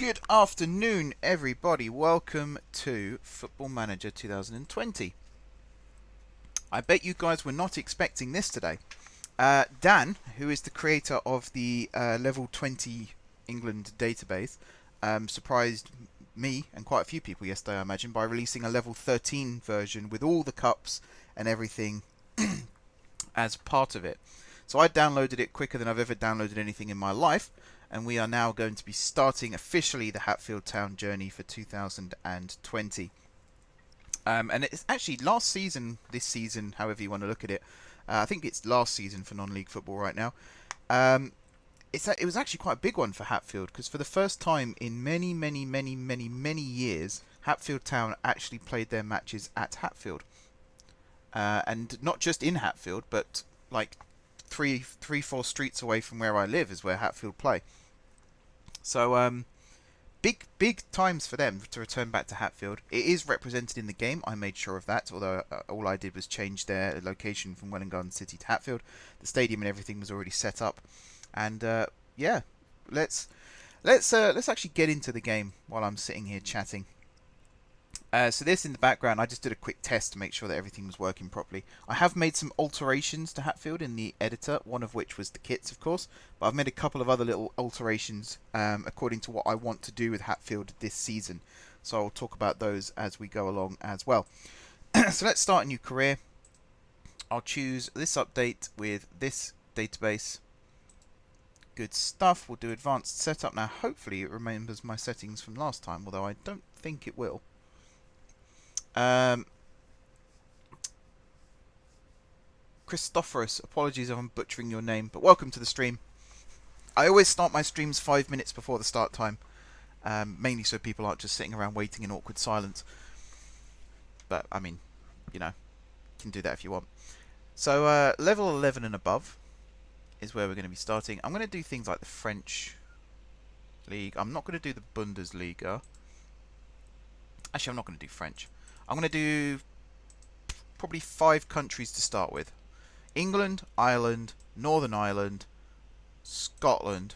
Good afternoon, everybody. Welcome to Football Manager 2020. I bet you guys were not expecting this today. Dan, who is the creator of the Level 20 England database, surprised me and quite a few people yesterday, I imagine, by releasing a Level 13 version with all the cups and everything as part of it. So I downloaded it quicker than I've ever downloaded anything in my life. And we are now going to be starting officially the Hatfield Town journey for 2020. And it's actually last season, this season, however you want to look at it. I think it's last season for non-league football right now. It was actually quite a big one for Hatfield, because for the first time in many years, Hatfield Town actually played their matches at Hatfield. And not just in Hatfield, but like three, 4 streets away from where I live is where Hatfield play. So, big times for them to return back to Hatfield. It is represented in the game. I made sure of that, although all I did was change their location from Welwyn Garden City to Hatfield. The stadium and everything was already set up. And yeah, let's actually get into the game while I'm sitting here chatting. So this in the background, I just did a quick test to make sure that everything was working properly. I have made some alterations to Hatfield in the editor, one of which was the kits, of course. But I've made a couple of other little alterations according to what I want to do with Hatfield this season. So I'll talk about those as we go along as well. So let's start a new career. I'll choose this update with this database. Good stuff. We'll do advanced setup. Now hopefully it remembers my settings from last time, although I don't think it will. Christophorus, apologies if I'm butchering your name, but welcome to the stream. I always start my streams 5 minutes before the start time, mainly so people aren't just sitting around waiting in awkward silence. But, I mean, you know, you can do that if you want. So, level 11 and above is where we're going to be starting. I'm going to do things like the French League. I'm not going to do the Bundesliga. Actually, I'm not going to do French. I'm going to do probably 5 countries to start with. England, Ireland, Northern Ireland, Scotland,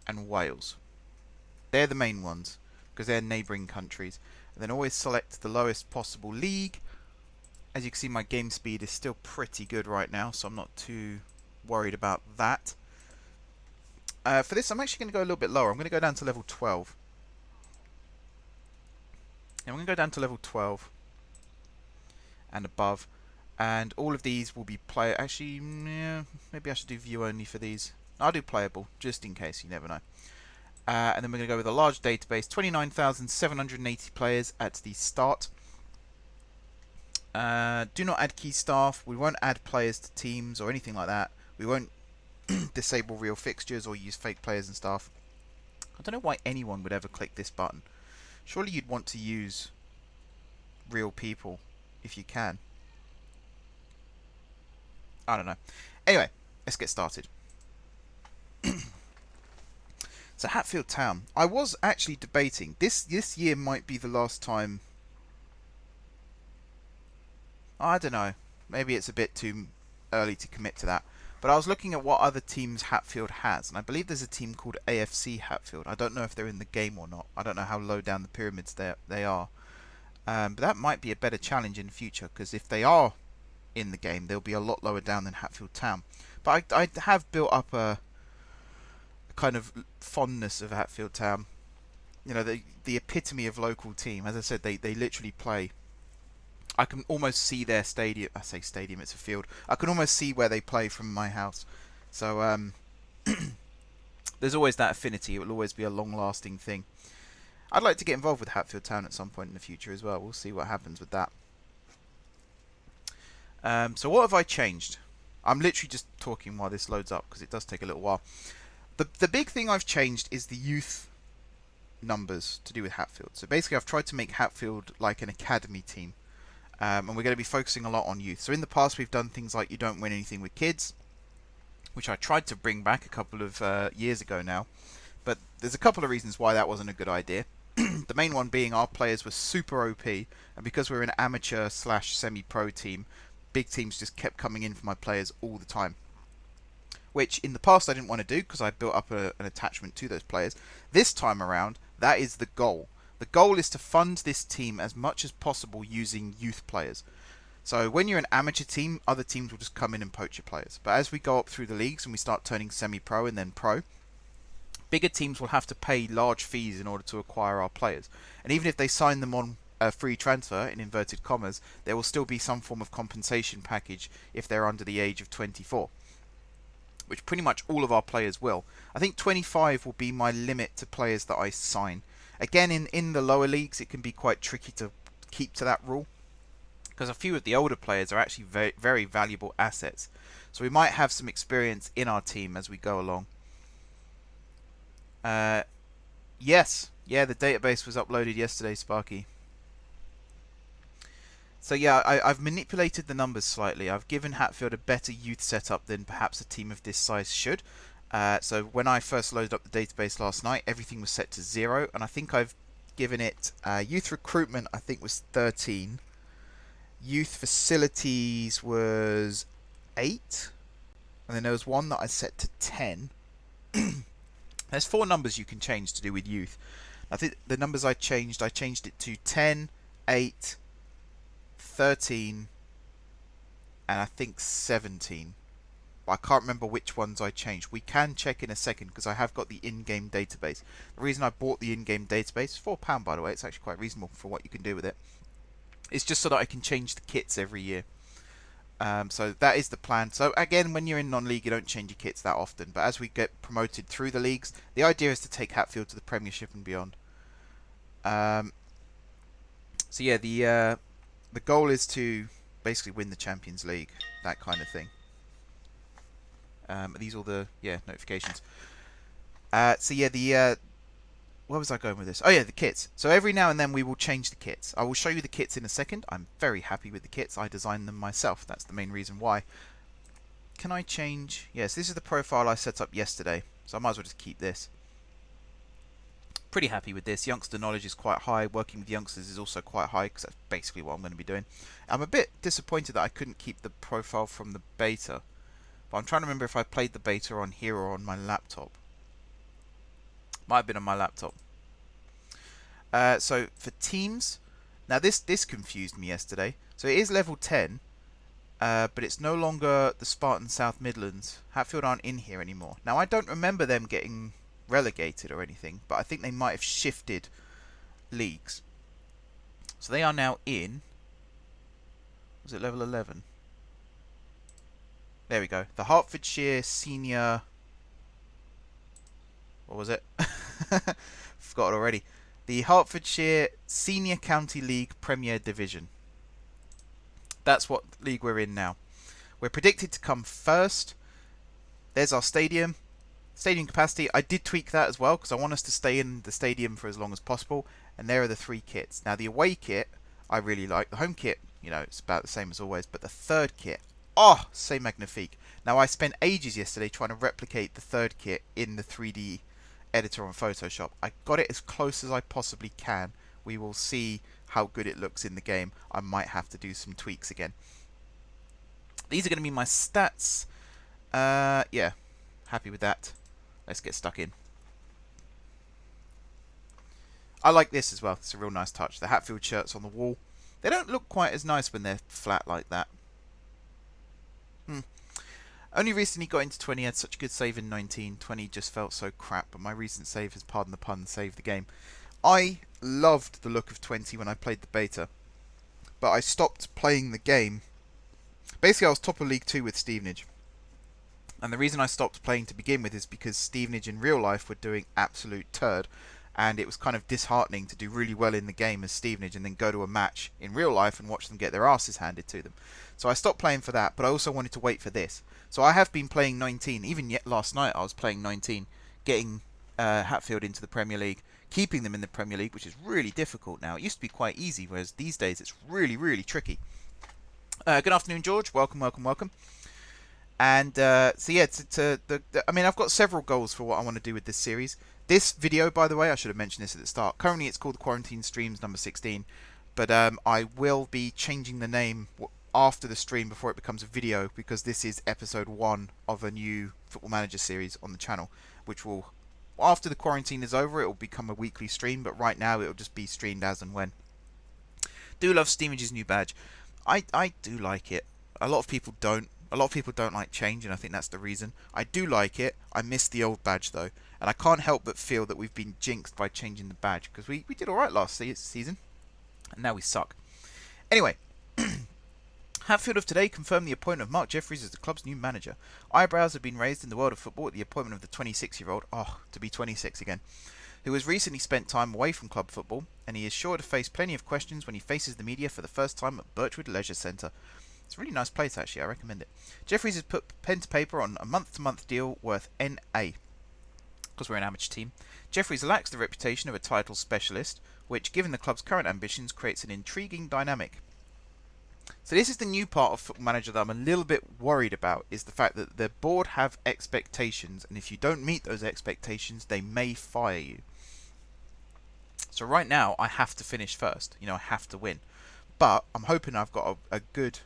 and Wales. They're the main ones, because they're neighbouring countries. And then always select the lowest possible league. As you can see, my game speed is still pretty good right now, so I'm not too worried about that. For this, I'm actually going to go a little bit lower. I'm going to go down to level 12. And I'm going to go down to level 12 and above, and all of these will be actually, yeah, maybe I should do view only for these. I'll do playable, just in case, you never know. And then we're going to go with a large database, 29,780 players at the start. Do not add key staff. We won't add players to teams or anything like that. We won't disable real fixtures or use fake players and stuff. I don't know why anyone would ever click this button. Surely you'd want to use real people if you can. I don't know. Anyway, let's get started. So Hatfield Town. I was actually debating. This year might be the last time. I don't know. Maybe it's a bit too early to commit to that. But I was looking at what other teams Hatfield has, and I believe there's a team called AFC Hatfield. I don't know if they're in the game or not. I don't know how low down the pyramids they are. But that might be a better challenge in the future, because if they are in the game, they'll be a lot lower down than Hatfield Town. But I have built up a kind of fondness of Hatfield Town. You know, the epitome of local team. As I said, they literally play. I can almost see their stadium. I say stadium, it's a field. I can almost see where they play from my house. So there's always that affinity. It will always be a long-lasting thing. I'd like to get involved with Hatfield Town at some point in the future as well. We'll see what happens with that. So what have I changed? I'm literally just talking while this loads up, because it does take a little while. The big thing I've changed is the youth numbers to do with Hatfield. So basically I've tried to make Hatfield like an academy team. And we're going to be focusing a lot on youth. So in the past we've done things like you don't win anything with kids, which I tried to bring back a couple of years ago now. But there's a couple of reasons why that wasn't a good idea. The main one being our players were super OP, and because we're an amateur / semi-pro team, big teams just kept coming in for my players all the time. Which in the past I didn't want to do because I built up an attachment to those players. This time around, That is the goal. The goal is to fund this team as much as possible using youth players. So when you're an amateur team, other teams will just come in and poach your players. But as we go up through the leagues and we start turning semi-pro and then pro, bigger teams will have to pay large fees in order to acquire our players. And even if they sign them on a free transfer, in inverted commas, there will still be some form of compensation package if they're under the age of 24. Which pretty much all of our players will. I think 25 will be my limit to players that I sign. Again, in the lower leagues, it can be quite tricky to keep to that rule, because a few of the older players are actually very, very valuable assets. So we might have some experience in our team as we go along. Yes. Yeah, the database was uploaded yesterday, Sparky. So yeah, I've manipulated the numbers slightly. I've given Hatfield a better youth setup than perhaps a team of this size should. So when I first loaded up the database last night, everything was set to 0, and I think I've given it youth recruitment, I think, was 13. Youth facilities was 8, and then there was one that I set to 10. There's 4 numbers you can change to do with youth. I think the numbers I changed it to 10, 8, 13, and I think 17. But I can't remember which ones I changed. We can check in a second because I have got the in-game database. The reason I bought the in-game database, £4 by the way, it's actually quite reasonable for what you can do with it. It's just so that I can change the kits every year. So that is the plan. So again, when you're in non-league, you don't change your kits that often. But as we get promoted through the leagues, the idea is to take Hatfield to the Premiership and beyond. So yeah, the goal is to basically win the Champions League, that kind of thing. Are these all the notifications? So yeah, where was I going with this? Oh yeah, the kits. So every now and then we will change the kits. I will show you the kits in a second. I'm very happy with the kits. I designed them myself. That's the main reason why. Can I change? Yes, this is the profile I set up yesterday. So I might as well just keep this. Pretty happy with this. Youngster knowledge is quite high. Working with youngsters is also quite high because that's basically what I'm going to be doing. I'm a bit disappointed that I couldn't keep the profile from the beta. But I'm trying to remember if I played the beta on here or on my laptop. Might have been on my laptop. So for teams, now this confused me yesterday. So it is level 10, but it's no longer the Spartan South Midlands. Hatfield aren't in here anymore. Now I don't remember them getting relegated or anything, but I think they might have shifted leagues. So they are now in, was it level 11? There we go. The Hertfordshire Senior, what was it? Forgot it already. The Hertfordshire Senior County League Premier Division. That's what league we're in now. We're predicted to come first. There's our stadium. Stadium capacity, I did tweak that as well because I want us to stay in the stadium for as long as possible. And there are the 3 kits. Now the away kit, I really like. The home kit, you know, it's about the same as always. But the third kit, oh, c'est magnifique. Now I spent ages yesterday trying to replicate the third kit in the 3D editor on Photoshop. I got it as close as I possibly can. We will see how good it looks in the game. I might have to do some tweaks again. These are going to be my stats. Yeah, happy with that. Let's get stuck in. I like this as well. It's a real nice touch. The Hatfield shirts on the wall. They don't look quite as nice when they're flat like that. Only recently got into 20. Had such a good save in 19. 20 just felt so crap, but my recent save has, pardon the pun, saved the game. I loved the look of 20 when I played the beta, but I stopped playing the game. Basically, I was top of League 2 with Stevenage. And the reason I stopped playing to begin with is because Stevenage in real life were doing absolute turd. And it was kind of disheartening to do really well in the game as Stevenage and then go to a match in real life and watch them get their asses handed to them. So I stopped playing for that, but I also wanted to wait for this. So I have been playing 19. Even yet last night I was playing 19, getting Hatfield into the Premier League, keeping them in the Premier League, which is really difficult now. It used to be quite easy, whereas these days it's really, really tricky. Good afternoon, George. Welcome, welcome, welcome. And so yeah, I mean, I've got several goals for what I want to do with this series. This video, by the way, I should have mentioned this at the start. Currently, it's called the Quarantine Streams number 16, but I will be changing the name after the stream before it becomes a video, because this is episode 1 of a new Football Manager series on the channel, which will After the quarantine is over, it will become a weekly stream, but right now it will just be streamed as and when. Do love Steamage's new badge. I do like it. A lot of people don't. A lot of people don't like change, and I think that's the reason. I do like it. I miss the old badge, though. And I can't help but feel that we've been jinxed by changing the badge, because we did alright last season, and now we suck. Anyway, Hatfield of today confirmed the appointment of Mark Jeffries as the club's new manager. Eyebrows have been raised in the world of football at the appointment of the 26-year-old, to be 26 again, who has recently spent time away from club football, and he is sure to face plenty of questions when he faces the media for the first time at Birchwood Leisure Centre. It's a really nice place, actually. I recommend it. Jeffries has put pen to paper on a month-to-month deal worth NA, because we're an amateur team. Jeffries lacks the reputation of a title specialist, which, given the club's current ambitions, creates an intriguing dynamic. So this is the new part of Football Manager that I'm a little bit worried about, is the fact that the board have expectations, and if you don't meet those expectations, they may fire you. So right now, I have to finish first. I have to win. But I'm hoping I've got a good...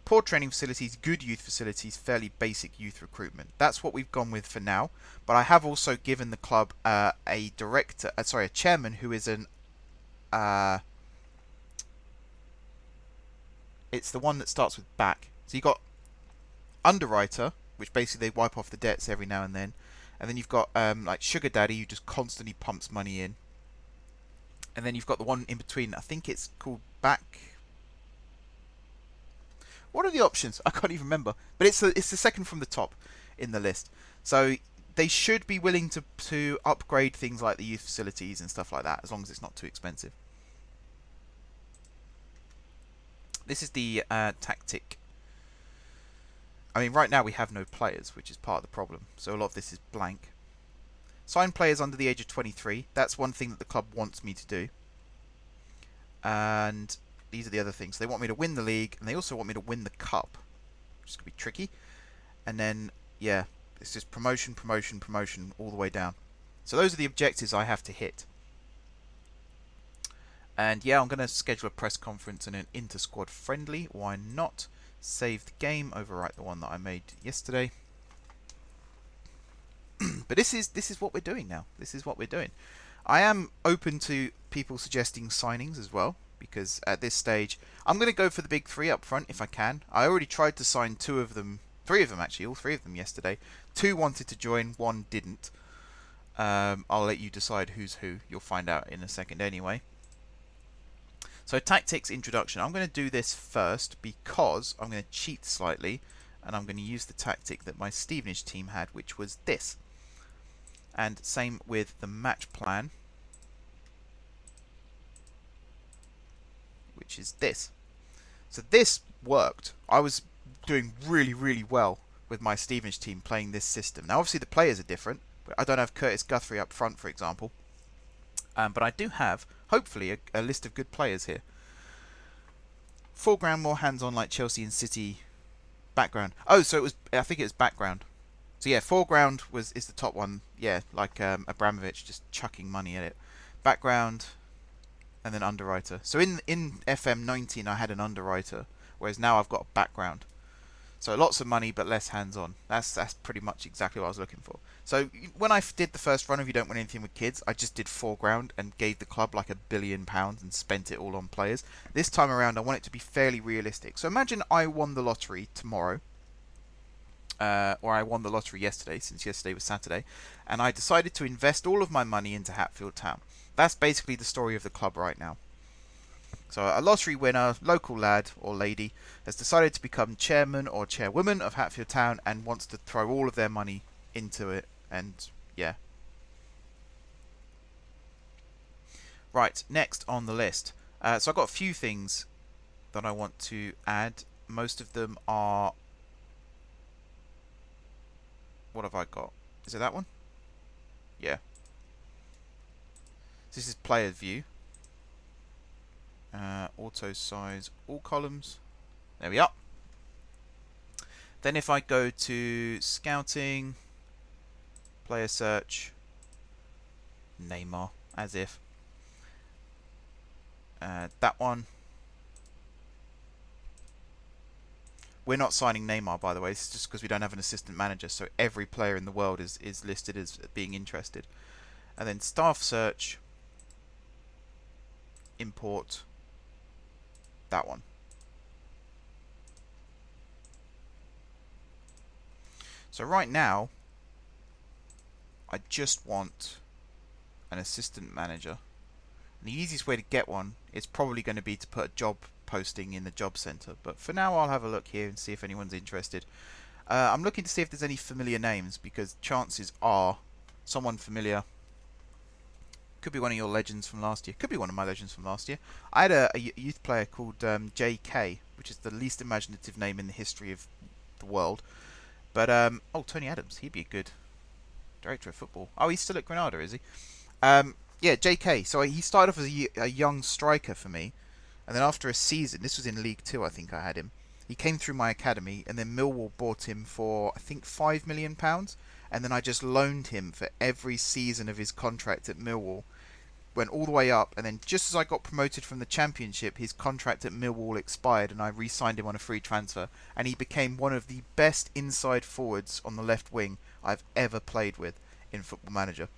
Poor training facilities, good youth facilities, fairly basic youth recruitment. That's what we've gone with for now. But I have also given the club a chairman who is an... it's the one that starts with back. So you've got underwriter, which basically they wipe off the debts every now and then. And then you've got like sugar daddy, who just constantly pumps money in. And then you've got the one in between. I think it's called back... What are the options? I can't even remember. But it's the second from the top in the list. So they should be willing to upgrade things like the youth facilities and stuff like that, as long as it's not too expensive. This is the tactic. I mean, right now we have no players, which is part of the problem. So a lot of this is blank. Sign players under the age of 23. That's one thing that the club wants me to do. And... these are the other things. They want me to win the league, and they also want me to win the cup, which is going to be tricky. And then, yeah, it's just promotion, promotion, promotion, all the way down. So those are the objectives I have to hit. And yeah, I'm going to schedule a press conference and an inter-squad friendly. Why not? Save the game, overwrite the one that I made yesterday. But this is what we're doing now. This is what we're doing. I am open to people suggesting signings as well, because at this stage, I'm going to go for the big three up front if I can. I already tried to sign three of them actually, all three of them yesterday. Two wanted to join, one didn't. I'll let you decide who's who. You'll find out in a second anyway. So tactics introduction. I'm going to do this first because I'm going to cheat slightly, and I'm going to use the tactic that my Stevenage team had, which was this. And same with the match plan, which is this. So this worked. I was doing really, really well with my Stevenage team playing this system. Now, obviously, the players are different. I don't have Curtis Guthrie up front, for example. But I do have, hopefully, a list of good players here. Foreground, more hands-on like Chelsea and City. Background. Oh, so it was. I think it was background. So yeah, foreground is the top one. Yeah, like Abramovich just chucking money at it. Background, and then underwriter. So in FM 19 I had an underwriter, whereas now I've got a background. So lots of money but less hands-on. That's pretty much exactly what I was looking for. So when I did the first run of You Don't Win Anything with Kids, I just did foreground and gave the club like £1 billion and spent it all on players. This time around I want it to be fairly realistic. So imagine I won the lottery tomorrow. Or I won the lottery yesterday, since yesterday was Saturday, and I decided to invest all of my money into Hatfield Town. That's basically the story of the club right now. So a lottery winner, local lad or lady, has decided to become chairman or chairwoman of Hatfield Town and wants to throw all of their money into it, and yeah. Right, next on the list. So I've got a few things that I want to add. Most of them are... What have I got? Is it that one? Yeah. This is player view. Auto size all columns. There we are. Then if I go to scouting, player search, Neymar, as if. That one. We're not signing Neymar, by the way. It's just because we don't have an assistant manager, so every player in the world is listed as being interested. and then staff search, import that one. So right now, I just want an assistant manager. And the easiest way to get one is probably going to be to put a job posting in the job center. But for now, I'll have a look here and see if anyone's interested. I'm looking to see if there's any familiar names, because chances are someone familiar. Could be one of your legends from last year. Could be one of my legends from last year. I had a youth player called JK, which is the least imaginative name in the history of the world. But, oh, Tony Adams. He'd be a good director of football. Oh, he's still at Granada, is he? Yeah, JK. So he started off as a young striker for me. And then after a season, this was in League 2, I think I had him. He came through my academy, and then Millwall bought him for, I think, £5 million. And then I just loaned him for every season of his contract at Millwall. Went all the way up, and then just as I got promoted from the Championship, his contract at Millwall expired, and I re-signed him on a free transfer. And he became one of the best inside forwards on the left wing I've ever played with in Football Manager.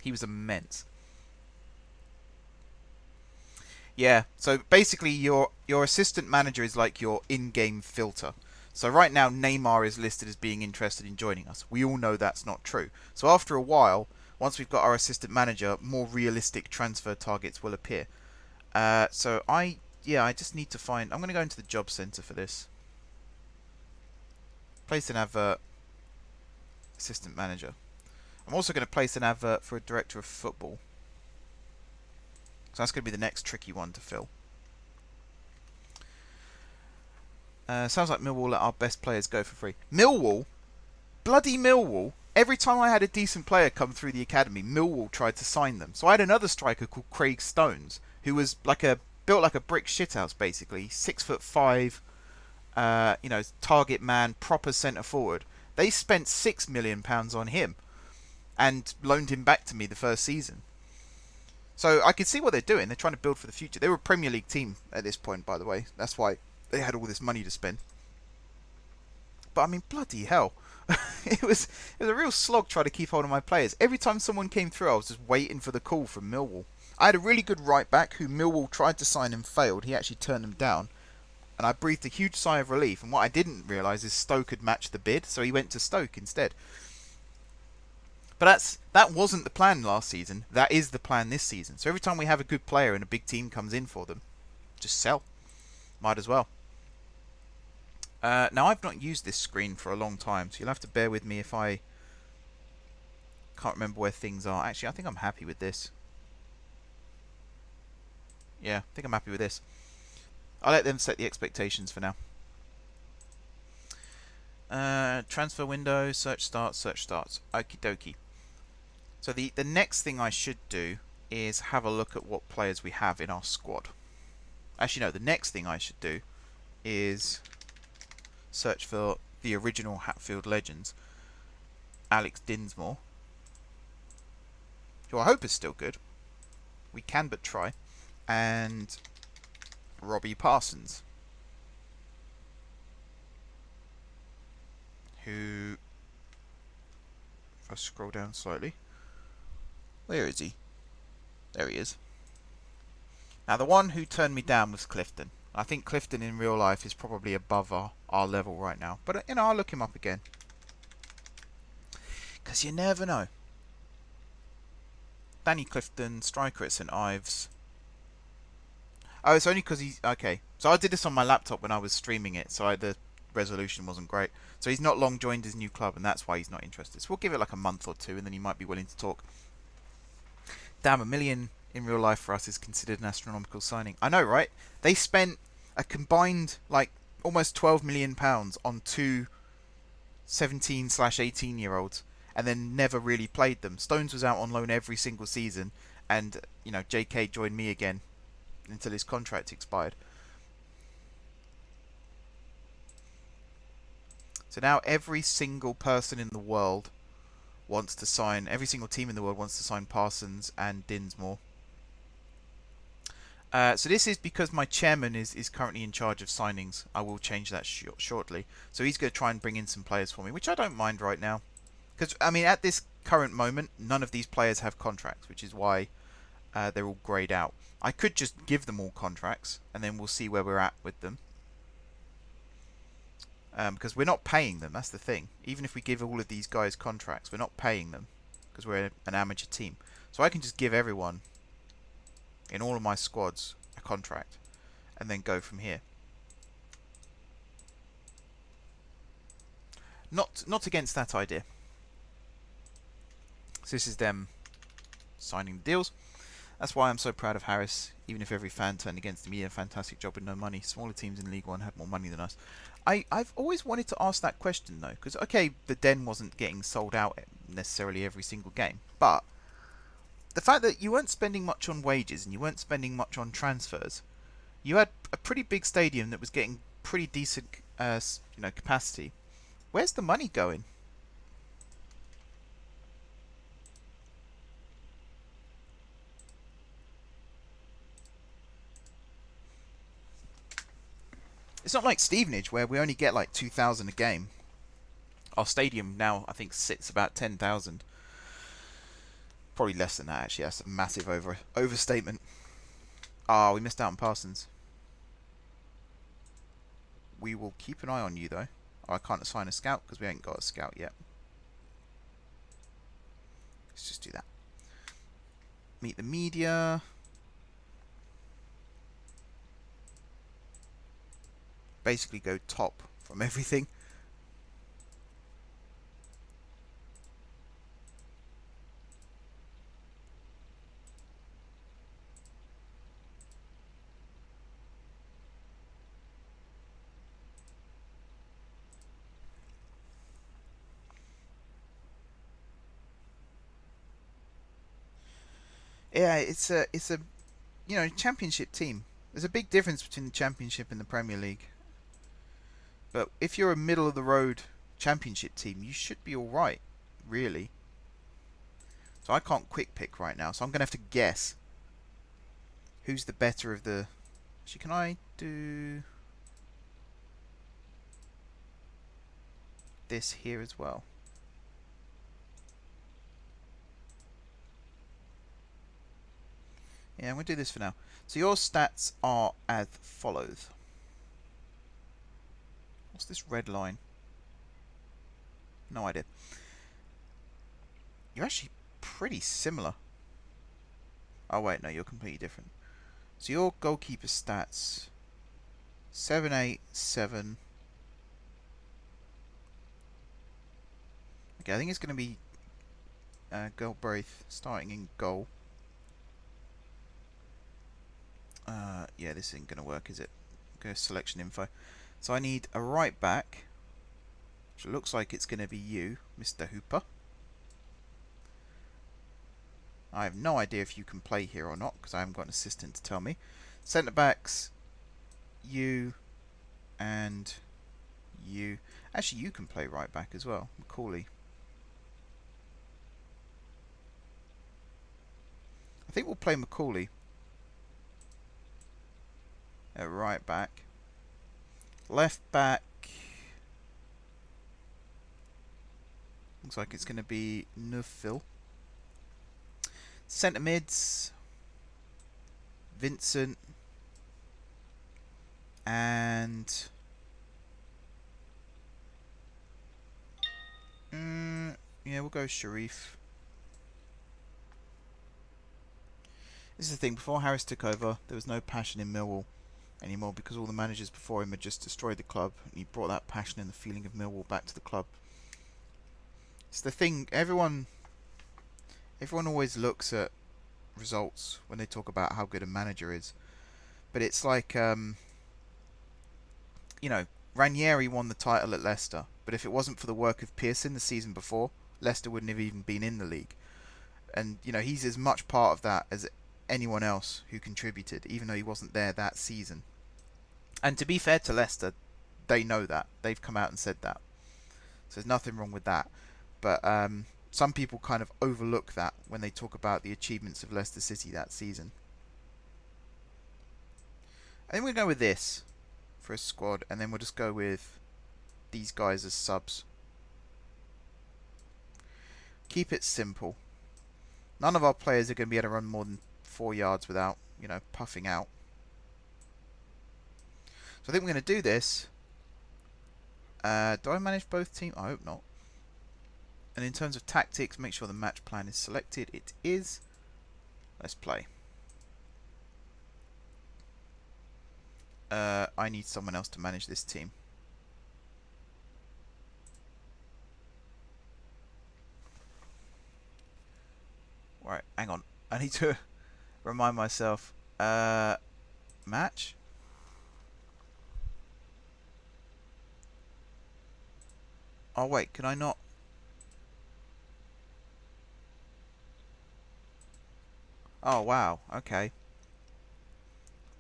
He was immense. Yeah, so basically your assistant manager is like your in-game filter. So right now Neymar is listed as being interested in joining us. We all know that's not true. So after a while, once we've got our assistant manager, more realistic transfer targets will appear. So I just need to find... I'm going to go into the job center for this. Place an advert. Assistant manager. I'm also going to place an advert for a director of football. So that's going to be the next tricky one to fill. Sounds like Millwall let our best players go for free. Millwall? Bloody Millwall. Every time I had a decent player come through the academy, Millwall tried to sign them. So I had another striker called Craig Stones, who was built like a brick shithouse, basically. 6'5", target man, proper centre forward. They spent £6 million on him and loaned him back to me the first season. So I can see what they're doing. They're trying to build for the future. They were a Premier League team at this point, by the way. That's why they had all this money to spend. But I mean, bloody hell. It was a real slog trying to keep hold of my players. Every time someone came through, I was just waiting for the call from Millwall. I had a really good right back who Millwall tried to sign and failed. He actually turned them down. And I breathed a huge sigh of relief. And what I didn't realise is Stoke had matched the bid, so he went to Stoke instead. But that wasn't the plan last season. That is the plan this season. So every time we have a good player and a big team comes in for them, just sell. Might as well. Now, I've not used this screen for a long time, so you'll have to bear with me if I can't remember where things are. Actually, I think I'm happy with this. Yeah, I think I'm happy with this. I'll let them set the expectations for now. Transfer window, search starts. Okie dokie. So the next thing I should do is have a look at what players we have in our squad. Actually, no, the next thing I should do is search for the original Hatfield legends. Alex Dinsmore, who I hope is still good. We can but try. And Robbie Parsons, who, if I scroll down slightly, where is he? There he is. Now, the one who turned me down was Clifton. I think Clifton in real life is probably above our level right now. But, I'll look him up again. Because you never know. Danny Clifton, striker at St Ives. Oh, it's only because he's... Okay. So I did this on my laptop when I was streaming it. So the resolution wasn't great. So he's not long joined his new club, and that's why he's not interested. So we'll give it like a month or two, and then he might be willing to talk. Damn, $1 million in real life for us is considered an astronomical signing. I know, right? They spent a combined, like, almost £12 million on two 17/18-year-olds, and then never really played them. Stones was out on loan every single season, and, JK joined me again until his contract expired. So now every single person in the world wants to sign, every single team in the world wants to sign Parsons and Dinsmore. So this is because my chairman is currently in charge of signings. I will change that shortly. So he's going to try and bring in some players for me, which I don't mind right now. Because, I mean, at this current moment, none of these players have contracts, which is why they're all greyed out. I could just give them all contracts, and then we'll see where we're at with them. Because we're not paying them, that's the thing. Even if we give all of these guys contracts, we're not paying them, because we're an amateur team. So I can just give everyone in all of my squads a contract, and then go from here. Not against that idea. So this is them signing the deals. That's why I'm so proud of Harris. Even if every fan turned against him, he did a fantastic job with no money. Smaller teams in League One had more money than us. I've always wanted to ask that question though, because okay, the Den wasn't getting sold out necessarily every single game, but the fact that you weren't spending much on wages and you weren't spending much on transfers, you had a pretty big stadium that was getting pretty decent, capacity. Where's the money going? It's not like Stevenage where we only get like 2,000 a game. Our stadium now I think sits about 10,000. Probably less than that actually. That's a massive overstatement. Ah, we missed out on Parsons. We will keep an eye on you though. Oh, I can't assign a scout because we ain't got a scout yet. Let's just do that. Meet the media. Basically go top from everything. Yeah, it's a championship team. There's a big difference between the championship and the Premier League. But if you're a middle of the road championship team, you should be alright, really. So I can't quick pick right now, so I'm going to have to guess who's the better of the... Actually, can I do this here as well? Yeah, I'm going to do this for now. So your stats are as follows. What's this red line? No idea. You're actually pretty similar. Oh wait, no, you're completely different. So your goalkeeper stats 7, 8, 7. Okay, I think it's going to be Galbraith starting in goal. Yeah, this isn't going to work, is it? Go selection info. So I need a right back, which looks like it's going to be you, Mr. Hooper. I have no idea if you can play here or not, because I haven't got an assistant to tell me. Centre backs, you and you. Actually, you can play right back as well, Macaulay. I think we'll play Macaulay at right back. Left back, looks like it's going to be Neufville. Centre mids, Vincent and yeah, we'll go Sharif. This is the thing, before Harris took over, there was no passion in Millwall anymore because all the managers before him had just destroyed the club. He brought that passion and the feeling of Millwall back to the club. It's the thing, everyone always looks at results when they talk about how good a manager is. But it's like, Ranieri won the title at Leicester. But if it wasn't for the work of Pearson the season before, Leicester wouldn't have even been in the league. And, he's as much part of that as anyone else who contributed, even though he wasn't there that season. And to be fair to Leicester, they know that. They've come out and said that. So there's nothing wrong with that. But some people kind of overlook that when they talk about the achievements of Leicester City that season. I think we'll go with this for a squad, and then we'll just go with these guys as subs. Keep it simple. None of our players are going to be able to run more than 4 yards without, you know, puffing out. So I think we're going to do this. Do I manage both teams? I hope not. And in terms of tactics, make sure the match plan is selected. It is. Let's play. I need someone else to manage this team. Right, hang on. I need to remind myself. Match? Oh wait, can I not? Oh wow, okay.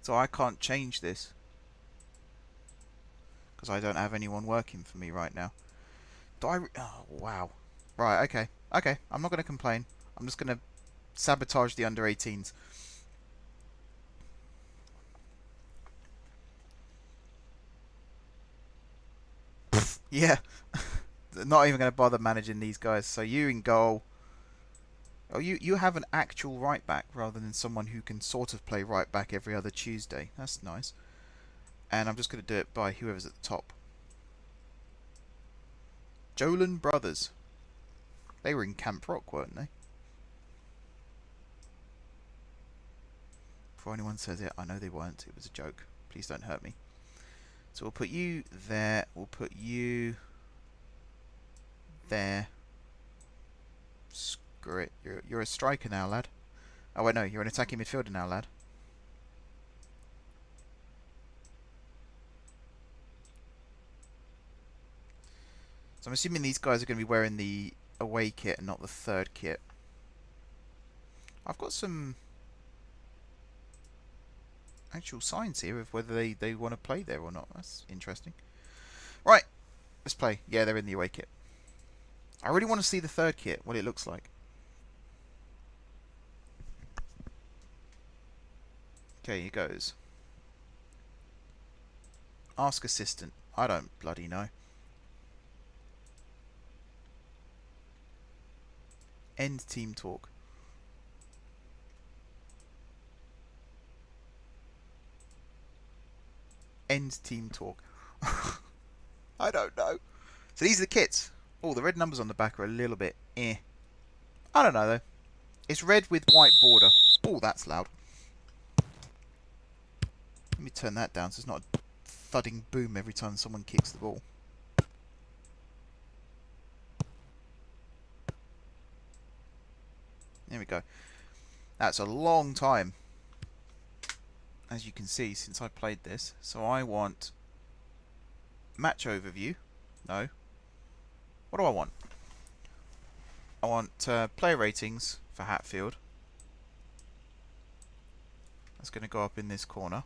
So I can't change this. Because I don't have anyone working for me right now. Do I... Oh wow. Right, okay. Okay, I'm not going to complain. I'm just going to sabotage the under 18s. Yeah. Not even going to bother managing these guys. So you in goal. Oh, you have an actual right back rather than someone who can sort of play right back every other Tuesday. That's nice. And I'm just going to do it by whoever's at the top. Jolan Brothers. They were in Camp Rock, weren't they? Before anyone says it, I know they weren't. It was a joke. Please don't hurt me. So we'll put you there. We'll put you there. Screw it. You're a striker now, lad. Oh wait, no, you're an attacking midfielder now, lad. So I'm assuming these guys are going to be wearing the away kit and not the third kit. I've got some actual signs here of whether they want to play there or not. That's interesting. Right, let's play. Yeah, they're in the away kit. I really want to see the third kit, what it looks like. Okay, here goes. Ask assistant. I don't bloody know. End team talk. End team talk. I don't know. So these are the kits. Oh, the red numbers on the back are a little bit eh. I don't know though. It's red with white border. Oh, that's loud. Let me turn that down so it's not a thudding boom every time someone kicks the ball. There we go. That's a long time, as you can see, since I played this. So I want match overview. No. What do I want? I want player ratings for Hatfield. That's going to go up in this corner.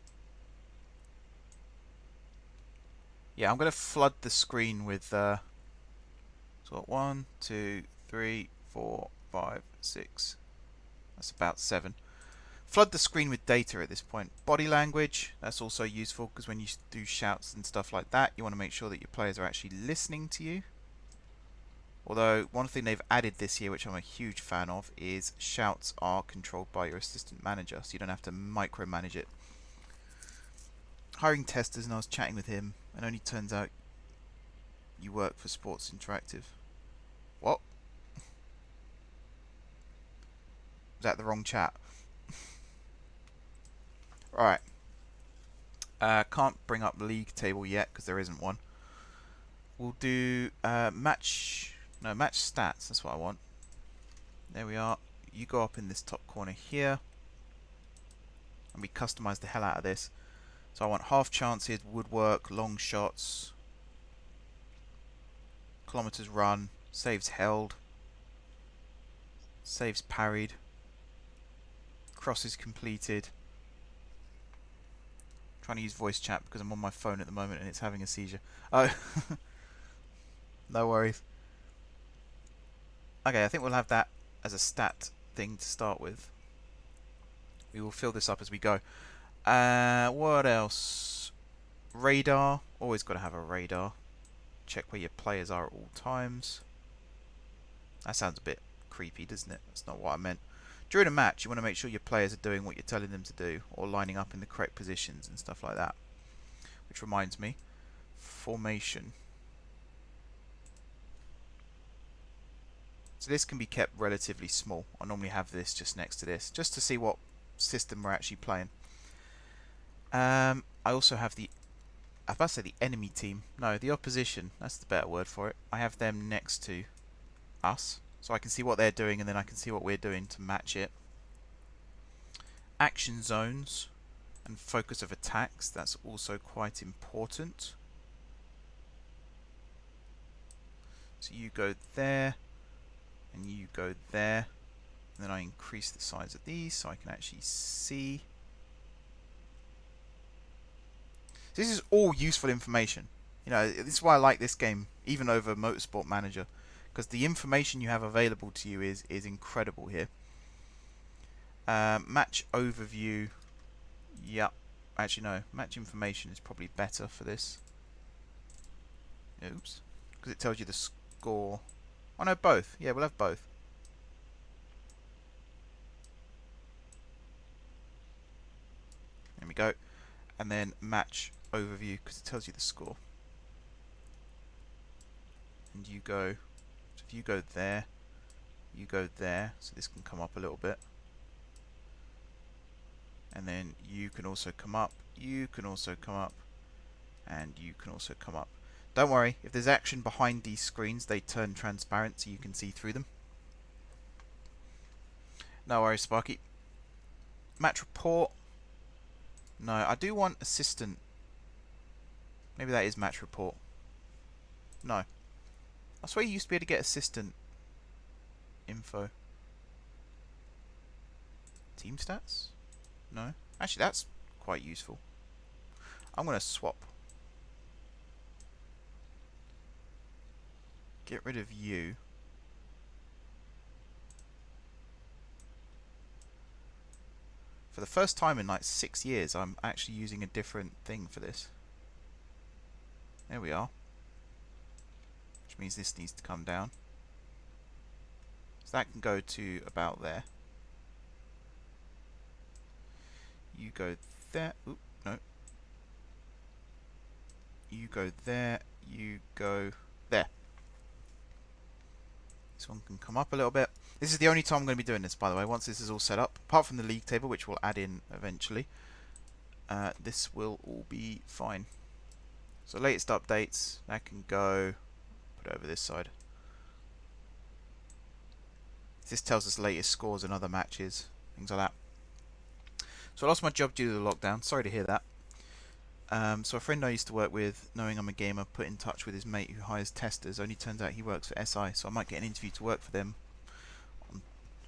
Yeah, I'm going to flood the screen with so 1, 2, 3, 4, 5, 6. That's about 7. Flood the screen with data at this point. Body language, that's also useful because when you do shouts and stuff like that, you want to make sure that your players are actually listening to you. Although, one thing they've added this year, which I'm a huge fan of, is shouts are controlled by your assistant manager, so you don't have to micromanage it. Hiring testers, and I was chatting with him, and only turns out you work for Sports Interactive. What? Was that the wrong chat? Alright. Can't bring up league table yet because there isn't one. We'll do match stats. That's what I want. There we are. You go up in this top corner here, and we customize the hell out of this. So I want half chances, woodwork, long shots, kilometers run, saves held, saves parried, crosses completed. Trying to use voice chat because I'm on my phone at the moment and it's having a seizure. Oh, no worries. Okay, I think we'll have that as a stat thing to start with. We will fill this up as we go. What else? Radar. Always got to have a radar. Check where your players are at all times. That sounds a bit creepy, doesn't it? That's not what I meant. During a match, you want to make sure your players are doing what you're telling them to do, or lining up in the correct positions and stuff like that. Which reminds me, formation. So this can be kept relatively small. I normally have this just next to this, just to see what system we're actually playing. I also have the, I was about to say the enemy team. No, the opposition. That's the better word for it. I have them next to us, so I can see what they're doing, and then I can see what we're doing to match it. Action zones and focus of attacks. That's also quite important. So you go there, and you go there. And then I increase the size of these so I can actually see. This is all useful information. You know, this is why I like this game, even over Motorsport Manager, because the information you have available to you is incredible here. Match overview. Yep. Actually, no. Match information is probably better for this. Oops. Because it tells you the score. Oh, no, both. Yeah, we'll have both. There we go. And then match overview, because it tells you the score. And you go, so if you go there, you go there, so this can come up a little bit. And then you can also come up, you can also come up, and you can also come up. Don't worry, if there's action behind these screens, they turn transparent so you can see through them. No worries, Sparky. Match report. No, I do want assistant. Maybe that is match report. No. I swear you used to be able to get assistant info. Team stats? No. Actually, that's quite useful. I'm going to swap. Get rid of you. For the first time in like 6 years, I'm actually using a different thing for this. There we are. Which means this needs to come down. So that can go to about there. You go there. Oop, no. You go there. You go there. This one can come up a little bit. This is the only time I'm going to be doing this, by the way, once this is all set up. Apart from the league table, which we'll add in eventually. This will all be fine. So latest updates, that can go, put it over this side. This tells us latest scores and other matches, things like that. So I lost my job due to the lockdown, sorry to hear that. So a friend I used to work with, knowing I'm a gamer, put in touch with his mate who hires testers. Only turns out he works for SI, so I might get an interview to work for them.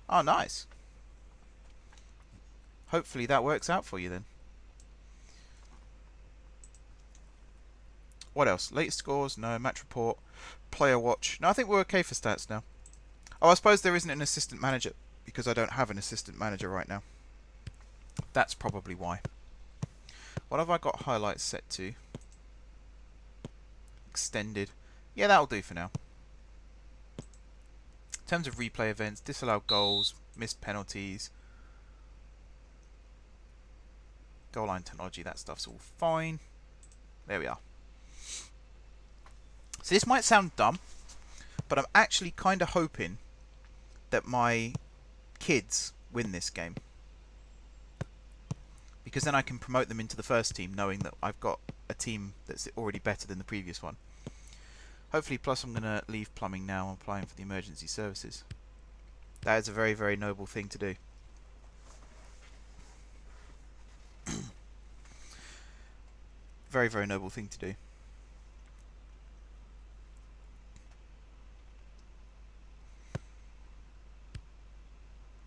Oh, nice. Hopefully that works out for you then. What else? Latest scores? No. Match report. Player watch. No, I think we're okay for stats now. Oh, I suppose there isn't an assistant manager because I don't have an assistant manager right now. That's probably why. What have I got highlights set to? Extended. Yeah, that'll do for now. In terms of replay events, disallowed goals, missed penalties, goal line technology, that stuff's all fine. There we are. So this might sound dumb, but I'm actually kind of hoping that my kids win this game. Because then I can promote them into the first team, knowing that I've got a team that's already better than the previous one. Hopefully, plus I'm going to leave plumbing now. I'm applying for the emergency services. That is a very, very noble thing to do. Very, very noble thing to do.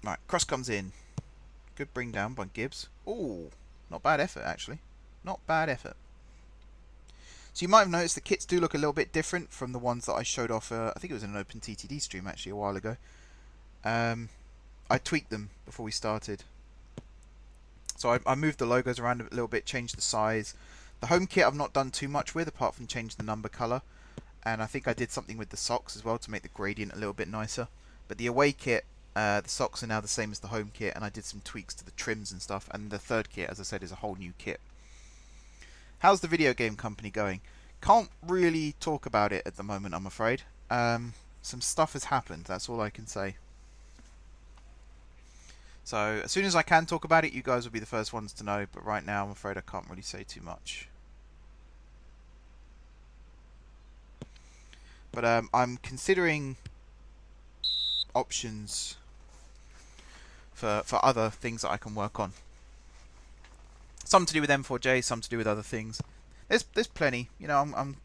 Right, cross comes in. Good bring down by Gibbs. Ooh, not bad effort actually. Not bad effort. So you might have noticed the kits do look a little bit different from the ones that I showed off. I think it was in an Open TTD stream actually a while ago. I tweaked them before we started. So I moved the logos around a little bit, changed the size. The home kit I've not done too much with apart from change the number colour. And I think I did something with the socks as well to make the gradient a little bit nicer. But the away kit, the socks are now the same as the home kit, and I did some tweaks to the trims and stuff. And the third kit, as I said, is a whole new kit. How's the video game company going? Can't really talk about it at the moment, I'm afraid. Some stuff has happened, that's all I can say. So as soon as I can talk about it, you guys will be the first ones to know. But right now, I'm afraid I can't really say too much. But I'm considering options for other things that I can work on. Some to do with M4J, some to do with other things. There's plenty. You know,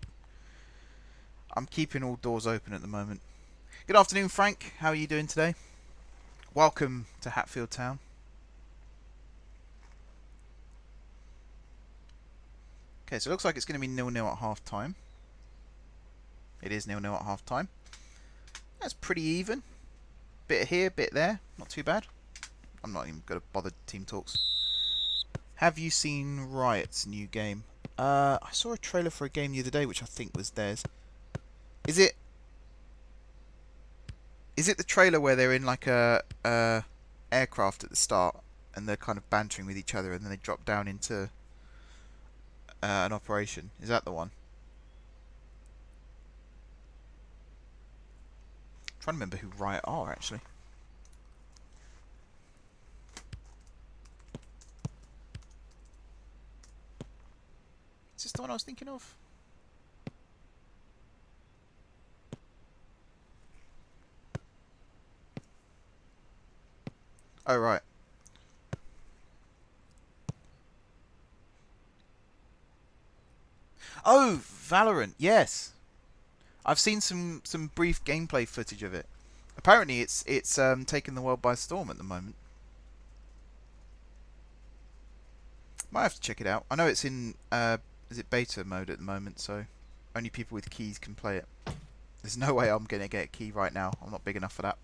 I'm keeping all doors open at the moment. Good afternoon, Frank. How are you doing today? Welcome to Hatfield Town. Okay, so it looks like it's going to be 0-0 at half time. It is 0-0 at half time. That's pretty even. Bit here, bit there. Not too bad. I'm not even going to bother team talks. Have you seen Riot's new game? I saw a trailer for a game the other day, which I think was theirs. Is it the trailer where they're in like a aircraft at the start and they're kind of bantering with each other and then they drop down into an operation? Is that the one? I'm trying to remember who Riot are actually. Is this the one I was thinking of? Oh, right. Oh, Valorant, yes. I've seen some brief gameplay footage of it. Apparently it's taken the world by storm at the moment. Might have to check it out. I know it's in is it beta mode at the moment, so only people with keys can play it. There's no way I'm going to get a key right now. I'm not big enough for that.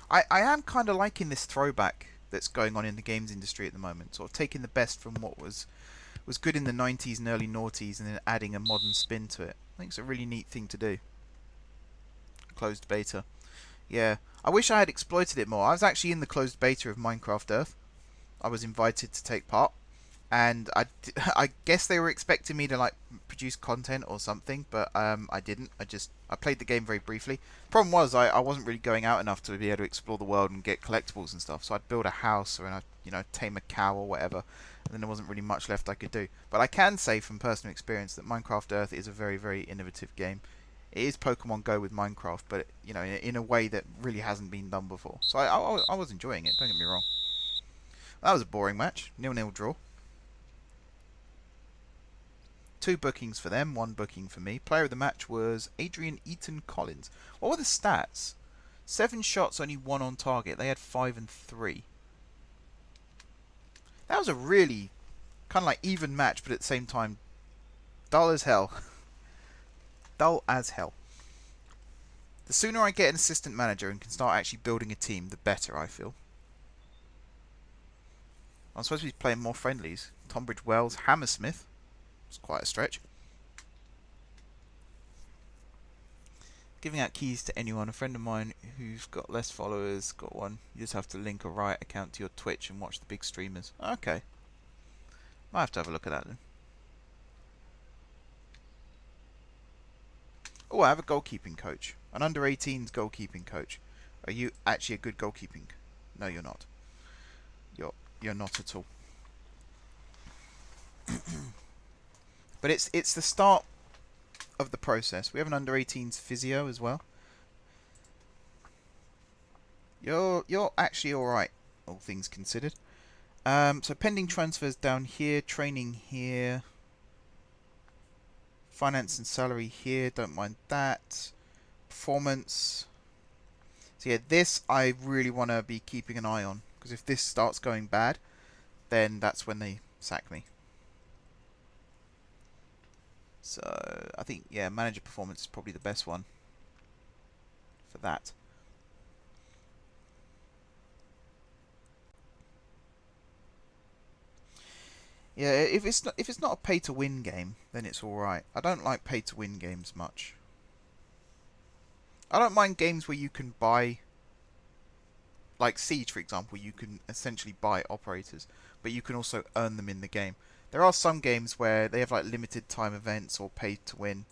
I am kind of liking this throwback that's going on in the games industry at the moment. Sort of taking the best from what was good in the 90s and early noughties and then adding a modern spin to it. I think it's a really neat thing to do. Closed beta. Yeah. I wish I had exploited it more. I was actually in the closed beta of Minecraft Earth. I was invited to take part. And I guess they were expecting me to like produce content or something, but I didn't. I played the game very briefly. Problem was I wasn't really going out enough to be able to explore the world and get collectibles and stuff. So I'd build a house or tame a cow or whatever, and then there wasn't really much left I could do. But I can say from personal experience that Minecraft Earth is a very, very innovative game. It is Pokemon Go with Minecraft, but in a way that really hasn't been done before. So I was enjoying it. Don't get me wrong. That was a boring match. 0-0 draw. 2 bookings for them, 1 booking for me. Player of the match was Adrian Eaton Collins. What were the stats? 7 shots, only 1 on target. They had 5 and 3. That was a really kind of like even match, but at the same time dull as hell. Dull as hell. The sooner I get an assistant manager and can start actually building a team, the better, I feel. I'm supposed to be playing more friendlies. Tonbridge Wells, Hammersmith. It's quite a stretch. Giving out keys to anyone. A friend of mine who's got less followers got one. You just have to link a Riot account to your Twitch and watch the big streamers. Okay. Might have to have a look at that then. Oh, I have a goalkeeping coach. An under-18s goalkeeping coach. Are you actually a good goalkeeping? No, you're not. You're not at all. But it's the start of the process. We have an under-18s physio as well. You're actually all right, all things considered. So pending transfers down here, training here, finance and salary here. Don't mind that. Performance. So yeah, this I really want to be keeping an eye on, because if this starts going bad, then that's when they sack me. So I think, yeah, manager performance is probably the best one for that. Yeah, if it's not a pay to win game, then it's all right. I don't like pay to win games much. I don't mind games where you can buy, like Siege, for example. You can essentially buy operators, but you can also earn them in the game. There are some games where they have like limited time events or pay to win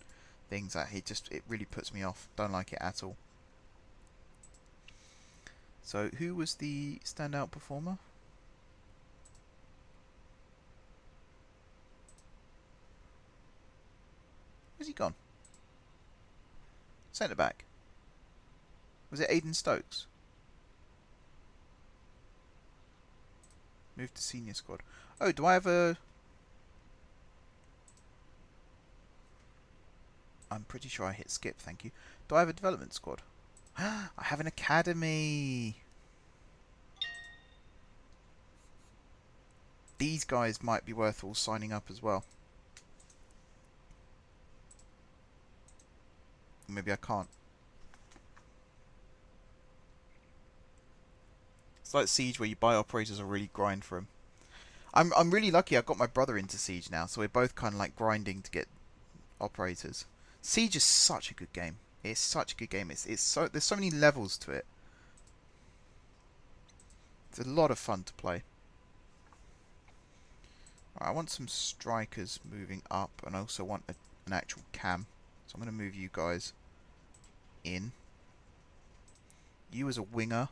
things that it really puts me off. Don't like it at all. So who was the standout performer? Where's he gone? Centre back. Was it Aiden Stokes? Moved to senior squad. Oh, do I have a... I'm pretty sure I hit skip, thank you. Do I have a development squad? I have an academy! These guys might be worth all signing up as well. Maybe I can't. It's like Siege where you buy operators or really grind for them. I'm really lucky I got my brother into Siege now, so we're both kind of like grinding to get operators. Siege is such a good game. It's such a good game. It's so there's so many levels to it. It's a lot of fun to play. Right, I want some strikers moving up, and I also want an actual cam. So I'm going to move you guys in. You as a winger.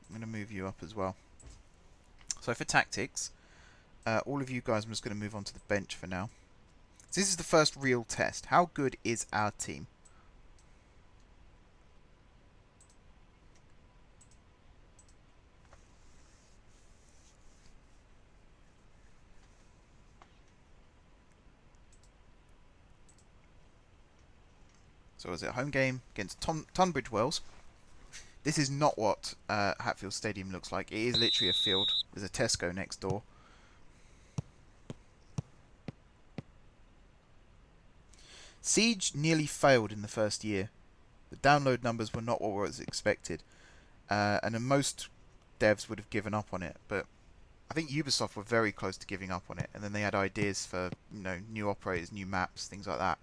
I'm going to move you up as well. So for tactics, all of you guys, I'm just going to move on to the bench for now. So this is the first real test. How good is our team? So is it a home game against Tunbridge Wells? This is not what Hatfield Stadium looks like. It is literally a field. There's a Tesco next door. Siege nearly failed in the first year. The download numbers were not what was expected. And then most devs would have given up on it. But I think Ubisoft were very close to giving up on it. And then they had ideas for new operators, new maps, things like that.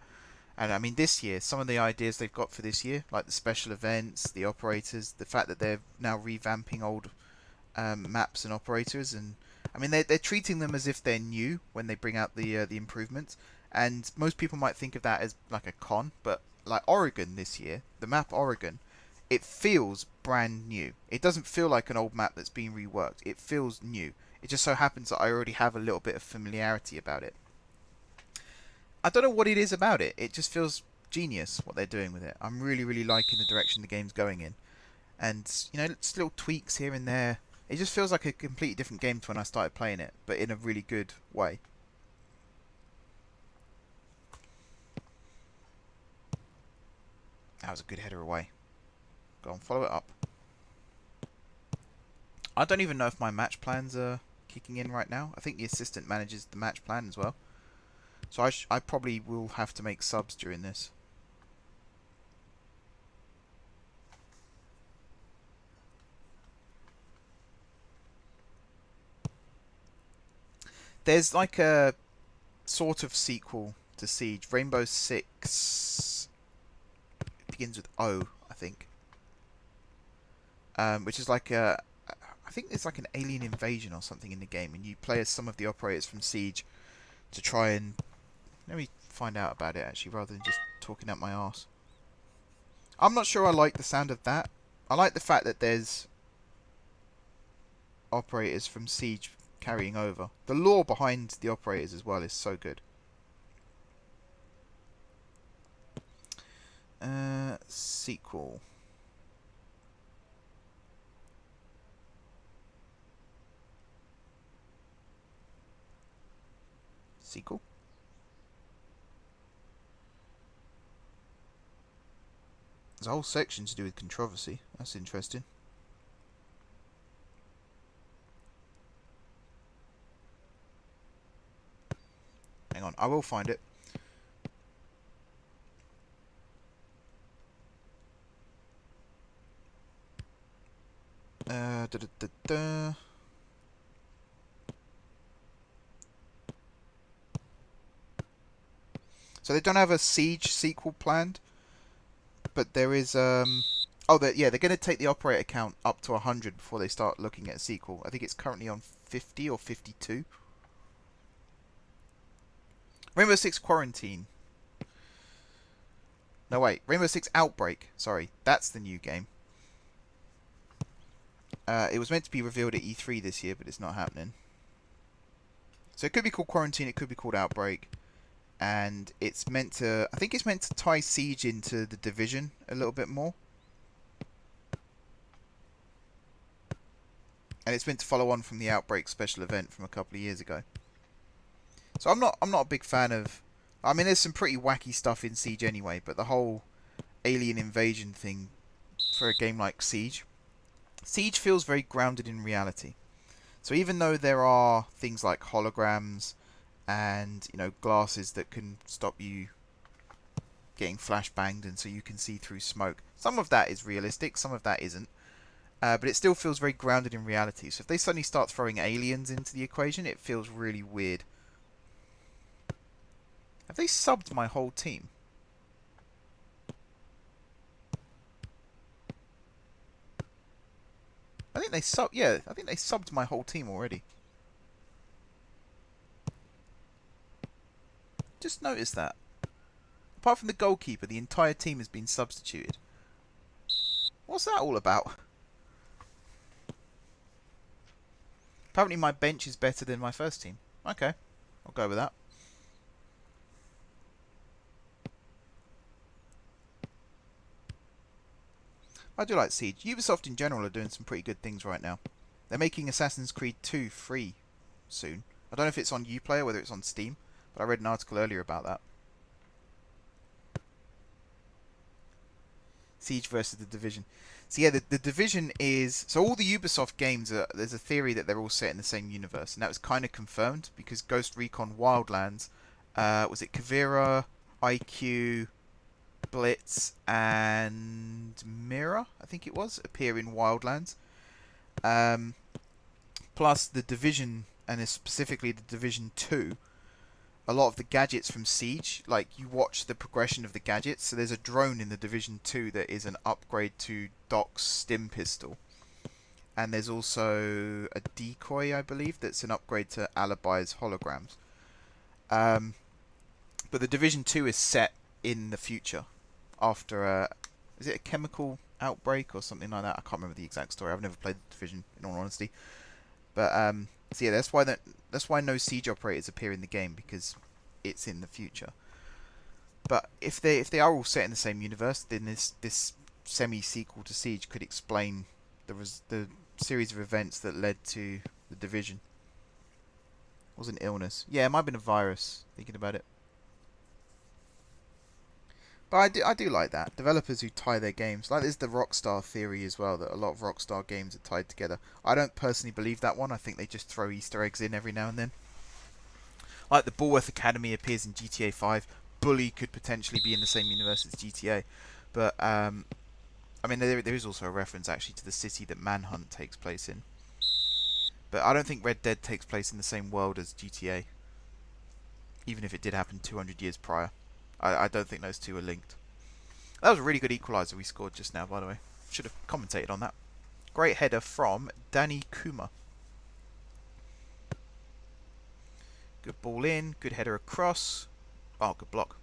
And I mean, this year, some of the ideas they've got for this year, like the special events, the operators, the fact that they're now revamping old maps and operators, and I mean, they're treating them as if they're new when they bring out the improvements. And most people might think of that as like a con, but like Oregon this year, the map Oregon, it feels brand new. It doesn't feel like an old map that's been reworked. It feels new. It just so happens that I already have a little bit of familiarity about it. I don't know what it is about it. It just feels genius what they're doing with it. I'm really, really liking the direction the game's going in. And, just little tweaks here and there. It just feels like a completely different game to when I started playing it, but in a really good way. That was a good header away. Go on, follow it up. I don't even know if my match plans are kicking in right now. I think the assistant manages the match plan as well. So I probably will have to make subs during this. There's like a sort of sequel to Siege. Rainbow Six begins with O, I think. Which is like a... I think it's like an alien invasion or something in the game. And you play as some of the operators from Siege to try and... Let me find out about it, actually, rather than just talking out my arse. I'm not sure I like the sound of that. I like the fact that there's operators from Siege carrying over. The lore behind the operators as well is so good. Sequel. Sequel? There's a whole section to do with controversy. That's interesting. Hang on, I will find it. Da, da, da, da. So they don't have a Siege sequel planned. but there is yeah, they're going to take the operator count up to 100 before they start looking at a sequel. I think it's currently on 50 or 52. Rainbow Six Quarantine. No, wait. Rainbow Six Outbreak. Sorry. That's the new game. It was meant to be revealed at E3 this year, but it's not happening. So it could be called Quarantine. It could be called Outbreak. And it's meant to... I think it's meant to tie Siege into the Division a little bit more. And it's meant to follow on from the Outbreak special event from a couple of years ago. So I'm not a big fan of... I mean, there's some pretty wacky stuff in Siege anyway, but the whole alien invasion thing for a game like Siege feels very grounded in reality. So even though there are things like holograms and, you know, glasses that can stop you getting flashbanged and so you can see through smoke, some of that is realistic, some of that isn't. But it still feels very grounded in reality. So if they suddenly start throwing aliens into the equation, it feels really weird. Have they subbed my whole team? I think they subbed my whole team already. Just noticed that. Apart from the goalkeeper, the entire team has been substituted. What's that all about? Apparently my bench is better than my first team. Okay, I'll go with that. I do like Siege. Ubisoft in general are doing some pretty good things right now. They're making Assassin's Creed 2 free soon. I don't know if it's on Uplay or whether it's on Steam, but I read an article earlier about that. Siege versus the Division. So yeah, the Division is... So all the Ubisoft games, there's a theory that they're all set in the same universe. And that was kind of confirmed because Ghost Recon Wildlands, was it Cavier, IQ, Blitz, and Mira, I think it was, appear in Wildlands. Plus the Division, and specifically the Division 2, a lot of the gadgets from Siege, like you watch the progression of the gadgets. So there's a drone in the Division 2 that is an upgrade to Doc's stim pistol. And there's also a decoy, I believe, that's an upgrade to Alibi's holograms. But the Division 2 is set in the future after a... Is it a chemical outbreak or something like that? I can't remember the exact story. I've never played the Division, in all honesty. But so yeah, that's why no Siege operators appear in the game, because it's in the future. But if they are all set in the same universe, then this semi-sequel to Siege could explain the series of events that led to the Division. It was an illness. Yeah, it might have been a virus, thinking about it. But I do like that. Developers who tie their games. Like there's the Rockstar theory as well, that a lot of Rockstar games are tied together. I don't personally believe that one. I think they just throw Easter eggs in every now and then. Like the Bullworth Academy appears in GTA 5. Bully could potentially be in the same universe as GTA. But, I mean, there is also a reference actually to the city that Manhunt takes place in. But I don't think Red Dead takes place in the same world as GTA. Even if it did happen 200 years prior. I don't think those two are linked. That was a really good equaliser we scored just now, by the way. Should have commentated on that. Great header from Danny Kuma. Good ball in. Good header across. Oh, good block.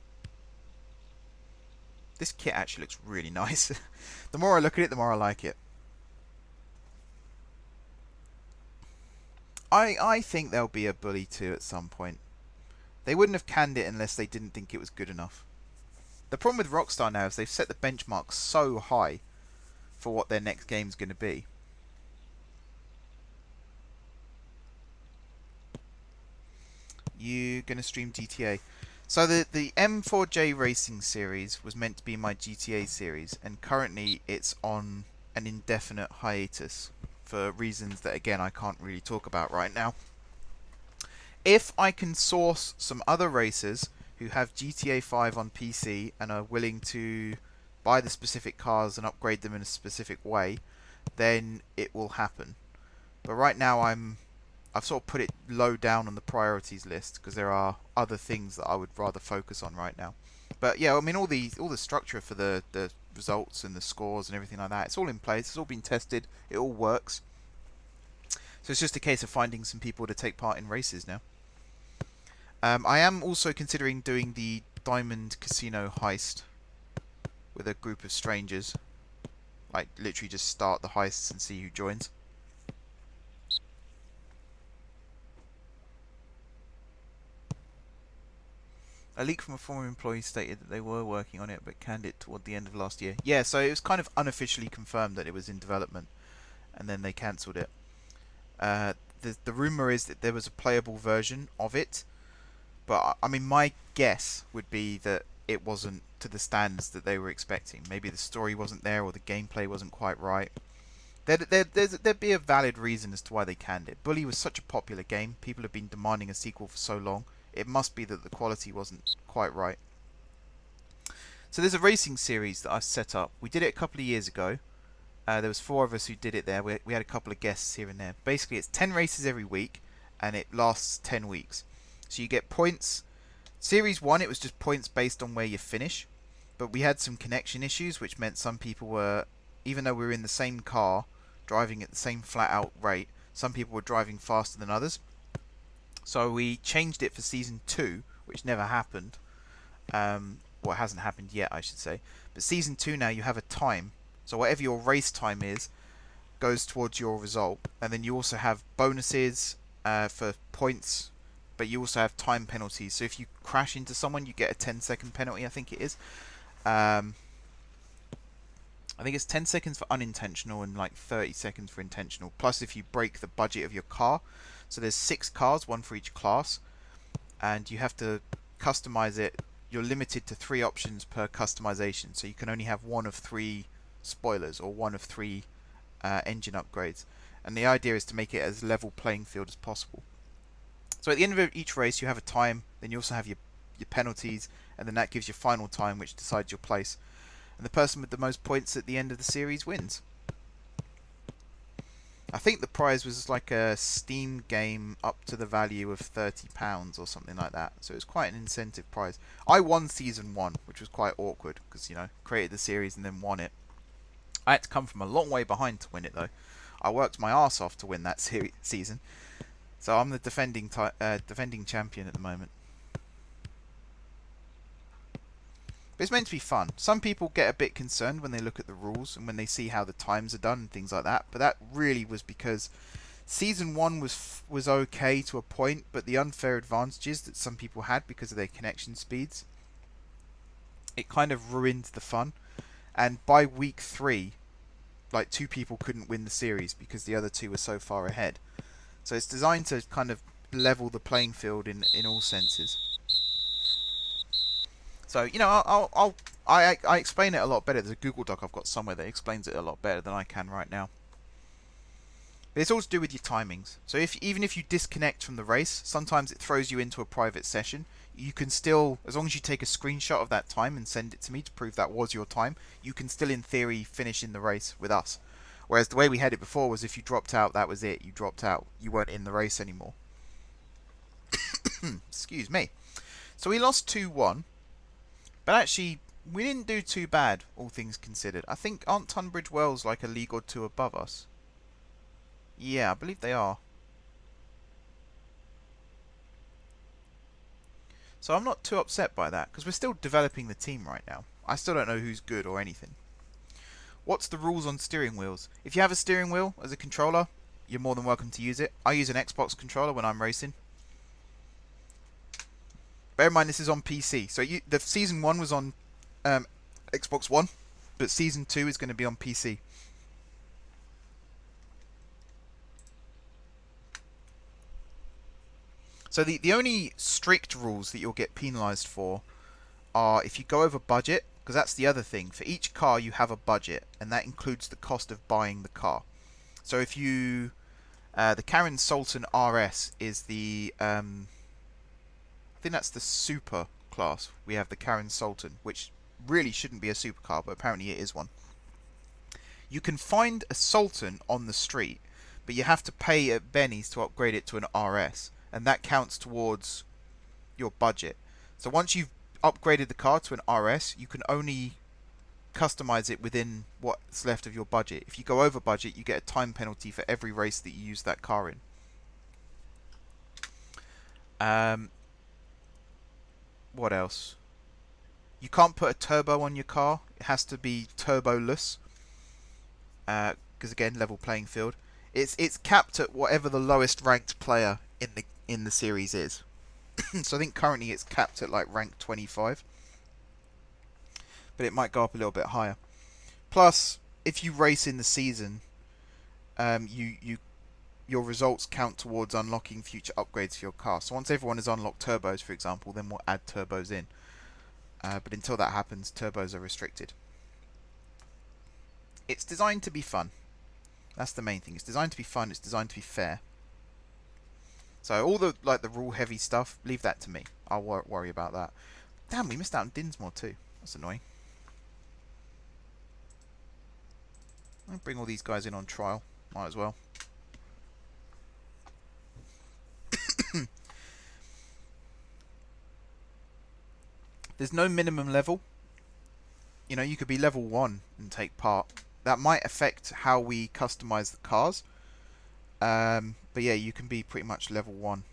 This kit actually looks really nice. The more I look at it, the more I like it. I think there'll be a Bully 2 at some point. They wouldn't have canned it unless they didn't think it was good enough. The problem with Rockstar now is they've set the benchmark so high for what their next game's going to be. You going to stream GTA? So the M4J Racing series was meant to be my GTA series, and currently it's on an indefinite hiatus for reasons that, again, I can't really talk about right now. If I can source some other racers who have GTA 5 on PC and are willing to buy the specific cars and upgrade them in a specific way, then it will happen. But right now I've sort of put it low down on the priorities list because there are other things that I would rather focus on right now. But yeah, I mean, all the structure for the results and the scores and everything like that, it's all in place. It's all been tested. It all works. So it's just a case of finding some people to take part in races now. I am also considering doing the Diamond Casino heist with a group of strangers. Like, literally just start the heists and see who joins. A leak from a former employee stated that they were working on it, but canned it toward the end of last year. Yeah, so it was kind of unofficially confirmed that it was in development, and then they cancelled it. The rumour is that there was a playable version of it, but I me'an, my guess would be that it wasn't to the standards that they were expecting. Maybe the story wasn't there, or the gameplay wasn't quite right. There'd be a valid reason as to why they canned it. Bully was such a popular game, people have been demanding a sequel for so long. It must be that the quality wasn't quite right. So there's a racing series that I set up. We did it a couple of years ago. There was 4 of us who did it there. We had a couple of guests here and there. Basically, it's 10 races every week, and it lasts 10 weeks. So you get points. Series 1, it was just points based on where you finish. But we had some connection issues, which meant some people were, even though we were in the same car, driving at the same flat-out rate, some people were driving faster than others. So we changed it for Season 2, which never happened. Well, it hasn't happened yet, I should say. But Season 2 now, you have a time. So whatever your race time is, goes towards your result. And then you also have bonuses for points, but you also have time penalties. So if you crash into someone, you get a 10-second penalty, I think it is. I think it's 10 seconds for unintentional and like 30 seconds for intentional. Plus if you break the budget of your car. So there's 6 cars, 1 for each class. And you have to customize it. You're limited to 3 options per customization. So you can only have 1 of 3 spoilers or 1 of 3 engine upgrades. And the idea is to make it as level playing field as possible. So at the end of each race you have a time. Then you also have your penalties. And then that gives you final time, which decides your place. And the person with the most points at the end of the series wins. I think the prize was like a Steam game up to the value of £30 or something like that. So it was quite an incentive prize. I won Season 1, which was quite awkward because, you know, created the series and then won it. I had to come from a long way behind to win it though. I worked my arse off to win that season. So I'm the defending champion at the moment. But it's meant to be fun. Some people get a bit concerned when they look at the rules and when they see how the times are done and things like that. But that really was because Season 1 was okay to a point, but the unfair advantages that some people had because of their connection speeds, it kind of ruined the fun. And by week 3, like 2 people couldn't win the series because the other 2 were so far ahead. So it's designed to kind of level the playing field in all senses. So, you know, I explain it a lot better. There's a Google Doc I've got somewhere that explains it a lot better than I can right now. But it's all to do with your timings. So even if you disconnect from the race, sometimes it throws you into a private session. You can still, as long as you take a screenshot of that time and send it to me to prove that was your time, you can still in theory finish in the race with us. Whereas the way we had it before was if you dropped out, that was it. You dropped out. You weren't in the race anymore. Excuse me. So we lost 2-1. But actually, we didn't do too bad, all things considered. I think, aren't Tunbridge Wells like a league or 2 above us? Yeah, I believe they are. So I'm not too upset by that, because we're still developing the team right now. I still don't know who's good or anything. What's the rules on steering wheels? If you have a steering wheel as a controller, you're more than welcome to use it. I use an Xbox controller when I'm racing. Bear in mind this is on PC. So the Season 1 was on Xbox One, but Season 2 is going to be on PC. So the only strict rules that you'll get penalised for are if you go over budget, because that's the other thing. For each car you have a budget, and that includes the cost of buying the car. So if you... the Karen Sultan RS is the... I think that's the super class. We have the Karen Sultan, which really shouldn't be a supercar, but apparently it is one. You can find a Sultan on the street, but you have to pay at Benny's to upgrade it to an RS, and that counts towards your budget. So once you've upgraded the car to an RS, you can only customize it within what's left of your budget. If you go over budget, you get a time penalty for every race that you use that car in. What else? You can't put a turbo on your car. It has to be turboless. Because again, level playing field. It's capped at whatever the lowest ranked player in the series is. So I think currently it's capped at like rank 25. But it might go up a little bit higher. Plus, if you race in the season, your results count towards unlocking future upgrades for your car. So once everyone has unlocked turbos, for example, then we'll add turbos in. But until that happens, turbos are restricted. It's designed to be fun. That's the main thing. It's designed to be fun. It's designed to be fair. So all the rule heavy stuff, leave that to me. I'll worry about that. Damn, we missed out on Dinsmore too. That's annoying. I'll bring all these guys in on trial. Might as well. There's no minimum level. You know, you could be level 1 and take part. That might affect how we customize the cars. But yeah, you can be pretty much level 1.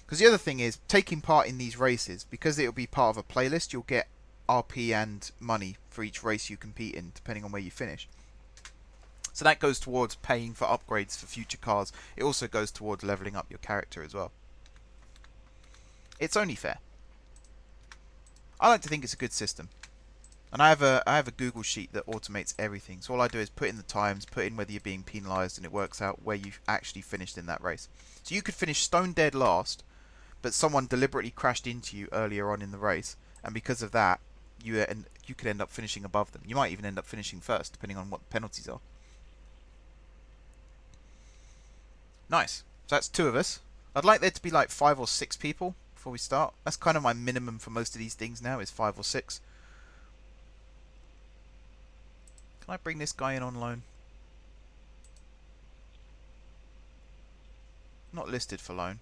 Because the other thing is, taking part in these races, because it'll be part of a playlist, you'll get RP and money for each race you compete in, depending on where you finish. So that goes towards paying for upgrades for future cars. It also goes towards leveling up your character as well. It's only fair. I like to think it's a good system. And I have a Google sheet that automates everything. So all I do is put in the times, put in whether you're being penalised, and it works out where you've actually finished in that race. So you could finish stone dead last, but someone deliberately crashed into you earlier on in the race, and because of that, you could end up finishing above them. You might even end up finishing first, depending on what the penalties are. Nice. So that's 2 of us. I'd like there to be like 5 or 6 people before we start. That's kind of my minimum for most of these things now, is 5 or 6. Can I bring this guy in on loan? Not listed for loan.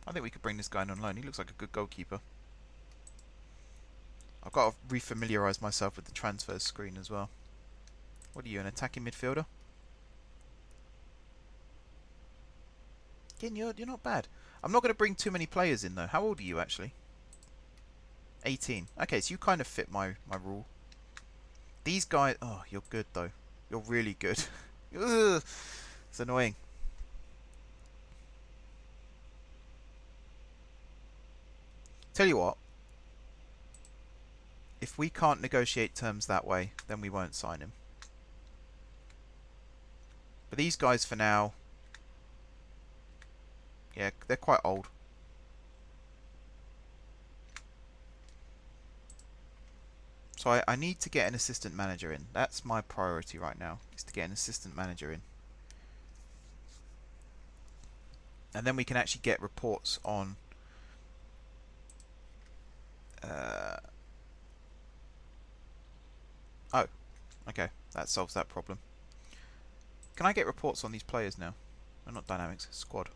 I think we could bring this guy in on loan. He looks like a good goalkeeper. I've got to refamiliarise myself with the transfers screen as well. What are you, an attacking midfielder? Again, you're not bad. I'm not going to bring too many players in though. How old are you actually? 18. Okay, so you kind of fit my rule. These guys... Oh, you're good though. You're really good. It's annoying. Tell you what. If we can't negotiate terms that way, then we won't sign him. But these guys for now... Yeah, they're quite old. So I need to get an assistant manager in. That's my priority right now, is to get an assistant manager in. And then we can actually get reports on... Oh, okay. That solves that problem. Can I get reports on these players now? No, not dynamics, squad.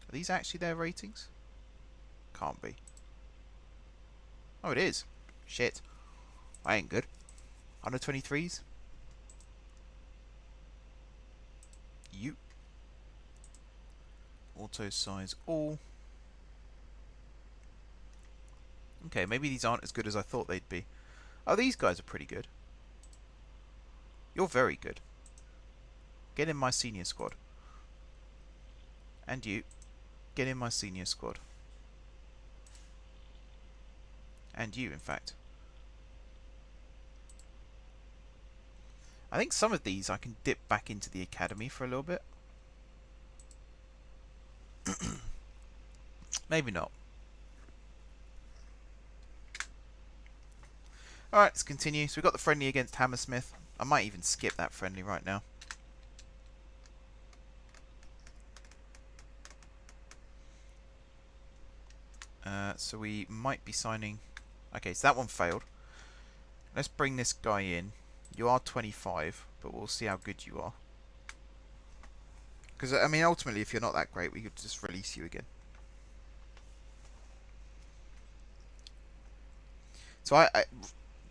Are these actually their ratings? Can't be. Oh, it is. Shit. I ain't good. Under 23s? You. Auto size all. Okay, maybe these aren't as good as I thought they'd be. Oh, these guys are pretty good. You're very good. Get in my senior squad. And you. Get in my senior squad. And you, in fact. I think some of these I can dip back into the academy for a little bit. Maybe not. Alright, let's continue. So we've got the friendly against Hammersmith. I might even skip that friendly right now. So we might be signing... Okay, so that one failed. Let's bring this guy in. You are 25, but we'll see how good you are. Because, I mean, ultimately, if you're not that great, we could just release you again. So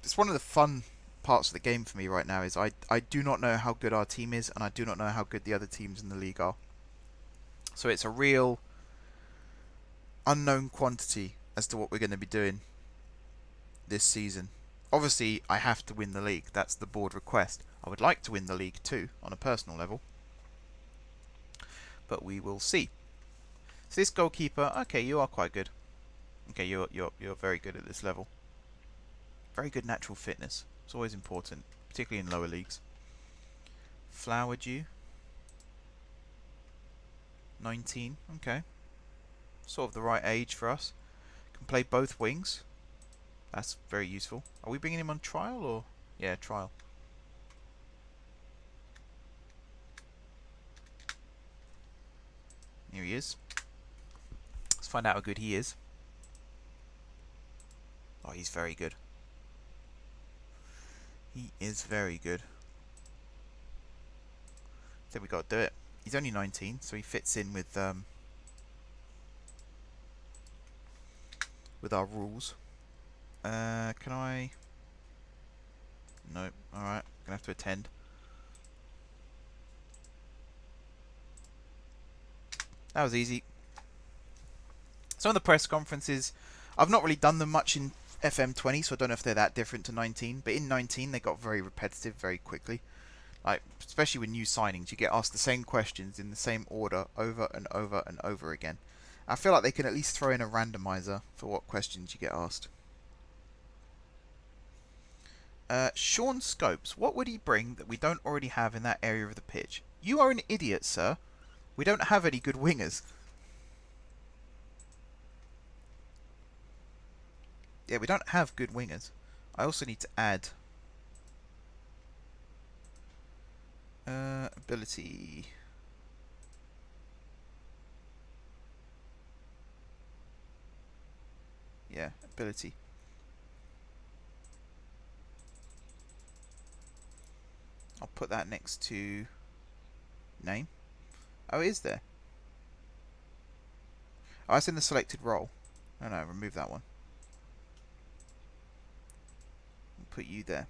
it's one of the fun parts of the game for me right now is I do not know how good our team is, and I do not know how good the other teams in the league are. So it's a real unknown quantity as to what we're going to be doing this season. Obviously, I have to win the league. That's the board request. I would like to win the league too, on a personal level. But we will see. So this goalkeeper, okay, you are quite good. Okay, you're very good at this level. Very good natural fitness. It's always important, particularly in lower leagues. Flower Dew. 19, okay. Sort of the right age for us. Can play both wings. That's very useful. Are we bringing him on trial or? Yeah, trial. Here he is. Let's find out how good he is. Oh, he's very good. He is very good. So we got to do it. He's only 19, so he fits in with our rules. Can I? No. All right. Gonna have to attend. That was easy. Some of the press conferences, I've not really done them much in FM20, so I don't know if they're that different to 19. But in 19, they got very repetitive very quickly. Like, especially with new signings, you get asked the same questions in the same order over and over and over again. I feel like they can at least throw in a randomizer for what questions you get asked. Sean Scopes, what would he bring that we don't already have in that area of the pitch? You are an idiot, sir. We don't have any good wingers. Yeah, we don't have good wingers. I also need to add ability. Yeah, ability. I'll put that next to name. Oh, it is there. Oh, that's in the selected role. No, remove that one. We'll put you there.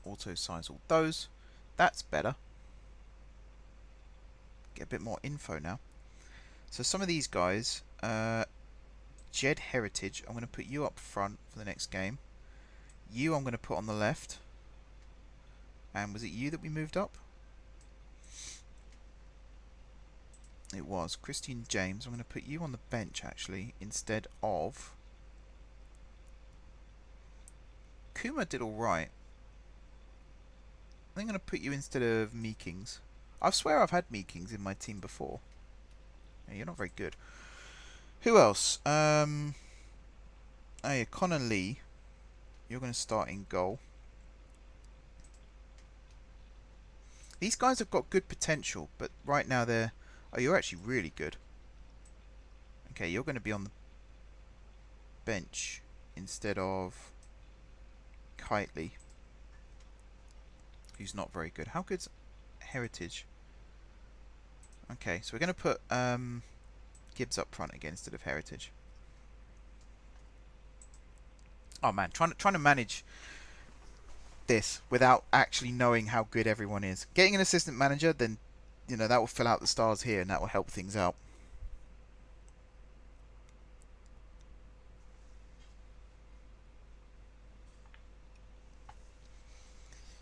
Auto size all those. That's better. Get a bit more info now. So some of these guys, Jed Heritage, I'm going to put you up front for the next game. You I'm going to put on the left. And was it you that we moved up? It was. Christian James, I'm going to put you on the bench actually, instead of... Kuma did alright. I'm going to put you instead of Meekings. I swear I've had Meekings in my team before. Yeah, you're not very good. Who else? Oh yeah, Connor Lee. You're going to start in goal. These guys have got good potential, but right now they're... Oh, you're actually really good. Okay, you're going to be on the bench instead of Kitely, who's not very good. How good's Heritage? Okay, so we're going to put Gibbs up front again instead of Heritage. Oh man, trying to manage this without actually knowing how good everyone is. Getting an assistant manager, then you know that will fill out the stars here and that will help things out.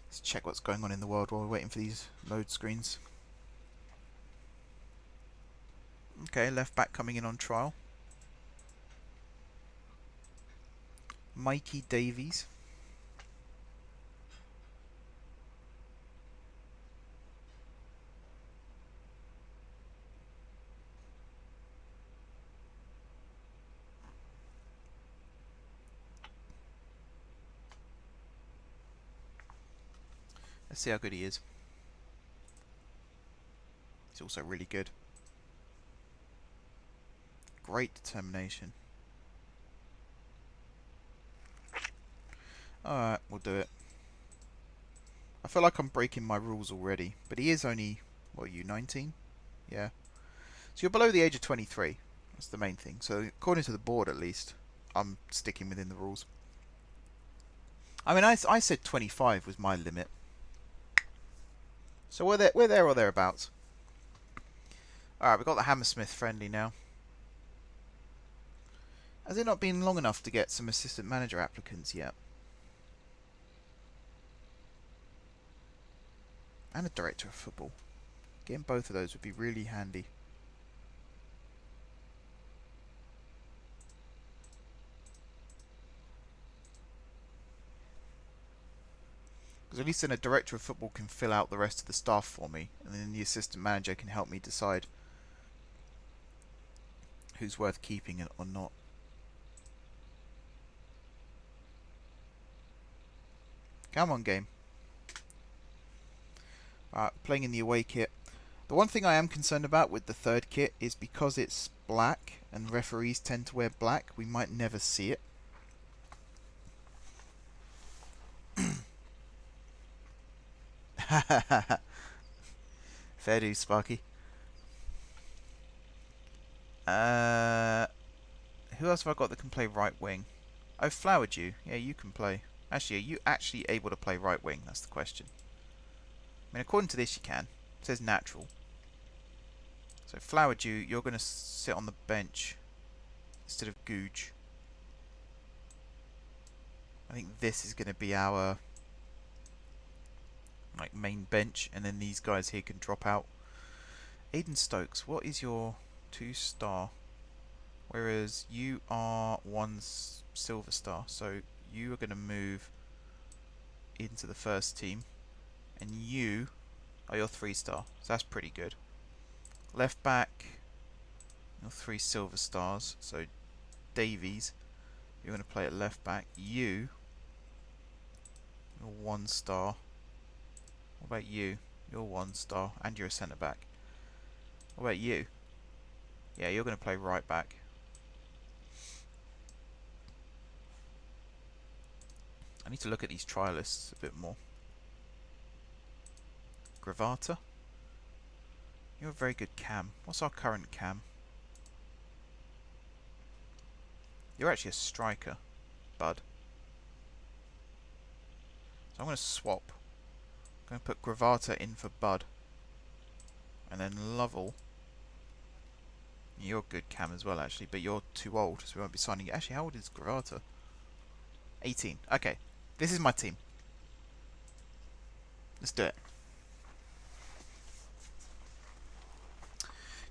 Let's check what's going on in the world while we're waiting for these load screens. Okay, left back coming in on trial. Mikey Davies. Let's see how good he is. He's also really good. Great determination. Alright, we'll do it. I feel like I'm breaking my rules already, but he is only, what are you, 19? Yeah. So you're below the age of 23. That's the main thing. So according to the board, at least, I'm sticking within the rules. I mean, I said 25 was my limit. So we're there or thereabouts. Alright, we've got the Hammersmith friendly now. Has it not been long enough to get some assistant manager applicants yet? And a director of football. Getting both of those would be really handy. Because at least then a director of football can fill out the rest of the staff for me, and then the assistant manager can help me decide who's worth keeping or not. Come on, game. Playing in the away kit. The one thing I am concerned about with the third kit is because it's black and referees tend to wear black, we might never see it. Fair dues, Sparky. Who else have I got that can play right wing? Oh, Flower Dew. Yeah, you can play. Actually, are you actually able to play right wing? That's the question. I mean, according to this, you can. It says natural. So, Flower Dew, you're going to sit on the bench instead of Googe. I think this is going to be our main bench, and then these guys here can drop out. Aiden Stokes, what is your 2-star? Whereas you are 1 silver star, so you are going to move into the first team, and you are your 3-star, so that's pretty good. Left back, your 3 silver stars, so Davies, you're going to play at left back. You're 1 star. What about you? You're 1 star, and you're a centre back. What about you? Yeah, you're going to play right back. I need to look at these trialists a bit more. Gravata. You're a very good cam. What's our current cam? You're actually a striker, bud. So I'm going to swap. I'm going to put Gravata in for Bud. And then Lovell. You're a good cam as well, actually, but you're too old, so we won't be signing it. Actually, how old is Gravata? 18. Okay. This is my team. Let's do it.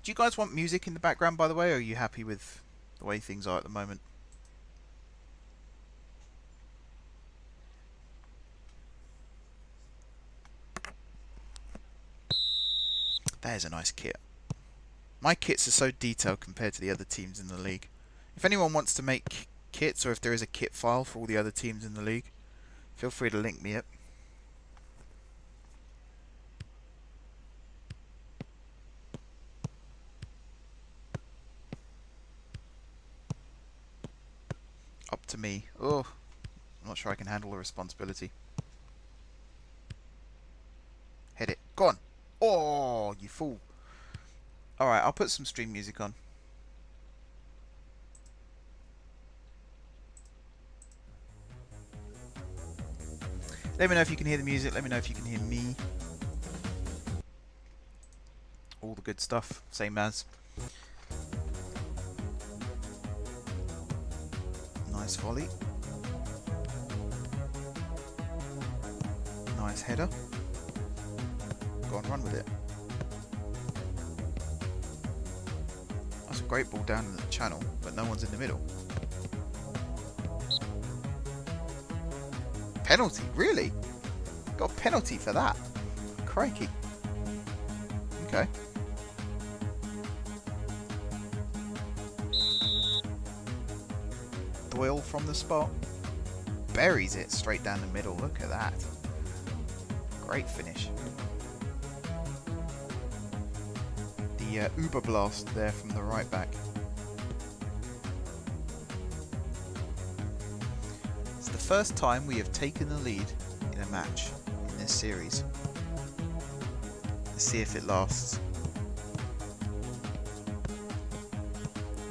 Do you guys want music in the background, by the way, or are you happy with the way things are at the moment? That is a nice kit. My kits are so detailed compared to the other teams in the league. If anyone wants to make kits, or if there is a kit file for all the other teams in the league, feel free to link me up. Up to me. Oh, I'm not sure I can handle the responsibility. Hit it. Go on. Oh, you fool. Alright, I'll put some stream music on. Let me know if you can hear the music. Let me know if you can hear me. All the good stuff. Same as. Nice volley. Nice header. Go on, run with it. That's a great ball down in the channel, but no one's in the middle. Penalty? Really? Got a penalty for that? Crikey. Okay. Doyle from the spot. Buries it straight down the middle. Look at that. Great finish. The Uber blast there from the right back. It's the first time we have taken the lead in a match in this this series. Let's see if it lasts.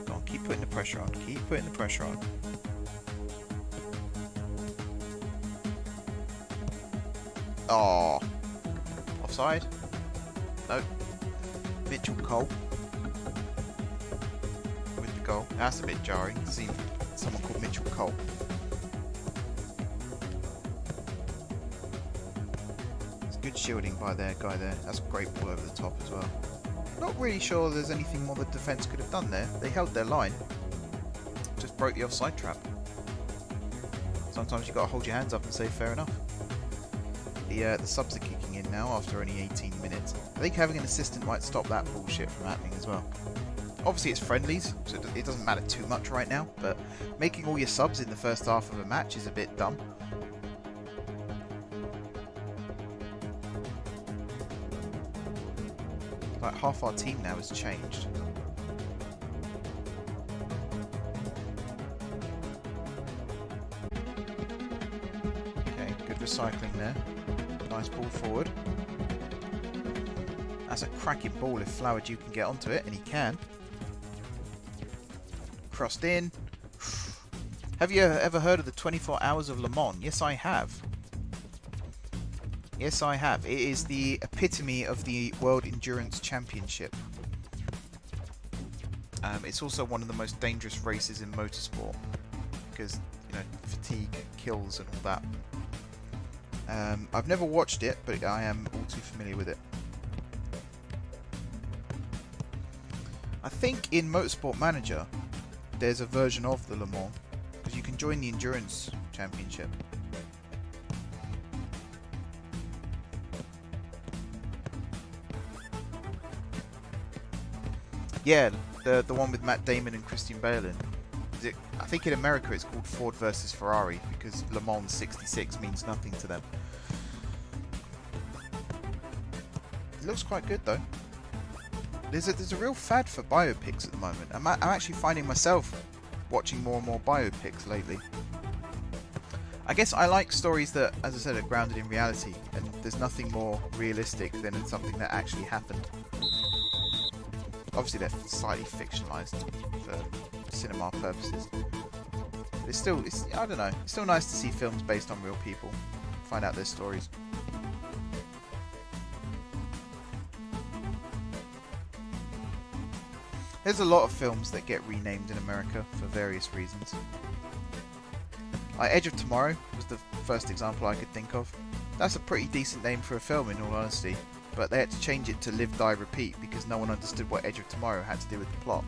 Go on, keep putting the pressure on. Keep putting the pressure on. Oh, offside? Nope. Mitchell Cole with the goal. That's a bit jarring to see someone called Mitchell Cole. It's good shielding by their guy there. That's a great ball over the top as well. Not really sure there's anything more the defence could have done there. They held their line. Just broke the offside trap. Sometimes you've got to hold your hands up and say fair enough. The subs are kicking in now after only 18 minutes. I think having an assistant might stop that bullshit from happening as well. Obviously it's friendlies, so it doesn't matter too much right now, but making all your subs in the first half of a match is a bit dumb. Like half our team now has changed. Okay, good recycling there. Nice ball forward. That's a cracking ball if Flowerdew can get onto it, and he can. Crossed in. Have you ever heard of the 24 Hours of Le Mans? Yes, I have. Yes, I have. It is the epitome of the World Endurance Championship. It's also one of the most dangerous races in motorsport because, you know, fatigue kills and all that. I've never watched it, but I am all too familiar with it. I think in Motorsport Manager there's a version of the Le Mans because you can join the Endurance Championship. Yeah, the one with Matt Damon and Christian Bale in. I think in America it's called Ford versus Ferrari because Le Mans 66 means nothing to them. It looks quite good though. There's a real fad for biopics at the moment. I'm actually finding myself watching more and more biopics lately. I guess I like stories that, as I said, are grounded in reality, and there's nothing more realistic than something that actually happened. Obviously they're slightly fictionalized for cinema purposes. But I don't know, it's still nice to see films based on real people, find out their stories. There's a lot of films that get renamed in America for various reasons. Like Edge of Tomorrow was the first example I could think of. That's a pretty decent name for a film in all honesty, but they had to change it to Live, Die, Repeat because no one understood what Edge of Tomorrow had to do with the plot.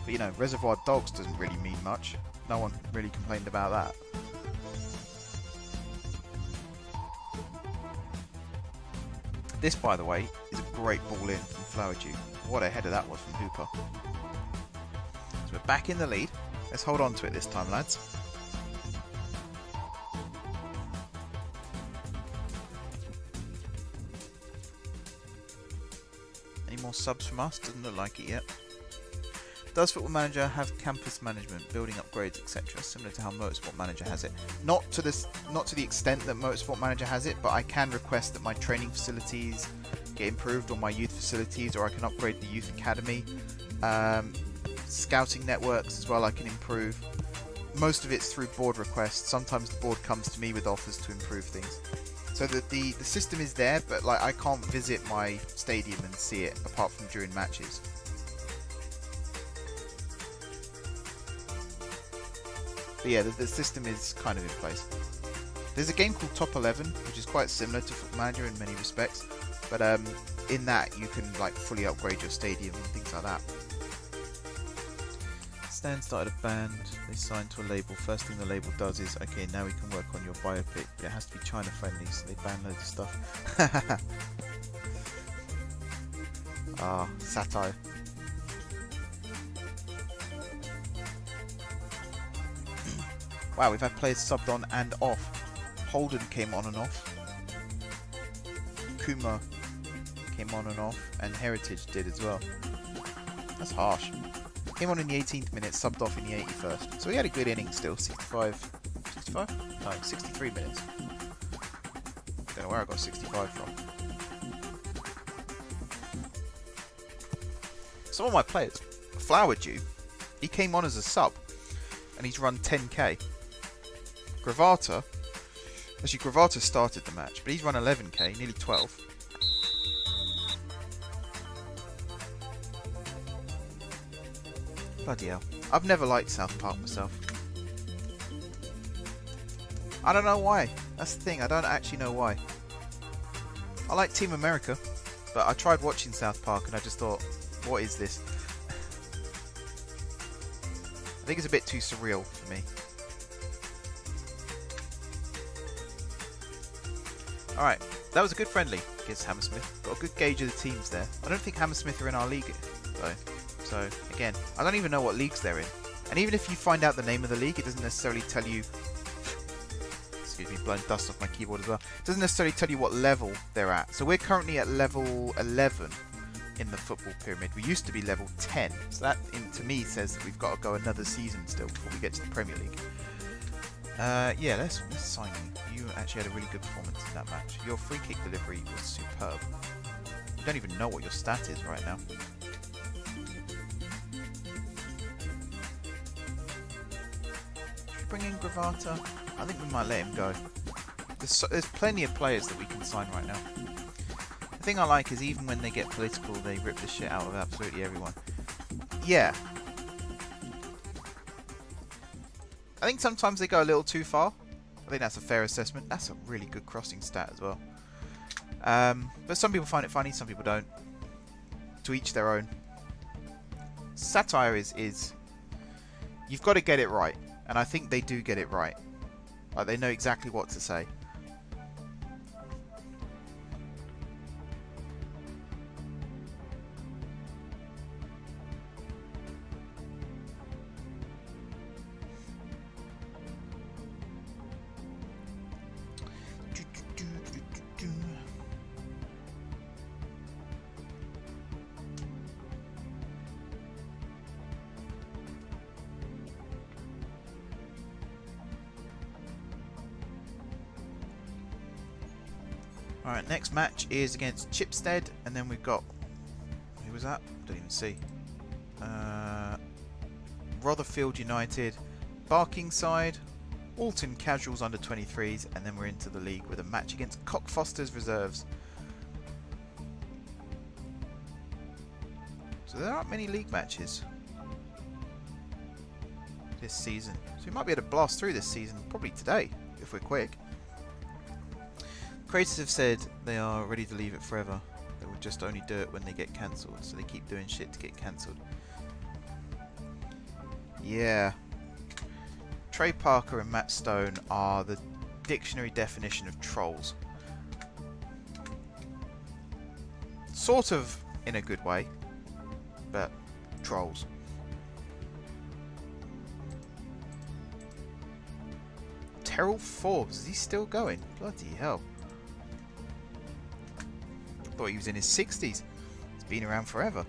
But you know, Reservoir Dogs doesn't really mean much. No one really complained about that. This, by the way, is a great ball in from Flowerdew. What a header that was from Hooper. So we're back in the lead. Let's hold on to it this time, lads. Any more subs from us? Doesn't look like it yet. Does Football Manager have campus management, building upgrades, etc., similar to how Motorsport Manager has it? Not to the extent that Motorsport Manager has it, but I can request that my training facilities get improved, or my youth facilities, or I can upgrade the youth academy. Scouting networks as well I can improve. Most of it's through board requests. Sometimes the board comes to me with offers to improve things. So the system is there, but like I can't visit my stadium and see it apart from during matches. But yeah, the system is kind of in place. There's a game called Top 11, which is quite similar to Football Manager in many respects, but in that you can like fully upgrade your stadium and things like that. Stan started a band, they signed to a label. First thing the label does is, okay, now we can work on your biopic. It has to be China friendly, so they ban loads of stuff. Ah, satire. Wow, we've had players subbed on and off. Holden came on and off. Kuma came on and off, and Heritage did as well. That's harsh. Came on in the 18th minute, subbed off in the 81st. So he had a good inning still, 65. 65? No, 63 minutes. Don't know where I got 65 from. Some of my players, Flower Dew, he came on as a sub, and he's run 10k. Gravata, actually Gravata started the match, but he's run 11k, nearly 12. Bloody hell. I've never liked South Park myself. I don't know why. That's the thing, I don't actually know why. I like Team America, but I tried watching South Park and I just thought, what is this? I think it's a bit too surreal for me. Alright, that was a good friendly against Hammersmith. Got a good gauge of the teams there. I don't think Hammersmith are in our league though. So, again, I don't even know what leagues they're in. And even if you find out the name of the league, it doesn't necessarily tell you... Excuse me, blowing dust off my keyboard as well. It doesn't necessarily tell you what level they're at. So we're currently at level 11 in the football pyramid. We used to be level 10. So that, to me, says that we've got to go another season still before we get to the Premier League. Yeah, let's sign you. You actually had a really good performance in that match. Your free kick delivery was superb. You don't even know what your stat is right now. Bring in Gravata. I think we might let him go. There's plenty of players that we can sign right now. The thing I like is even when they get political, they rip the shit out of absolutely everyone. Yeah. I think sometimes they go a little too far. I think that's a fair assessment. That's a really good crossing stat as well. But some people find it funny, some people don't. To each their own. Satire is you've got to get it right. And I think they do get it right. Like, they know exactly what to say. Alright, next match is against Chipstead, and then we've got... Who was that? Don't even see. Rotherfield United, Barkingside, Alton Casuals under 23s, and then we're into the league with a match against Cockfosters Reserves. So there aren't many league matches this season. So we might be able to blast through this season probably today, if we're quick. Creators have said they are ready to leave it forever. They will just only do it when they get cancelled. So they keep doing shit to get cancelled. Yeah. Trey Parker and Matt Stone are the dictionary definition of trolls. Sort of in a good way, but trolls. Terrell Forbes, is he still going? Bloody hell. Thought he was in his 60s. He's been around forever.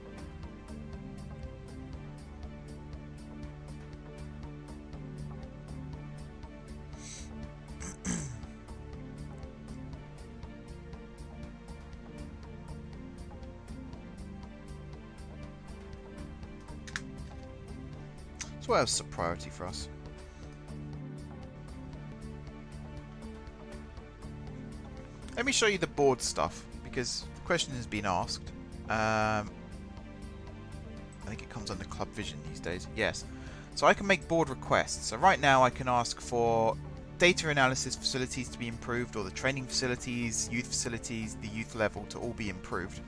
So what else is a priority for us? Let me show you the board stuff, because the question has been asked. I think it comes under Club Vision these days. Yes. So I can make board requests. So right now I can ask for data analysis facilities to be improved, or the training facilities, youth facilities, the youth level to all be improved.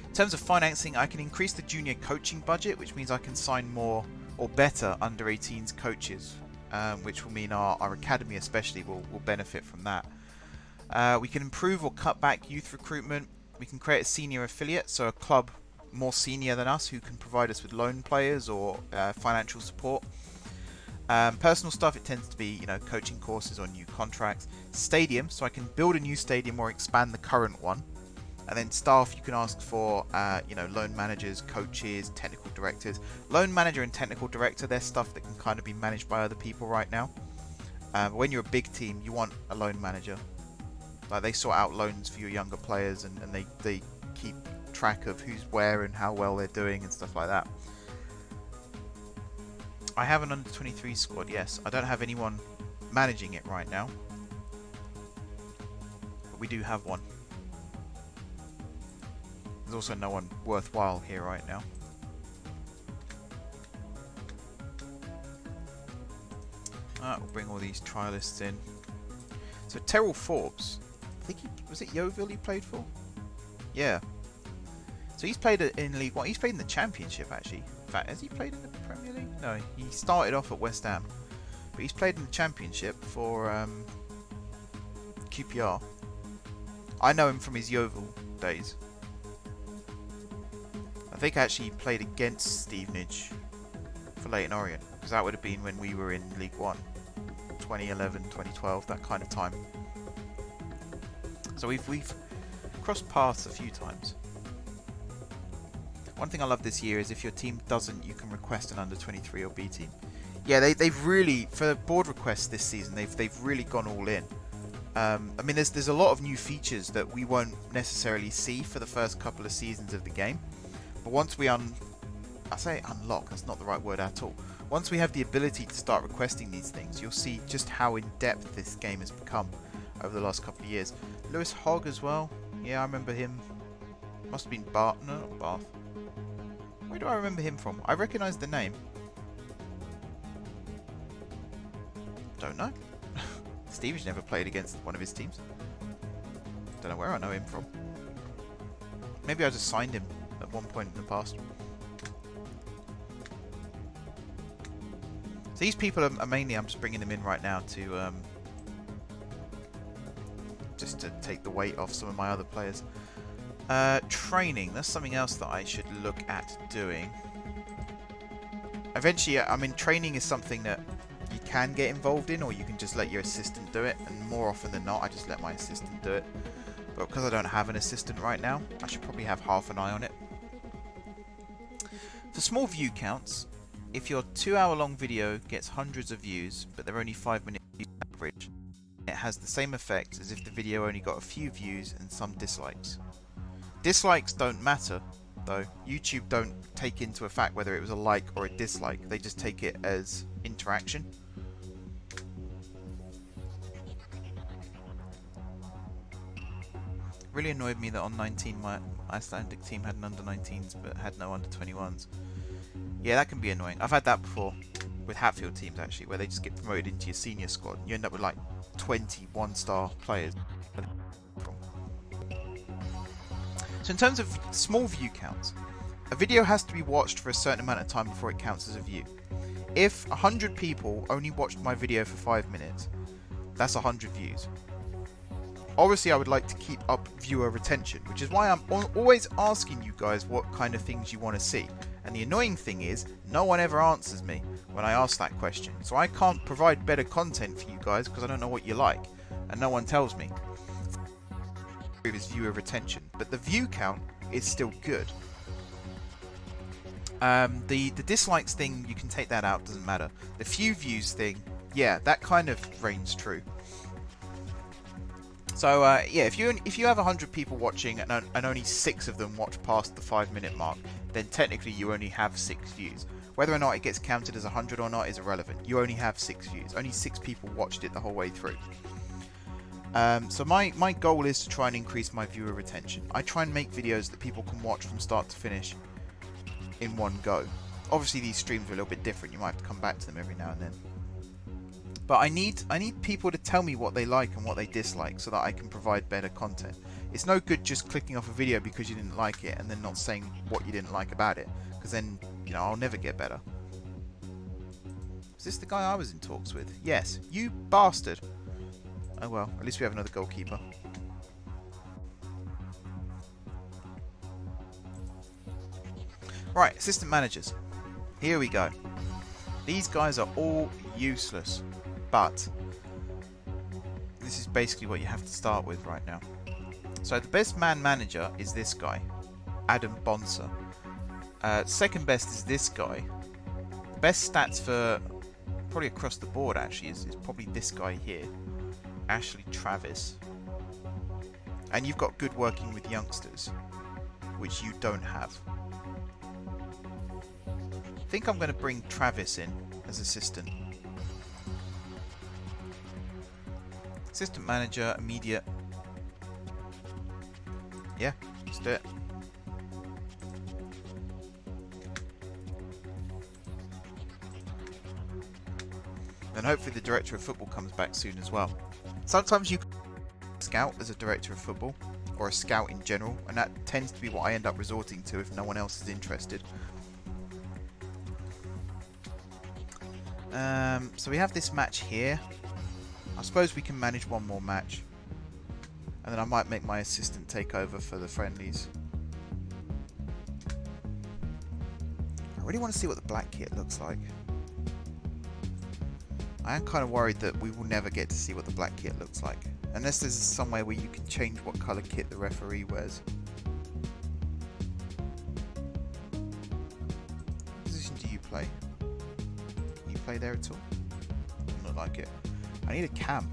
In terms of financing, I can increase the junior coaching budget, which means I can sign more or better under 18s coaches, which will mean our academy especially will benefit from that. We can improve or cut back youth recruitment. We can create a senior affiliate, so a club more senior than us who can provide us with loan players or financial support. Personal stuff, it tends to be, coaching courses or new contracts. Stadium, so I can build a new stadium or expand the current one. And then staff, you can ask for, loan managers, coaches, technical directors. Loan manager and technical director, they're stuff that can kind of be managed by other people right now. When you're a big team, you want a loan manager. Like, they sort out loans for your younger players, and they keep track of who's where and how well they're doing and stuff like that. I have an under 23 squad, yes. I don't have anyone managing it right now, but we do have one. There's also no one worthwhile here right now. We'll bring all these trialists in. So Terrell Forbes, I think was it Yeovil he played for? Yeah. So he's played in League One. He's played in the Championship actually. In fact, has he played in the Premier League? No, he started off at West Ham, but he's played in the Championship for QPR. I know him from his Yeovil days. I think actually he played against Stevenage for Leyton Orient, because that would have been when we were in League One, 2011, 2012, that kind of time. So we've crossed paths a few times. One thing I love this year is if your team doesn't, you can request an under 23 or B team. Yeah, they've really, for board requests this season, they've really gone all in. I mean, there's a lot of new features that we won't necessarily see for the first couple of seasons of the game, but once we I say unlock, that's not the right word at all. Once we have the ability to start requesting these things, you'll see just how in depth this game has become over the last couple of years. Lewis Hogg as well. Yeah, I remember him. Must have been Bath. No, not Bath. Where do I remember him from? I recognise the name. Don't know. Steve's never played against one of his teams. Don't know where I know him from. Maybe I just signed him at one point in the past. So these people are mainly, I'm just bringing them in right now to just to take the weight off some of my other players. Training, that's something else that I should look at doing. Eventually, I mean, training is something that you can get involved in, or you can just let your assistant do it, and more often than not I just let my assistant do it. But because I don't have an assistant right now, I should probably have half an eye on it. For small view counts, if your 2-hour-long video gets hundreds of views, but they're only 5-minute views average, it has the same effect as if the video only got a few views and some dislikes. Dislikes don't matter, though. YouTube don't take into effect whether it was a like or a dislike. They just take it as interaction. Really annoyed me that on 19 my Icelandic team had an under 19s but had no under 21s. Yeah, that can be annoying. I've had that before with Hatfield teams actually, where they just get promoted into your senior squad. You end up with like 20 one-star players. So in terms of small view counts, a video has to be watched for a certain amount of time before it counts as a view. If 100 people only watched my video for 5 minutes, that's 100 views. Obviously I would like to keep up viewer retention, which is why I'm always asking you guys what kind of things you want to see. And the annoying thing is, no one ever answers me when I ask that question. So I can't provide better content for you guys because I don't know what you like, and no one tells me. Is viewer retention, but the view count is still good. The dislikes thing, you can take that out, doesn't matter. The few views thing, yeah, that kind of reigns true. So yeah, if you have 100 people watching and only 6 of them watch past the 5-minute mark, then technically you only have 6 views. Whether or not it gets counted as 100 or not is irrelevant. You only have 6 views. Only 6 people watched it the whole way through. So my goal is to try and increase my viewer retention. I try and make videos that people can watch from start to finish in one go. Obviously these streams are a little bit different. You might have to come back to them every now and then. But I need people to tell me what they like and what they dislike so that I can provide better content. It's no good just clicking off a video because you didn't like it and then not saying what you didn't like about it, because then, you know, I'll never get better. Is this the guy I was in talks with? Yes. You bastard. Oh well, at least we have another goalkeeper. Right, assistant managers. Here we go. These guys are all useless, but this is basically what you have to start with right now. So the best man manager is this guy, Adam Bonser. Second best is this guy. The best stats for probably across the board actually, is probably this guy here, Ashley Travis. And you've got good working with youngsters, which you don't have. I think I'm going to bring Travis in as assistant. Assistant manager, immediate. Yeah, let's do it. And hopefully the director of football comes back soon as well. Sometimes you scout as a director of football, or a scout in general, and that tends to be what I end up resorting to if no one else is interested. So we have this match here. I suppose we can manage one more match, and then I might make my assistant take over for the friendlies. I really want to see what the black kit looks like. I am kind of worried that we will never get to see what the black kit looks like, unless there's somewhere where you can change what colour kit the referee wears. What position do you play? Can you play there at all? Doesn't look like it. I need a cam.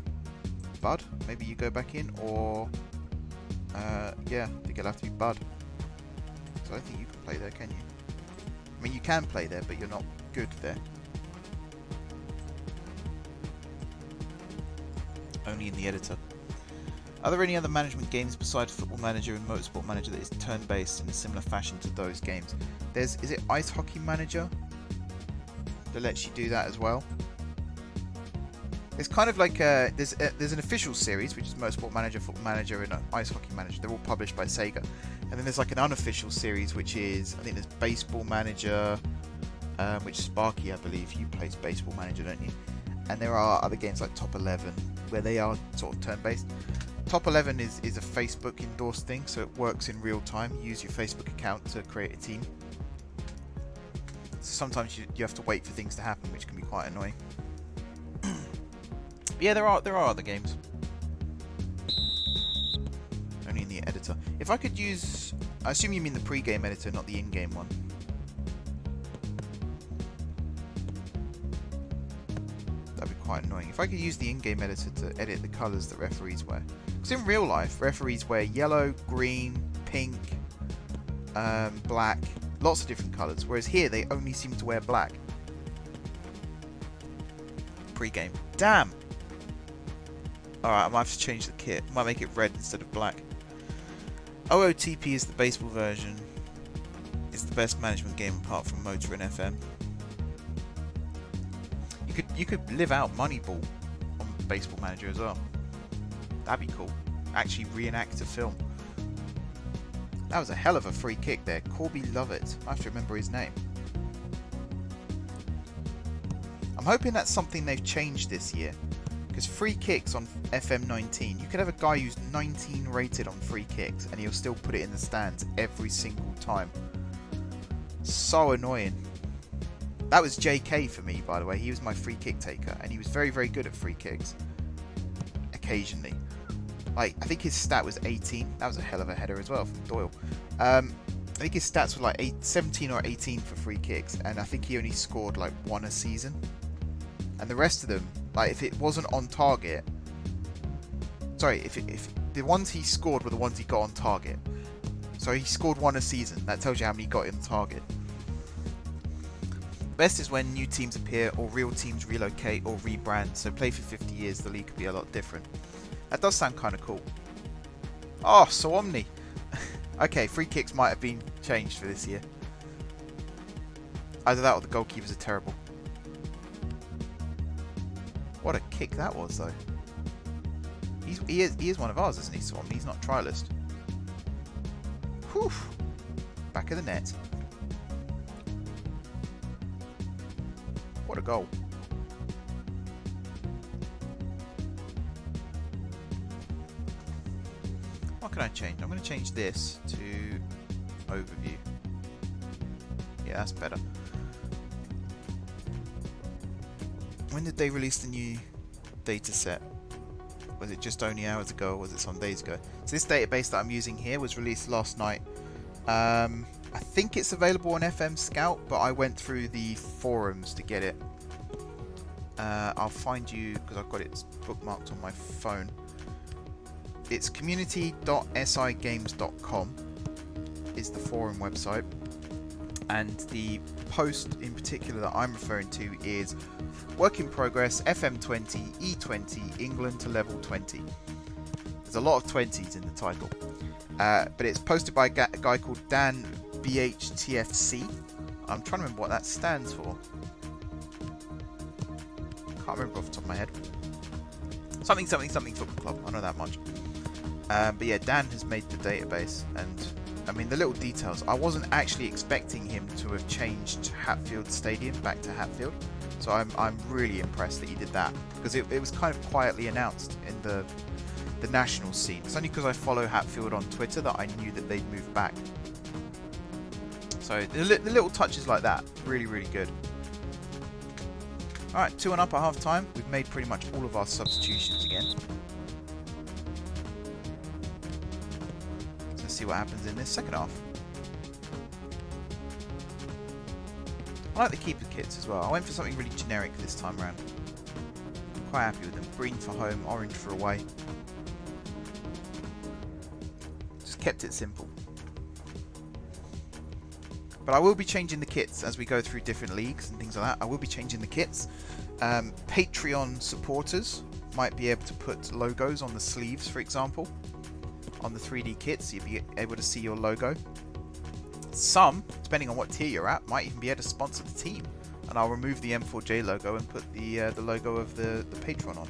Bud, maybe you go back in, or yeah, I think it'll have to be Bud. So I don't think you can play there, can you? I mean, you can play there, but you're not good there. Only in the editor. Are there any other management games besides Football Manager and Motorsport Manager that is turn-based in a similar fashion to those games? Is it Ice Hockey Manager that lets you do that as well? It's kind of like there's an official series, which is Motorsport Manager, Football Manager, and Ice Hockey Manager. They're all published by Sega. And then there's like an unofficial series, which is, I think there's Baseball Manager, which Sparky, I believe, you play Baseball Manager, don't you? And there are other games like Top 11, where they are sort of turn-based. Top 11 is a Facebook endorsed thing, so it works in real time. You use your Facebook account to create a team. So sometimes you have to wait for things to happen, which can be quite annoying. But yeah, there are other games. Only in the editor. If I could use... I assume you mean the pre-game editor, not the in-game one. Quite annoying. If I could use the in-game editor to edit the colours that referees wear. Because in real life, referees wear yellow, green, pink, black, lots of different colours. Whereas here, they only seem to wear black. Pre-game. Damn! Alright, I might have to change the kit. I might make it red instead of black. OOTP is the baseball version. It's the best management game apart from Motor and FM. You could live out Moneyball on Baseball Manager as well. That'd be cool. Actually reenact a film. That was a hell of a free kick there. Corby Lovett. I have to remember his name. I'm hoping that's something they've changed this year. Because free kicks on FM 19, you could have a guy who's 19 rated on free kicks and he'll still put it in the stands every single time. So annoying. That was JK for me, by the way. He was my free kick taker, and he was very, very good at free kicks. Occasionally. Like, I think his stat was 18. That was a hell of a header as well from Doyle. I think his stats were like 17 or 18 for free kicks, and I think he only scored like 1 a season. And the rest of them, like, if it wasn't on target... Sorry, if the ones he scored were the ones he got on target. So he scored 1 a season. That tells you how many he got in target. Best is when new teams appear or real teams relocate or rebrand, so play for 50 years, the league could be a lot different. That does sound kind of cool. Oh, so Omni. Okay, free kicks might have been changed for this year. Either that or the goalkeepers are terrible. What a kick that was, though. He is one of ours, isn't he, so Omni? He's not trialist. Whew. Back of the net. What a goal. What can I change? I'm going to change this to overview. Yeah, that's better. When did they release the new data set? Was it just only hours ago or was it some days ago? So this database that I'm using here was released last night. I think it's available on FM Scout, but I went through the forums to get it. I'll find you because I've got it bookmarked on my phone. It's community.sigames.com is the forum website, and the post in particular that I'm referring to is Work in Progress FM20 E20 England to level 20. There's a lot of 20s in the title, but it's posted by a guy called Dan BHTFC. I'm trying to remember what that stands for. Can't remember off the top of my head. Something football club. I know that much. But yeah, Dan has made the database, and I mean the little details. I wasn't actually expecting him to have changed Hatfield Stadium back to Hatfield, so I'm really impressed that he did that, because it was kind of quietly announced in the national scene. It's only because I follow Hatfield on Twitter that I knew that they'd moved back. So the little touches like that, really good. Alright, 2-1 up at half time. We've made pretty much all of our substitutions again. So let's see what happens in this second half. I like the keeper kits as well. I went for something really generic this time around. I'm quite happy with them. Green for home, orange for away. Just kept it simple. But I will be changing the kits as we go through different leagues and things like that. I will be changing the kits. Patreon supporters might be able to put logos on the sleeves, for example, on the 3D kits. You'll be able to see your logo. Some, depending on what tier you're at, might even be able to sponsor the team. And I'll remove the M4J logo and put the logo of the patron on.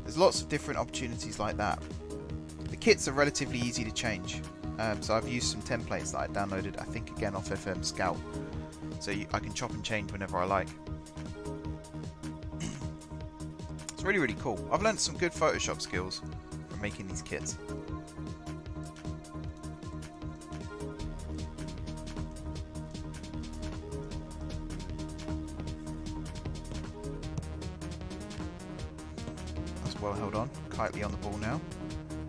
There's lots of different opportunities like that. The kits are relatively easy to change. So I've used some templates that I downloaded, I think again off FM Scout, so I can chop and change whenever I like. It's really cool. I've learned some good Photoshop skills from making these kits. That's well held on. Kitely on the ball now.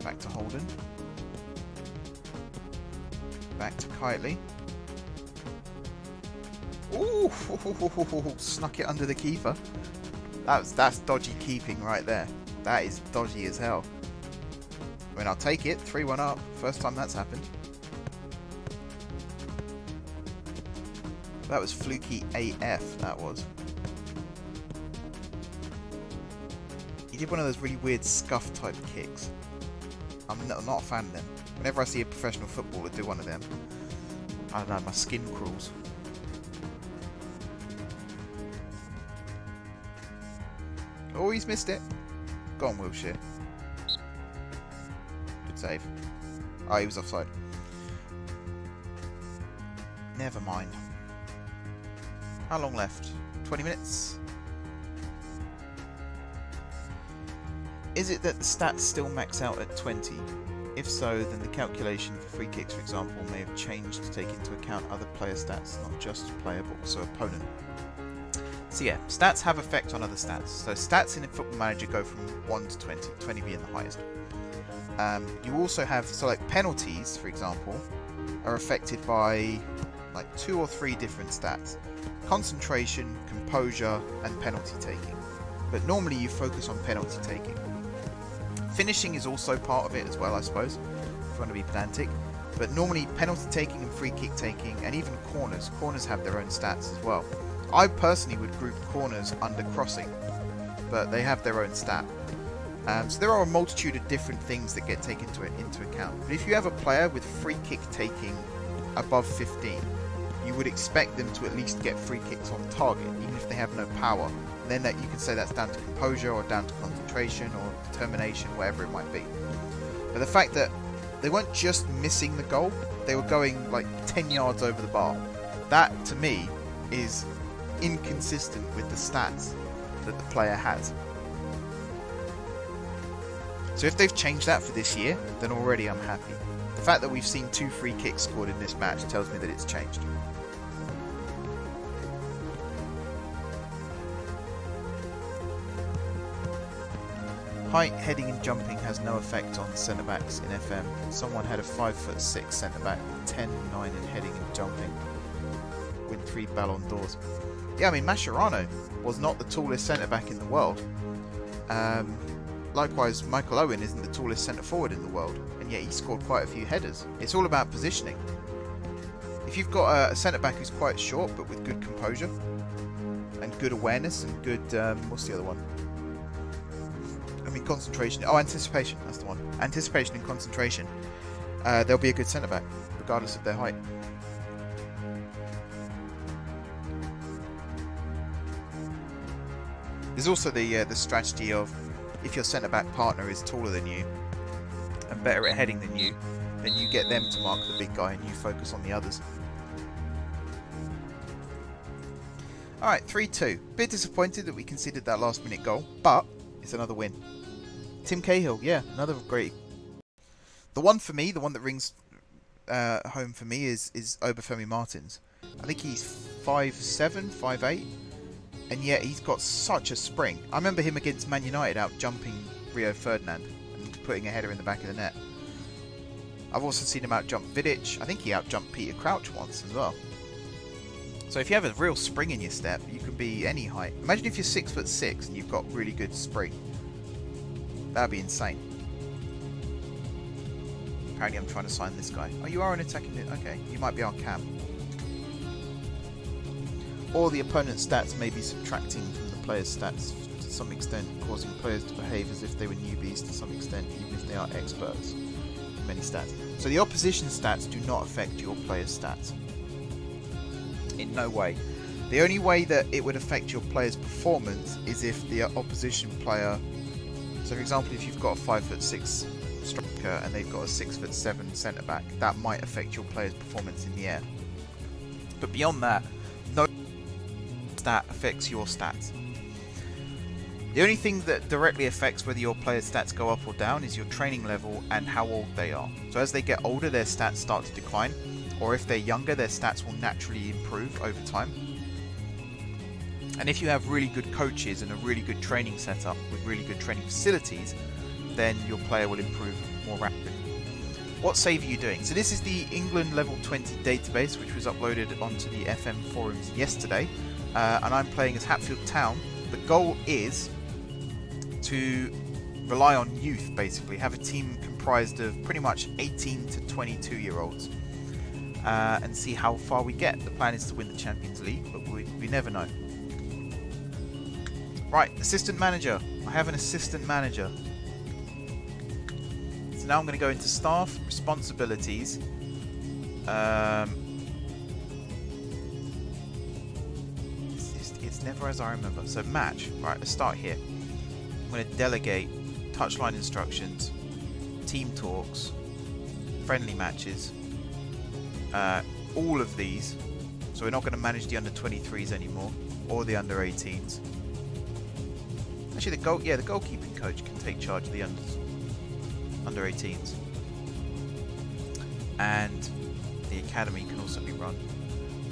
Back to Holden. Back to Kitely. Ooh, snuck it under the keeper. That's dodgy keeping right there. That is dodgy as hell. I mean, I'll take it. 3-1 up. First time that's happened. That was fluky AF, that was. He did one of those really weird scuff type kicks. I'm not a fan of them. Whenever I see a professional footballer do one of them, I don't know, my skin crawls. Oh, he's missed it. Go on, Wilshere. Good save. Oh, he was offside. Never mind. How long left? 20 minutes? Is it that the stats still max out at 20? If so, then the calculation for free kicks, for example, may have changed to take into account other player stats, not just player but also opponent. So yeah, stats have effect on other stats. So stats in a Football Manager go from 1 to 20, 20 being the highest. You also have, so like penalties, for example, are affected by like 2 or 3 different stats. Concentration, composure, and penalty taking. But normally you focus on penalty taking. Finishing is also part of it as well, I suppose, if you want to be pedantic. But normally penalty taking and free kick taking, and even corners. Corners have their own stats as well. I personally would group corners under crossing, but they have their own stat. So there are a multitude of different things that get taken into account. But if you have a player with free kick taking above 15, you would expect them to at least get free kicks on target, even if they have no power. And then that you can say that's down to composure or down to concentration or determination, whatever it might be. But the fact that they weren't just missing the goal, they were going like 10 yards over the bar. That, to me, is inconsistent with the stats that the player has. So if they've changed that for this year, then already I'm happy. The fact that we've seen 2 free kicks scored in this match tells me that it's changed. Height, heading and jumping has no effect on centre-backs in FM. Someone had a 5'6" centre-back with 10, 9 in heading and jumping. Win 3 Ballon d'Ors. Yeah, I mean, Mascherano was not the tallest centre-back in the world. Likewise, Michael Owen isn't the tallest centre-forward in the world, and yet he scored quite a few headers. It's all about positioning. If you've got a centre-back who's quite short, but with good composure, and good awareness, and good, what's the other one? I mean, concentration. Oh, anticipation, that's the one. Anticipation and concentration. They'll be a good centre-back, regardless of their height. There's also the strategy of, if your centre-back partner is taller than you and better at heading than you, then you get them to mark the big guy and you focus on the others. Alright, 3-2. Bit disappointed that we conceded that last minute goal, but it's another win. Tim Cahill, yeah, another great. The one for me, the one that rings home for me is Obafemi Martins. I think he's 5'7", 5'8", and yet he's got such a spring. I remember him against Man United out jumping Rio Ferdinand and putting a header in the back of the net. I've also seen him out jump Vidic. I think he out jumped Peter Crouch once as well. So if you have a real spring in your step, you can be any height. Imagine if you're 6'6" and you've got really good spring. That'd be insane. Apparently I'm trying to sign this guy. Oh, you are an attacking... Okay, you might be our cam. Or the opponent's stats may be subtracting from the player's stats to some extent, causing players to behave as if they were newbies to some extent, even if they are experts in many stats. So the opposition stats do not affect your player's stats. In no way. The only way that it would affect your player's performance is if the opposition player... So for example, if you've got a 5'6" striker and they've got a 6'7" centre-back, that might affect your player's performance in the air. But beyond that, no stat affects your stats. The only thing that directly affects whether your player's stats go up or down is your training level and how old they are. So as they get older, their stats start to decline, or if they're younger, their stats will naturally improve over time. And if you have really good coaches and a really good training setup with really good training facilities, then your player will improve more rapidly. What save are you doing? So this is the England Level 20 database, which was uploaded onto the FM forums yesterday, and I'm playing as Hatfield Town. The goal is to rely on youth, basically, have a team comprised of pretty much 18 to 22 year olds, and see how far we get. The plan is to win the Champions League, but we never know. Right, assistant manager. I have an assistant manager. So now I'm going to go into staff responsibilities. It's never as I remember. So match. Right, let's start here. I'm going to delegate touchline instructions, team talks, friendly matches, all of these. So we're not going to manage the under 23s anymore or the under 18s. Actually, the goalkeeping coach can take charge of the under 18s, and the academy can also be run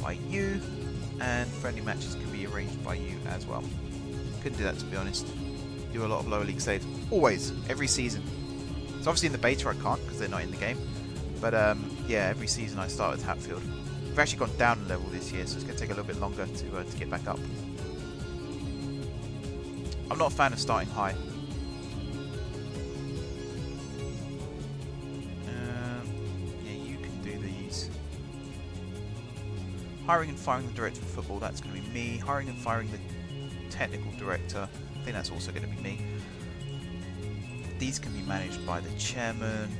by you, and friendly matches can be arranged by you as well. Couldn't do that, to be honest. Do a lot of lower league saves, always, every season. So obviously in the beta I can't because they're not in the game, but yeah, every season I start with Hatfield. We've actually gone down a level this year, so it's going to take a little bit longer to get back up. I'm not a fan of starting high. Yeah, you can do these. Hiring and firing the director of football, that's going to be me. Hiring and firing the technical director, I think that's also going to be me. These can be managed by the chairman.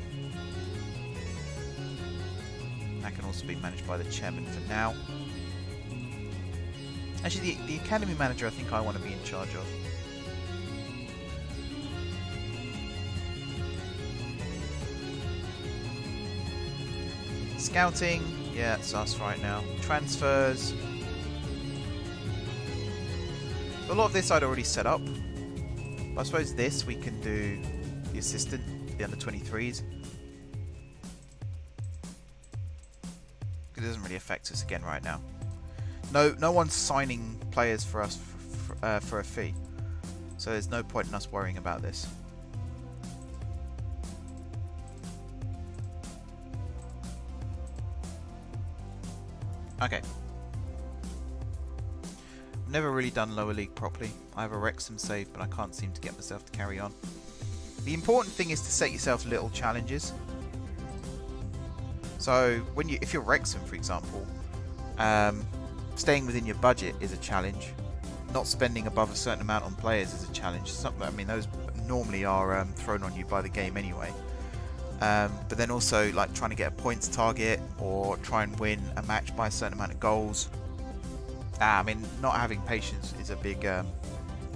That can also be managed by the chairman for now. Actually, the academy manager I think I want to be in charge of. Scouting, yeah, it's us right now. Transfers. A lot of this I'd already set up. I suppose this we can do the assistant, the under 23s. It doesn't really affect us again right now. No one's signing players for us for a fee, so there's no point in us worrying about this. Okay. never really done lower league properly. I have a Wrexham save, but I can't seem to get myself to carry on. The important thing is to set yourself little challenges. So if you're Wrexham, for example, staying within your budget is a challenge. Not spending above a certain amount on players is a challenge. I mean, those normally are thrown on you by the game anyway. But then also like trying to get a points target or try and win a match by a certain amount of goals. I mean, not having patience is a big... yeah,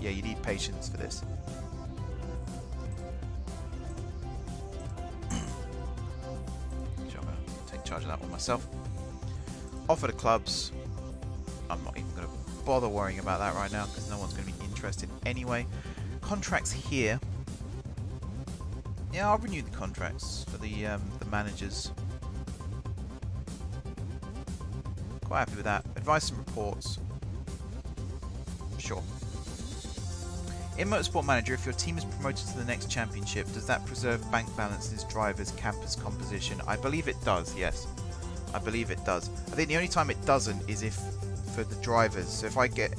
you need patience for this. I'm going to take charge of that one myself. Offer the clubs. I'm not even going to bother worrying about that right now because no one's going to be interested anyway. Contracts here. Yeah, I'll renew the contracts for the managers. Quite happy with that. Advice and reports. Sure. In Motorsport Manager, if your team is promoted to the next championship, does that preserve bank balances, drivers, campus composition? I believe it does, yes. I believe it does. I think the only time it doesn't is if for the drivers. So if I get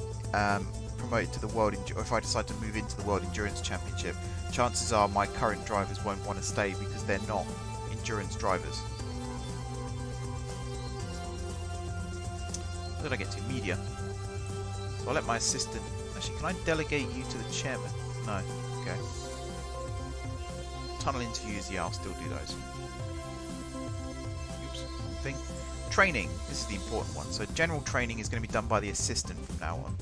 promoted to the World or if I decide to move into the World Endurance Championship, chances are my current drivers won't want to stay because they're not endurance drivers. What did I get to? Media. So I'll let my assistant... Actually, can I delegate you to the chairman? No. Okay. Tunnel interviews, yeah, I'll still do those. Oops, wrong thing. Training. This is the important one. So general training is going to be done by the assistant from now on.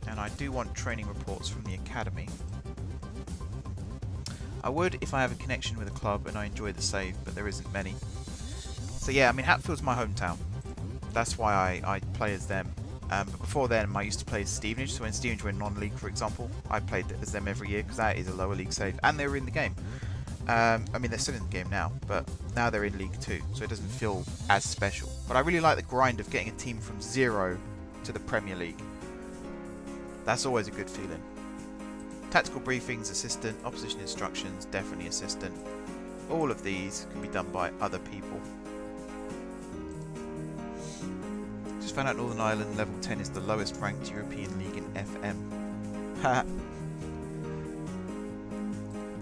And I do want training reports from the academy. I would if I have a connection with a club and I enjoy the save, but there isn't many. So yeah, I mean, Hatfield's my hometown. That's why I play as them. But before then, I used to play as Stevenage. So when Stevenage were in non-league, for example, I played as them every year because that is a lower league save. And they were in the game. I mean, they're still in the game now, but now they're in League 2, so it doesn't feel as special. But I really like the grind of getting a team from 0 to the Premier League. That's always a good feeling. Tactical briefings, assistant, opposition instructions, definitely assistant. All of these can be done by other people. Just found out Northern Ireland level 10 is the lowest ranked European league in FM.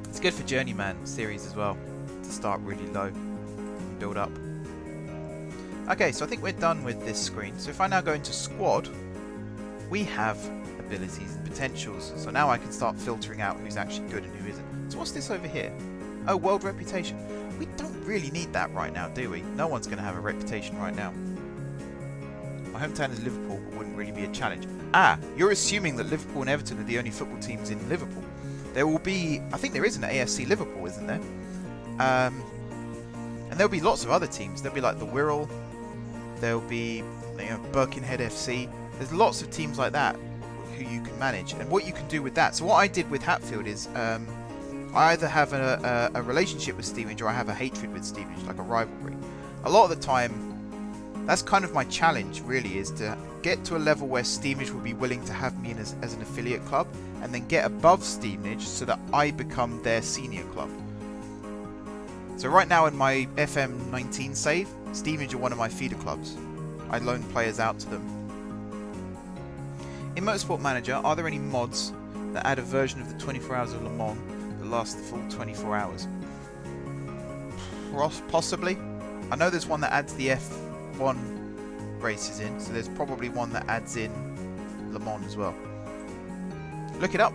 It's good for Journeyman series as well, to start really low and build up. Okay, so I think we're done with this screen. So if I now go into squad, we have abilities and potentials. So now I can start filtering out who's actually good and who isn't. So what's this over here? Oh, world reputation. We don't really need that right now, do we? No one's going to have a reputation right now. My hometown is Liverpool, but wouldn't really be a challenge. Ah, you're assuming that Liverpool and Everton are the only football teams in Liverpool. There will be, I think there is an AFC Liverpool, isn't there? And there'll be lots of other teams. There'll be like the Wirral. There'll be, you know, Birkenhead FC. There's lots of teams like that who you can manage. And what you can do with that. So what I did with Hatfield is I either have a relationship with Stevenage or I have a hatred with Stevenage, like a rivalry. A lot of the time, that's kind of my challenge, really, is to get to a level where Stevenage will be willing to have me in as an affiliate club, and then get above Stevenage so that I become their senior club. So right now in my FM19 save, Stevenage are one of my feeder clubs. I loan players out to them. In Motorsport Manager, are there any mods that add a version of the 24 Hours of Le Mans that lasts the full 24 hours? Possibly. I know there's one that adds the F1 races in, so there's probably one that adds in Le Mans as well. Look it up.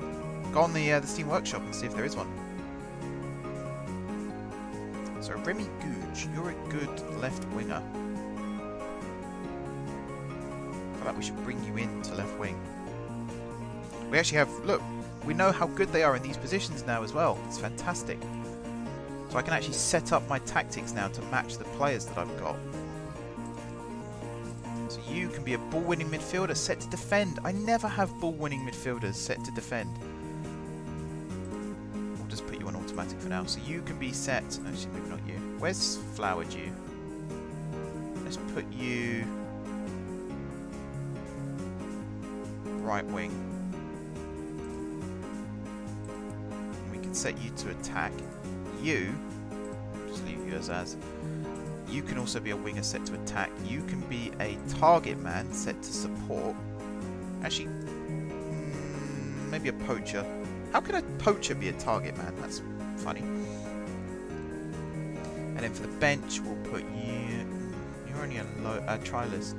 Go on the Steam Workshop and see if there is one. So Remy Googe, you're a good left winger. I feel like we should bring you in to left wing. We actually have, look, we know how good they are in these positions now as well. It's fantastic. So I can actually set up my tactics now to match the players that I've got. So you can be a ball-winning midfielder set to defend. I never have ball-winning midfielders set to defend. We'll just put you on automatic for now. So you can be set... Actually, maybe not you. Where's Flower Dew? Let's put you... right wing. And we can set you to attack. You... just leave you as. You can also be a winger set to attack. You can be a target man set to support. Actually, maybe a poacher. How can a poacher be a target man? That's funny. And then for the bench, we'll put you... You're only a trialist.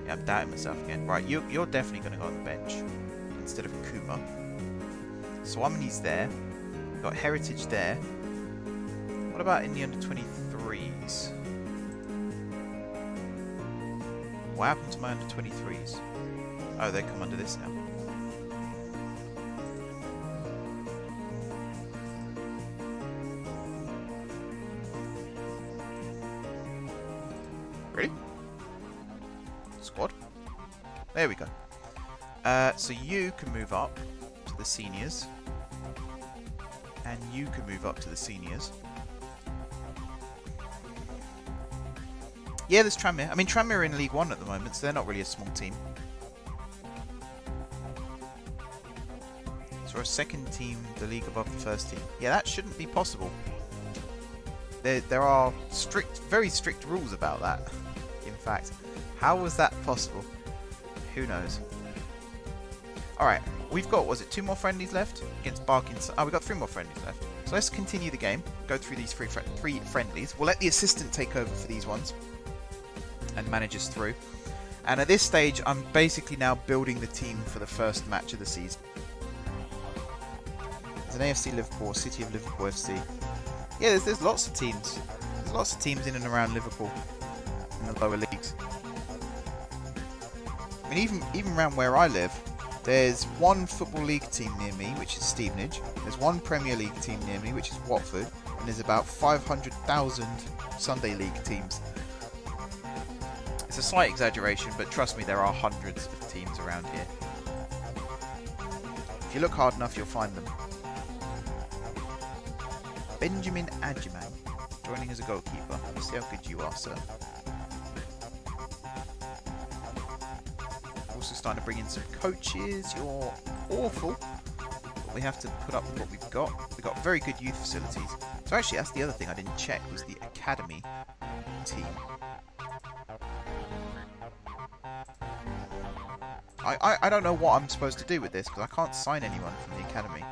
Yeah, I'm doubting myself again. Right, you're definitely going to go on the bench instead of Kuma. Swamini's there. We've got Heritage there. What about in the under-23s? What happened to my under-23s? Oh, they come under this now. Ready? Squad. There we go. So you can move up to the seniors. And you can move up to the seniors. Yeah, there's Tranmere. I mean, Tranmere are in League 1 at the moment, so they're not really a small team. So a second team, the league above the first team. Yeah, that shouldn't be possible. There are very strict rules about that. In fact, how was that possible? Who knows? Alright, we've got, was it 2 more friendlies left? Against Barkinson. Oh, we've got 3 more friendlies left. So let's continue the game. Go through these 3 friendlies. We'll let the assistant take over for these ones. And manage us through. And at this stage, I'm basically now building the team for the first match of the season. There's an AFC Liverpool, City of Liverpool FC. Yeah, there's lots of teams. There's lots of teams in and around Liverpool in the lower leagues. I mean, even around where I live, there's one Football League team near me, which is Stevenage. There's one Premier League team near me, which is Watford. And there's about 500,000 Sunday League teams. It's a slight exaggeration, but trust me, there are hundreds of teams around here. If you look hard enough, you'll find them. Benjamin Adjiman, joining as a goalkeeper. Let's see how good you are, sir. Also starting to bring in some coaches. You're awful. But we have to put up with what we've got. We've got very good youth facilities. So actually, that's the other thing I didn't check, was the academy team. I don't know what I'm supposed to do with this, because I can't sign anyone from the academy.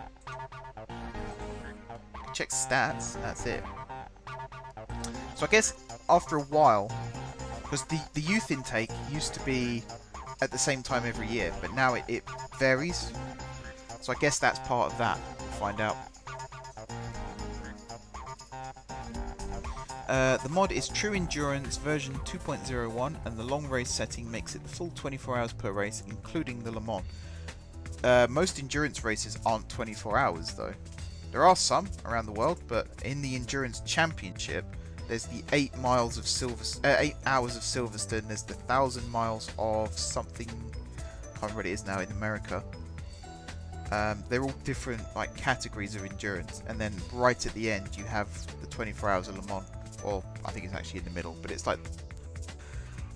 Check stats, that's it. So I guess after a while, because the youth intake used to be at the same time every year, but now it varies. So I guess that's part of that. We'll find out. The mod is True Endurance version 2.01, and the long race setting makes it the full 24 hours per race, including the Le Mans. Most endurance races aren't 24 hours though. There are some around the world, but in the Endurance Championship, there's the 8 hours of Silverstone, there's the 1,000 miles of something, I can't remember what it is now in America. They're all different like categories of endurance, and then right at the end you have the 24 hours of Le Mans. Or I think it's actually in the middle, but it's like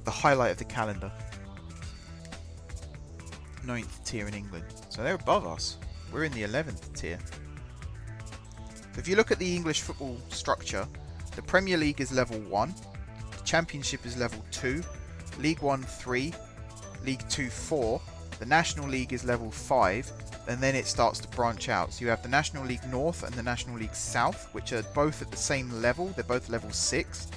the highlight of the calendar. 9th tier in England. So they're above us. We're in the 11th tier. So if you look at the English football structure, the Premier League is level 1, the Championship is level 2, League 1 3, League 2 4, the National League is level 5, and then it starts to branch out. So you have the National League North and the National League South, which are both at the same level. They're both level 6,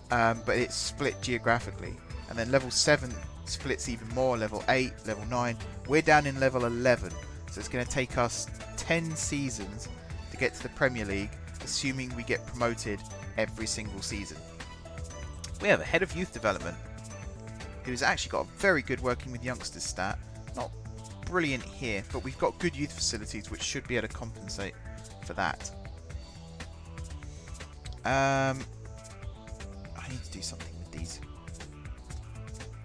but it's split geographically. And then level 7 splits even more, level 8, level 9. We're down in level 11, so it's going to take us 10 seasons to get to the Premier League, assuming we get promoted every single season. We have a head of youth development who's actually got a very good working with youngsters stat. Not brilliant here, but we've got good youth facilities which should be able to compensate for that. I need to do something with these.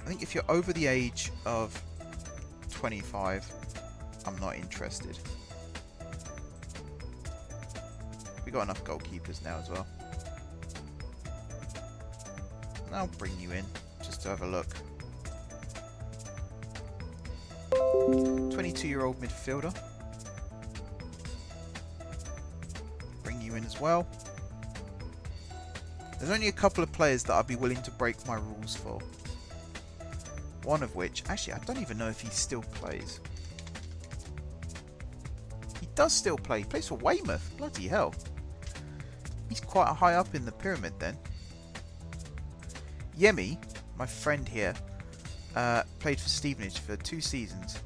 I think if you're over the age of 25, I'm not interested. We got enough goalkeepers now as well. And I'll bring you in just to have a look. 22-year-old midfielder. Bring you in as well. There's only a couple of players that I'd be willing to break my rules for. One of which, actually, I don't even know if he still plays. He does still play. He plays for Weymouth. Bloody hell. He's quite high up in the pyramid then. Yemi, my friend here, played for Stevenage for 2 seasons.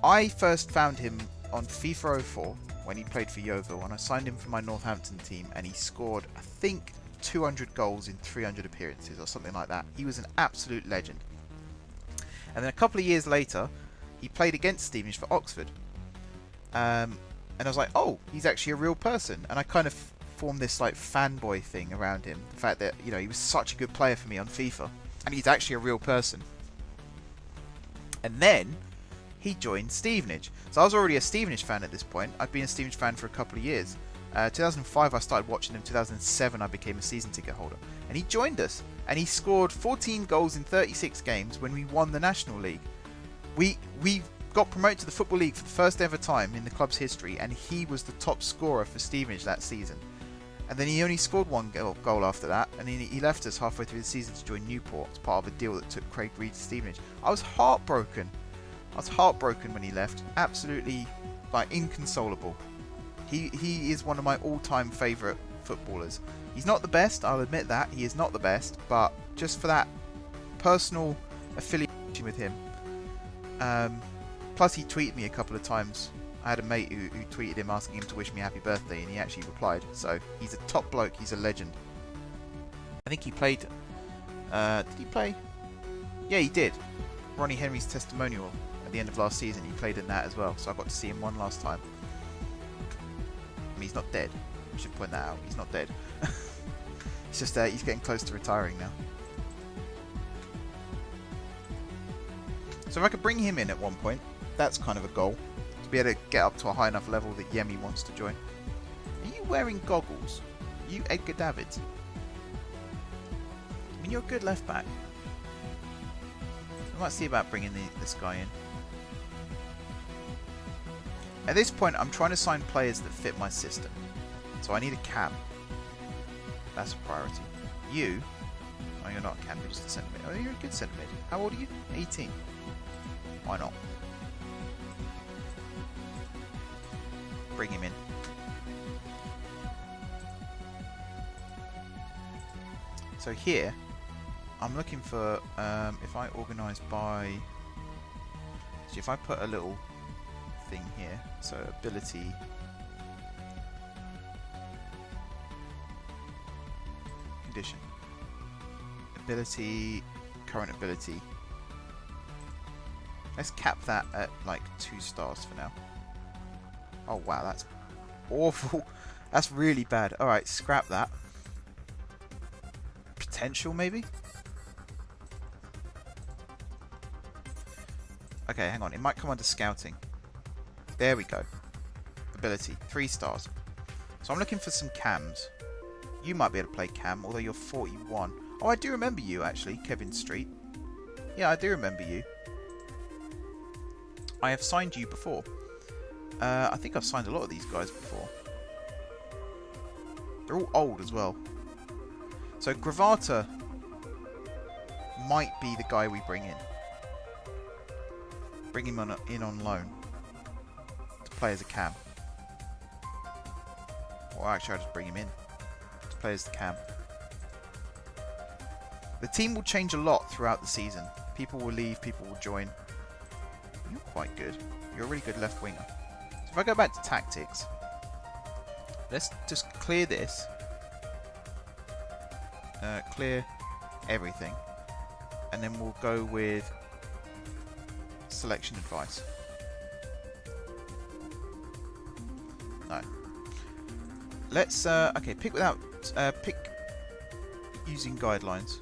I first found him on FIFA 04 when he played for Yeovil, and I signed him for my Northampton team, and he scored, I think, 200 goals in 300 appearances or something like that. He was an absolute legend. And then a couple of years later, he played against Stevenage for Oxford. And I was like, oh, he's actually a real person. And I kind of formed this like fanboy thing around him. The fact that, you know, he was such a good player for me on FIFA. And he's actually a real person. And then he joined Stevenage. So I was already a Stevenage fan at this point. I'd been a Stevenage fan for a couple of years. 2005 I started watching him. 2007 I became a season ticket holder. And he joined us. And he scored 14 goals in 36 games when we won the National League. We got promoted to the Football League for the first ever time in the club's history, and he was the top scorer for Stevenage that season. And then he only scored 1 goal after that, and he left us halfway through the season to join Newport as part of a deal that took Craig Reed to Stevenage. I was heartbroken. I was heartbroken when he left. Absolutely, like, inconsolable. He is one of my all-time favourite footballers. He's not the best, I'll admit that. He is not the best, but just for that personal affiliation with him. Plus, he tweeted me a couple of times. I had a mate who tweeted him asking him to wish me happy birthday, and he actually replied. So, he's a top bloke. He's a legend. I think he played... did he play? Yeah, he did. Ronnie Henry's testimonial at the end of last season. He played in that as well, so I got to see him one last time. I mean, he's not dead. I should point that out. He's not dead. It's just he's getting close to retiring now. So if I could bring him in at one point, that's kind of a goal. To be able to get up to a high enough level that Yemi wants to join. Are you wearing goggles? Are you Edgar Davids? I mean, you're a good left back. I might see about bringing this guy in. At this point, I'm trying to sign players that fit my system. So I need a cam. That's a priority. You? Oh, you're not a cam, you're just a centre mid. Oh, you're a good centre mid. How old are you? 18. Why not? Bring him in. So here, I'm looking for, if I organise by... So if I put a little thing here, so ability... Condition. Ability, current ability. Let's cap that at like 2 stars for now. Oh wow, that's awful. That's really bad. Alright, scrap that. Potential maybe? Okay, hang on. It might come under scouting. There we go. Ability, 3 stars. So I'm looking for some cams. You might be able to play cam, although you're 41. Oh, I do remember you, actually, Kevin Street. Yeah, I do remember you. I have signed you before. I think I've signed a lot of these guys before. They're all old as well. So Gravata might be the guy we bring in. Bring him in on loan to play as a cam. Or actually, I'll just bring him in to play as the cam. The team will change a lot throughout the season. People will leave, people will join. You're quite good. You're a really good left winger. So if I go back to tactics, let's just clear this. Clear everything. And then we'll go with selection advice. No. Let's, okay, pick without, pick using guidelines.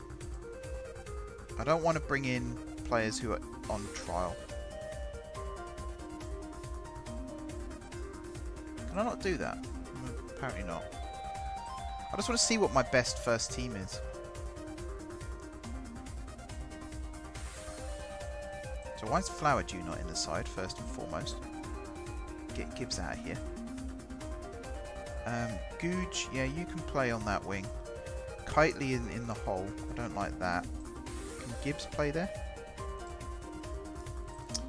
I don't want to bring in players who are on trial. Can I not do that? Apparently not. I just want to see what my best first team is. So why is Flower Dew not in the side, first and foremost? Get Gibbs out of here. Googe, yeah, you can play on that wing. Kitely in the hole. I don't like that. Can Gibbs play there?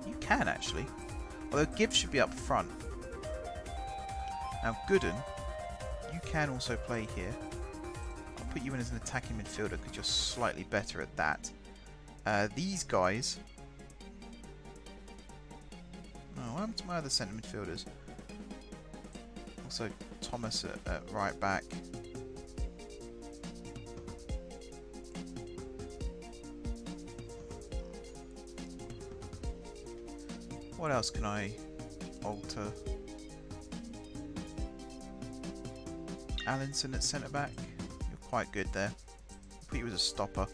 You can actually. Although Gibbs should be up front. Now Gooden, you can also play here. I'll put you in as an attacking midfielder because you're slightly better at that. These guys... Oh, what happened to my other centre midfielders? Also Thomas at right back. What else can I alter? Allinson at centre back. You're quite good there. We'll put you as a stopper.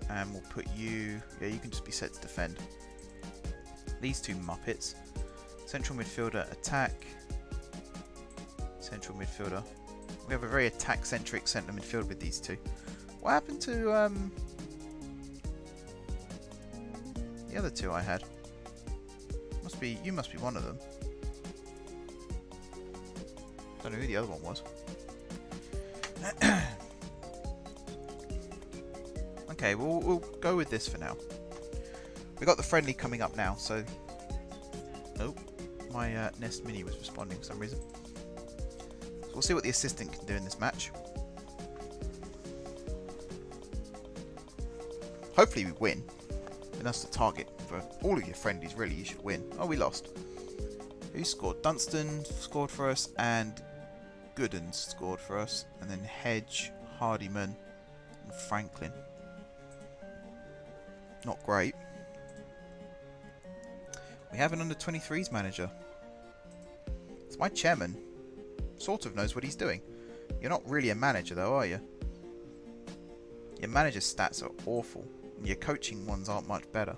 And we'll put you... Yeah, you can just be set to defend. These two Muppets. Central midfielder, attack. Central midfielder. We have a very attack-centric centre midfield with these two. What happened to the other two I had? You must be one of them. Don't know who the other one was. Okay, we'll go with this for now. We got the friendly coming up now, so... Oh, my Nest Mini was responding for some reason. So we'll see what the assistant can do in this match. Hopefully we win. And that's the target for all of your friendlies, really. You should win. Oh, we lost. Who scored? Dunstan scored for us, and Gooden scored for us. And then Hedge, Hardiman, and Franklin. Not great. We have an under-23s manager. It's my chairman. Sort of knows what he's doing. You're not really a manager though, are you? Your manager's stats are awful. And your coaching ones aren't much better.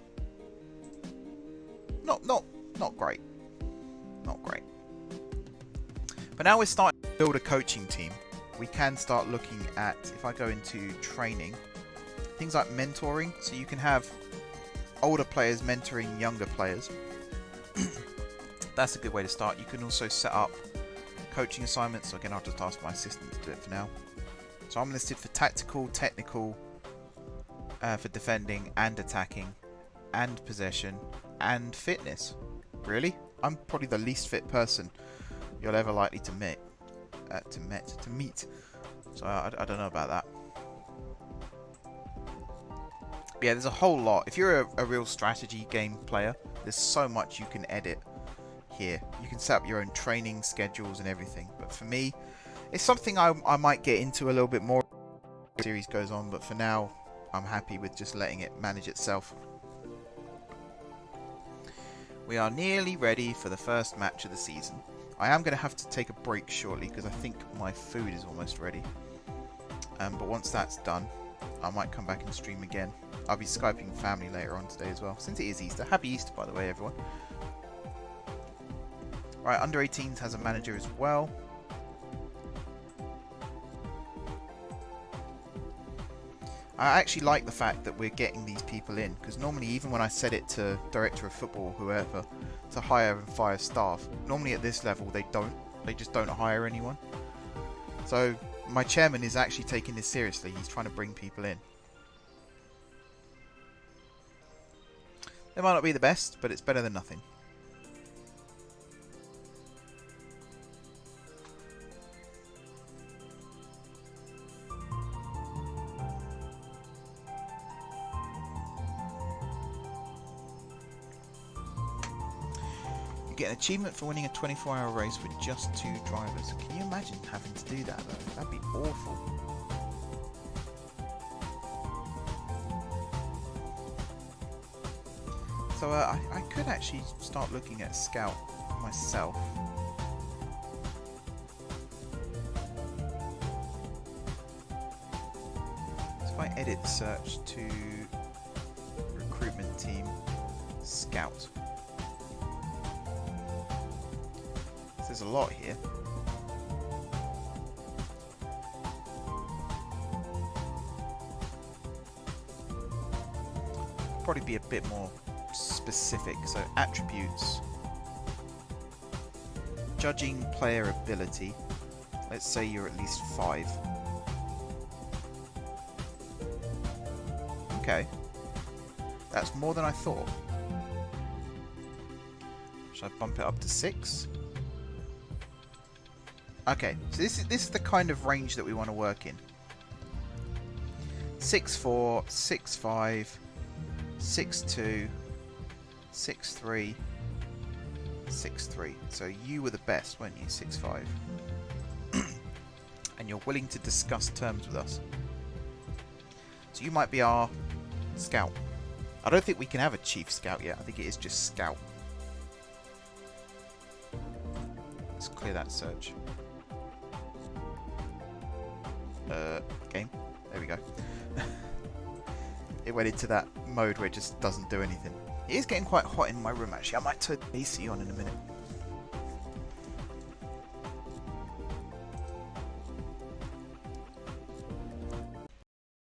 Not great. Not great. But now we're starting to build a coaching team. We can start looking at, if I go into training, things like mentoring. So you can have older players mentoring younger players. That's a good way to start. You can also set up coaching assignments. So again, I'll just ask my assistant to do it for now. So I'm listed for tactical, technical, for defending and attacking, and possession, and fitness. Really? I'm probably the least fit person you're ever likely to meet. So I don't know about that. But yeah, there's a whole lot. If you're a real strategy game player, there's so much you can edit here. You can set up your own training schedules and everything. But for me, it's something I might get into a little bit more as the series goes on. But for now, I'm happy with just letting it manage itself. We are nearly ready for the first match of the season. I am going to have to take a break shortly because I think my food is almost ready. But once that's done, I might come back and stream again. I'll be Skyping family later on today as well, since it is Easter. Happy Easter, by the way, everyone. Right, under 18s has a manager as well. I actually like the fact that we're getting these people in, because normally, even when I set it to director of football, whoever, to hire and fire staff, normally at this level they just don't hire anyone. So my chairman is actually taking this seriously. He's trying to bring people in. They might not be the best, but it's better than nothing. You get an achievement for winning a 24-hour race with just 2 drivers. Can you imagine having to do that though? That'd be awful. So I could actually start looking at Scout myself. So if I edit search to recruitment team Scout. There's a lot here. Probably be a bit more specific. So attributes, judging player ability. Let's say you're at least 5. Okay. That's more than I thought. Should I bump it up to 6? Okay, so this is the kind of range that we want to work in. 6'4", 6'5", 6'2", 6'3", 6'3". So you were the best, weren't you? 6'5". And you're willing to discuss terms with us. So you might be our scout. I don't think we can have a chief scout yet. I think it is just scout. Let's clear that search. Game. There we go. It went into that mode where it just doesn't do anything. It is getting quite hot in my room actually. I might turn the AC on in a minute.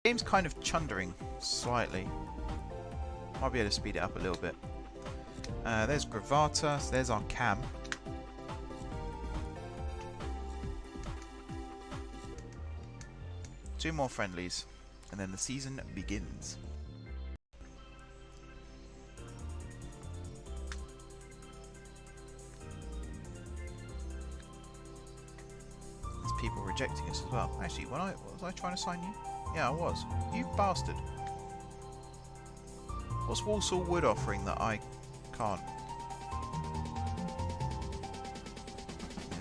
The game's kind of chundering slightly. Might be able to speed it up a little bit. There's Gravata, so there's our cam. Two more friendlies, and then the season begins. There's people rejecting us as well. Actually, was I trying to sign you? Yeah, I was. You bastard. What's Walsall Wood offering that I can't?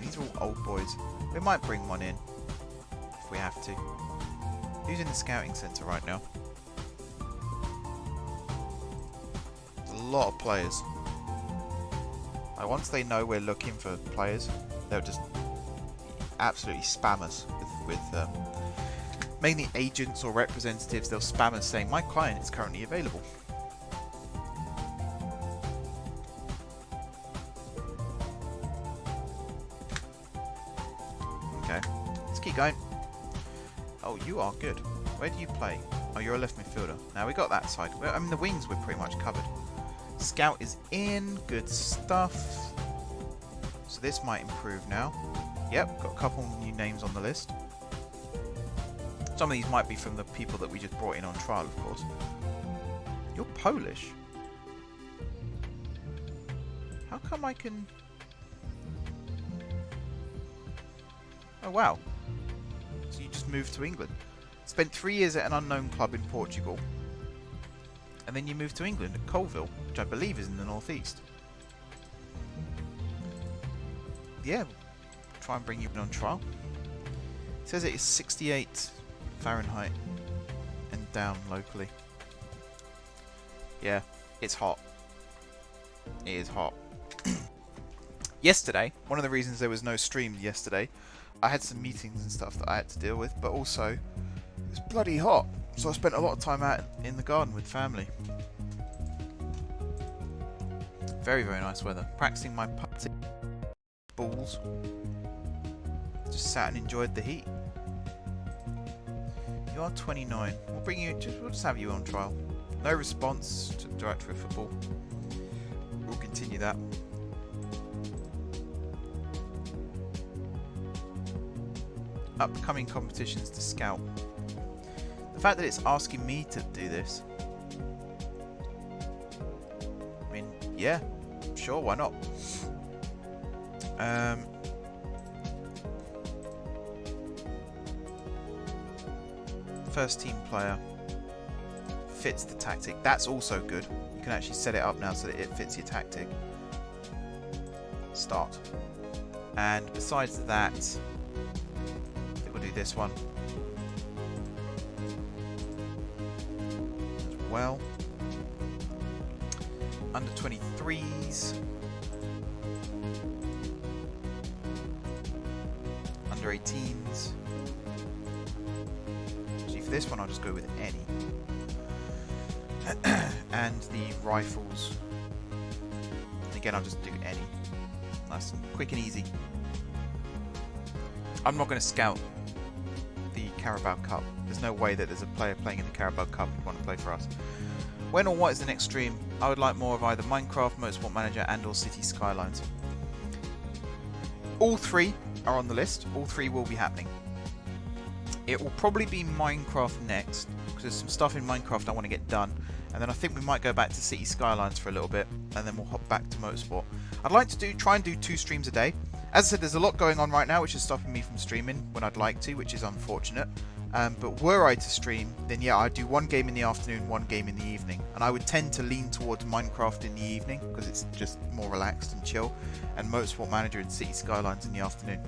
These are all old boys. We might bring one in if we have to. Who's in the scouting centre right now? There's a lot of players. Like, once they know we're looking for players, they'll just absolutely spam us with mainly agents or representatives. They'll spam us saying, my client is currently available. Okay, let's keep going. Oh, you are good. Where do you play? Oh, you're a left midfielder. Now we got that side. Well, I mean, the wings we're pretty much covered. Scout is in. Good stuff. So this might improve now. Yep, got a couple new names on the list. Some of these might be from the people that we just brought in on trial, of course. You're Polish. How come I can... Oh, wow. So you just moved to England. Spent 3 years at an unknown club in Portugal. And then you moved to England at Colville, which I believe is in the northeast. Yeah, try and bring you in on trial. It says it is 68 Fahrenheit and down locally. Yeah, it's hot. It is hot. Yesterday, one of the reasons there was no stream yesterday, I had some meetings and stuff that I had to deal with, but also it was bloody hot, so I spent a lot of time out in the garden with family. Very, very nice weather. Practicing my putting balls. Just sat and enjoyed the heat. You are 29. We'll bring you. We'll just have you on trial. No response to Director of Football. We'll continue that. Upcoming competitions to scout. The fact that it's asking me to do this. I mean, yeah, sure, why not? First team player fits the tactic. That's also good. You can actually set it up now so that it fits your tactic. Start. And besides that, I think we'll do this one as well. Under 23s. Under 18s. For this one I'll just go with any. And the rifles, again I'll just do any. Nice and quick and easy. I'm not going to scout the Carabao Cup. There's no way that there's a player playing in the Carabao Cup who'd want to play for us. When or what is the next stream? I would like more of either Minecraft, Motorsport Manager and or City Skylines. All three are on the list. All three will be happening. It will probably be Minecraft next, because there's some stuff in Minecraft I want to get done, and then I think we might go back to City Skylines for a little bit, and then we'll hop back to Motorsport. I'd like to try and do 2 streams a day. As I said, there's a lot going on right now, which is stopping me from streaming when I'd like to, which is unfortunate. But were I to stream, then yeah, I'd do 1 game in the afternoon, 1 game in the evening, and I would tend to lean towards Minecraft in the evening because it's just more relaxed and chill, and Motorsport Manager and City Skylines in the afternoon.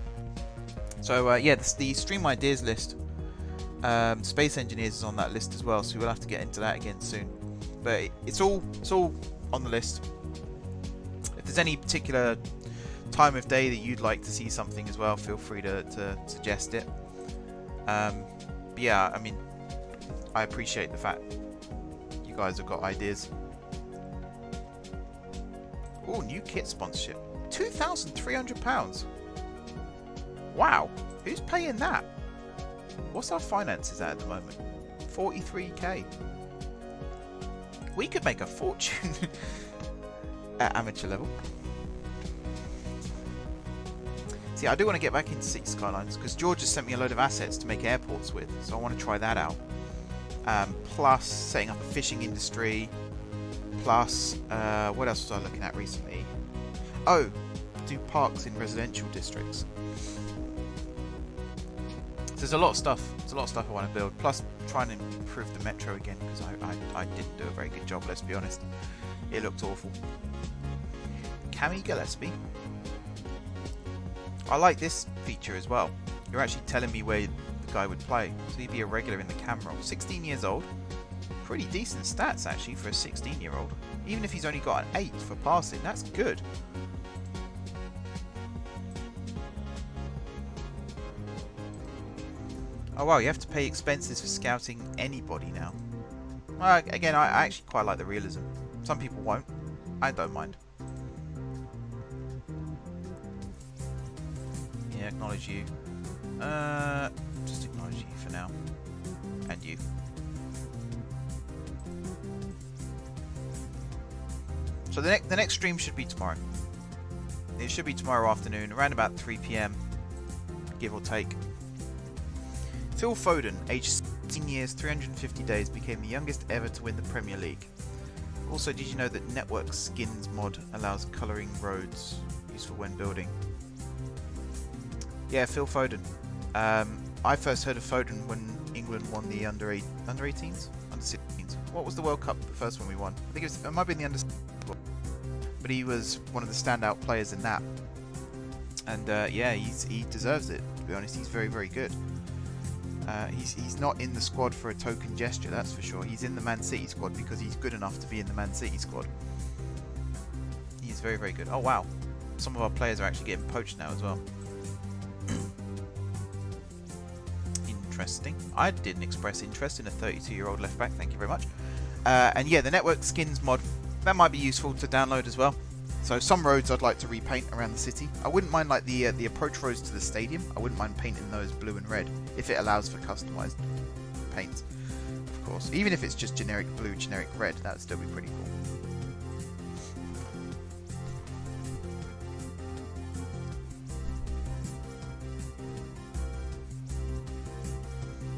So yeah, the stream ideas list. Space Engineers is on that list as well, so we'll have to get into that again soon. But it's all on the list. If there's any particular time of day that you'd like to see something as well, feel free to suggest it. But yeah, I mean, I appreciate the fact you guys have got ideas. Oh, new kit sponsorship, £2,300. Wow, who's paying that? What's our finances at the moment? 43k. We could make a fortune at amateur level. See, I do want to get back into City Skylines because George has sent me a load of assets to make airports with, so I want to try that out. Plus setting up a fishing industry. Plus, what else was I looking at recently? Oh, do parks in residential districts. So there's a lot of stuff. There's a lot of stuff I want to build. Plus, trying to improve the metro again because I didn't do a very good job. Let's be honest. It looked awful. Cammy Gillespie. I like this feature as well. You're actually telling me where the guy would play. So he'd be a regular in the cam roll. 16 years old. Pretty decent stats actually for a 16-year-old. Even if he's only got an 8 for passing, that's good. Oh wow, you have to pay expenses for scouting anybody now. Well, again, I actually quite like the realism. Some people won't. I don't mind. Yeah, acknowledge you. Just acknowledge you for now. And you. So the next stream should be tomorrow. It should be tomorrow afternoon, around about 3 PM, give or take. Phil Foden, aged 16 years, 350 days, became the youngest ever to win the Premier League. Also, did you know that Network Skins mod allows colouring roads, useful when building? Yeah, Phil Foden. I first heard of Foden when England won the under 18s, under 16s. What was the World Cup? The first one we won. I think it might have been the under 16s, but he was one of the standout players in that. And yeah, he deserves it. To be honest, he's very, very good. He's not in the squad for a token gesture, that's for sure. He's in the Man City squad because he's good enough to be in the Man City squad. He's very, very good. Oh wow, some of our players are actually getting poached now as well. Interesting. I didn't express interest in a 32-year-old left back, thank you very much. And yeah, the Network Skins mod, that might be useful to download as well. So some roads I'd like to repaint around the city. I wouldn't mind like the approach roads to the stadium. I wouldn't mind painting those blue and red if it allows for customized paints, of course. Even if it's just generic blue, generic red, that would still be pretty cool.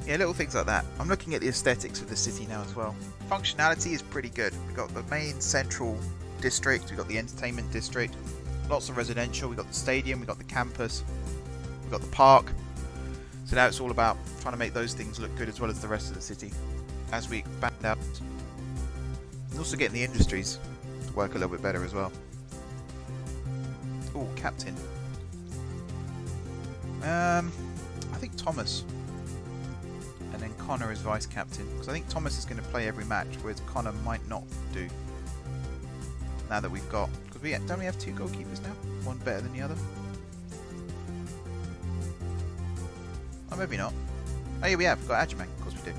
Yeah, little things like that. I'm looking at the aesthetics of the city now as well. Functionality is pretty good. We've got the main central district, we've got the entertainment district, lots of residential, we've got the stadium, we've got the campus, we've got the park. So now it's all about trying to make those things look good as well as the rest of the city as we expand out. And also getting the industries to work a little bit better as well. Oh, captain. I think Thomas. And then Connor is vice captain. Because I think Thomas is going to play every match, whereas Connor might not do. Now that we've got, because don't we have 2 goalkeepers now? One better than the other? Oh, maybe not. Oh yeah, we have. We've got Ajimak. Of course we do.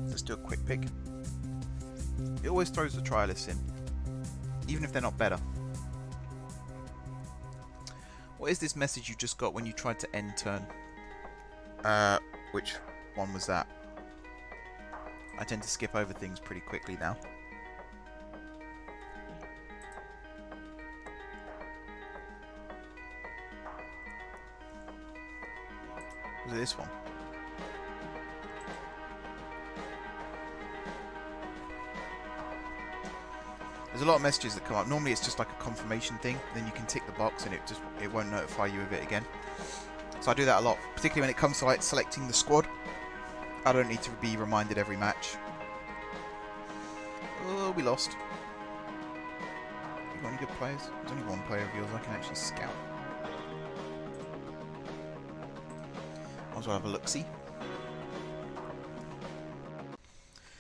Let's do a quick pick. It always throws the trialists in, even if they're not better. What is this message you just got when you tried to end turn? Which one was that? I tend to skip over things pretty quickly now. Was it this one? There's a lot of messages that come up. Normally it's just like a confirmation thing. Then you can tick the box and it won't notify you of it again. So I do that a lot, particularly when it comes to like selecting the squad. I don't need to be reminded every match. Oh, we lost. You got any good players? There's only one player of yours I can actually scout. Might as well have a look-see.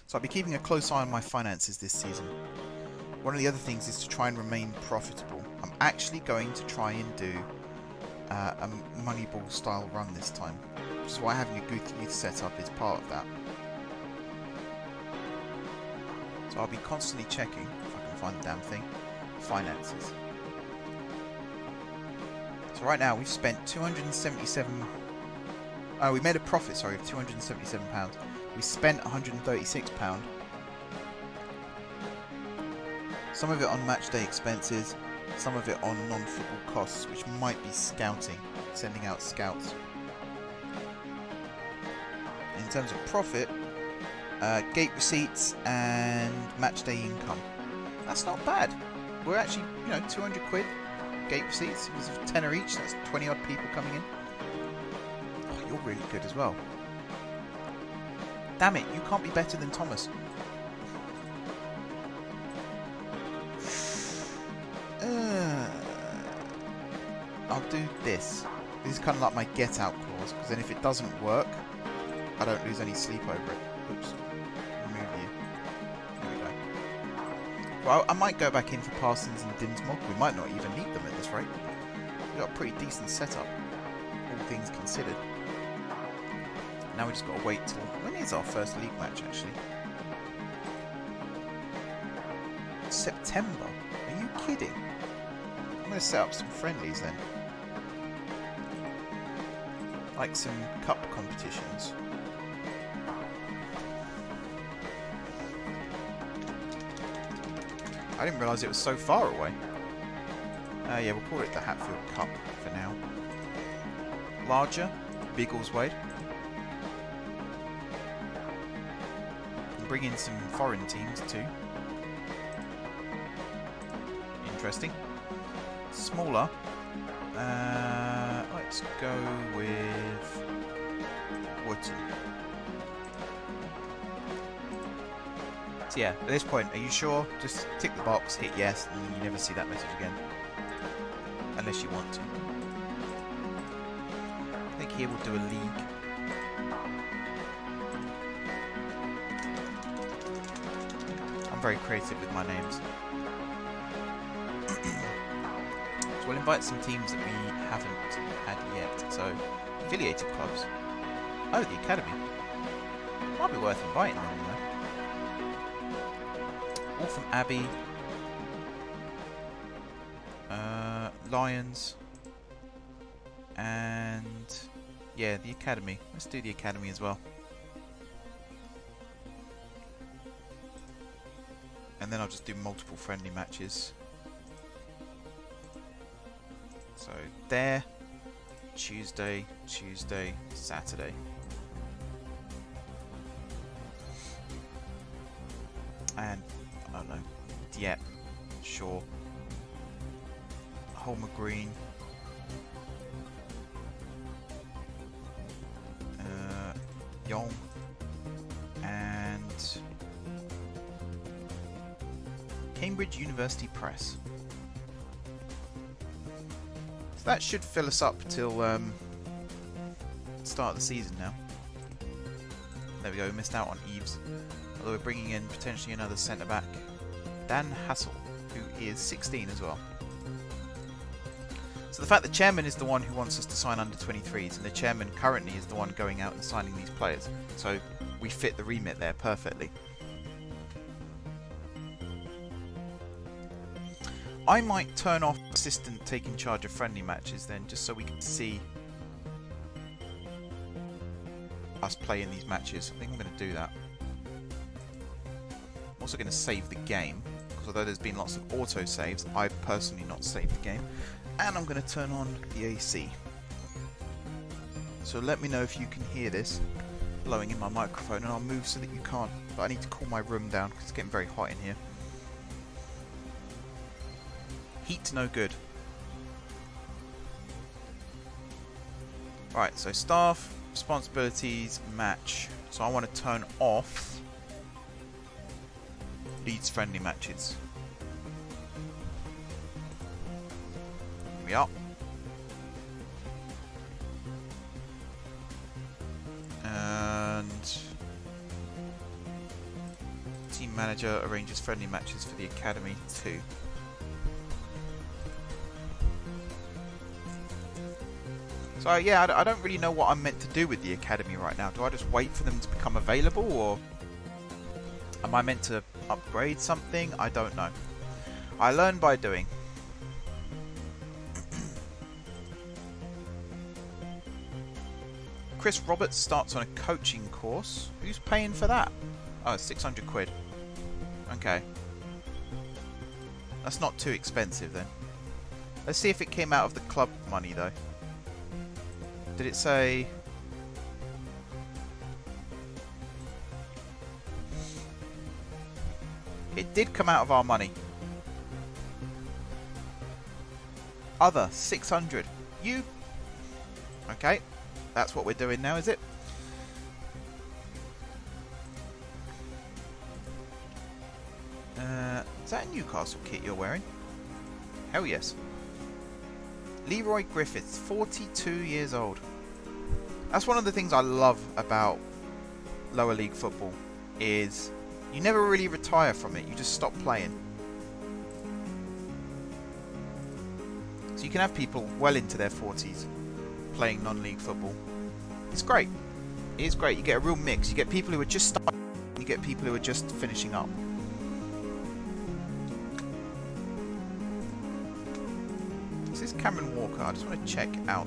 So I'll be keeping a close eye on my finances this season. One of the other things is to try and remain profitable. I'm actually going to try and do a Moneyball style run this time, which is why having a good youth setup is part of that. So I'll be constantly checking, if I can find the damn thing, finances. So right now we've spent 277... Oh, we made a profit, sorry, of £277. We spent £136. Some of it on match day expenses, some of it on non-football costs, which might be scouting, sending out scouts. In terms of profit, gate receipts and match day income. That's not bad. We're actually, 200 quid gate receipts. It was a tenner each. That's 20 odd people coming in. Oh, you're really good as well. Damn it, you can't be better than Thomas. I'll do this. This is kind of like my get out clause, because then if it doesn't work, I don't lose any sleep over it. Oops. Remove you. There we go. Well, I might go back in for Parsons and Dinsmore. We might not even need them at this rate. We've got a pretty decent setup, all things considered. Now we just got to wait till... When is our first league match, actually? September? Are you kidding? I'm going to set up some friendlies then. Like some cup competitions. I didn't realise it was so far away. Yeah, we'll call it the Hatfield Cup for now. Larger, Biggleswade. Bring in some foreign teams too. Interesting. Smaller. Let's go with Woodton. So yeah, at this point, are you sure? Just tick the box, hit yes, and you never see that message again. Unless you want to. I think here we'll do a league. I'm very creative with my names. So we'll invite some teams that we haven't had yet. So, affiliated clubs. Oh, the academy. Might be worth inviting them, you know. Orphan Abbey. Lions. And... yeah, the academy. Let's do the academy as well. And then I'll just do multiple friendly matches. So there, Tuesday, Saturday. And, I don't know, Dieppe, sure. Holmer Green. Yonge. And... Cambridge University Press. So that should fill us up till start of the season now. There we go, we missed out on Eves. Although we're bringing in potentially another centre-back, Dan Hassel, who is 16 as well. So the fact the chairman is the one who wants us to sign under 23s, and the chairman currently is the one going out and signing these players. So we fit the remit there perfectly. I might turn off assistant taking charge of friendly matches then, just so we can see us play in these matches. I think I'm going to do that. I'm also going to save the game, because although there's been lots of auto saves, I've personally not saved the game. And I'm going to turn on the AC. So let me know if you can hear this blowing in my microphone, and I'll move so that you can't. But I need to cool my room down because it's getting very hot in here. Heat no good. Right, so staff, responsibilities, match. So I want to turn off Leeds friendly matches. Here we are. And team manager arranges friendly matches for the academy too. So yeah, I don't really know what I'm meant to do with the academy right now. Do I just wait for them to become available, or am I meant to upgrade something? I don't know. I learn by doing. Chris Roberts starts on a coaching course. Who's paying for that? Oh, 600 quid. Okay. That's not too expensive then. Let's see if it came out of the club money though. Did it say... It did come out of our money. Other, 600. You... Okay. That's what we're doing now, is it? Is that a Newcastle kit you're wearing? Hell yes. Leroy Griffiths, 42 years old. That's one of the things I love about lower league football, is you never really retire from it, you just stop playing. So you can have people well into their 40s playing non-league football. It's great. It is great. You get a real mix. You get people who are just starting, you get people who are just finishing up. Is this Cameron Walker? I just want to check out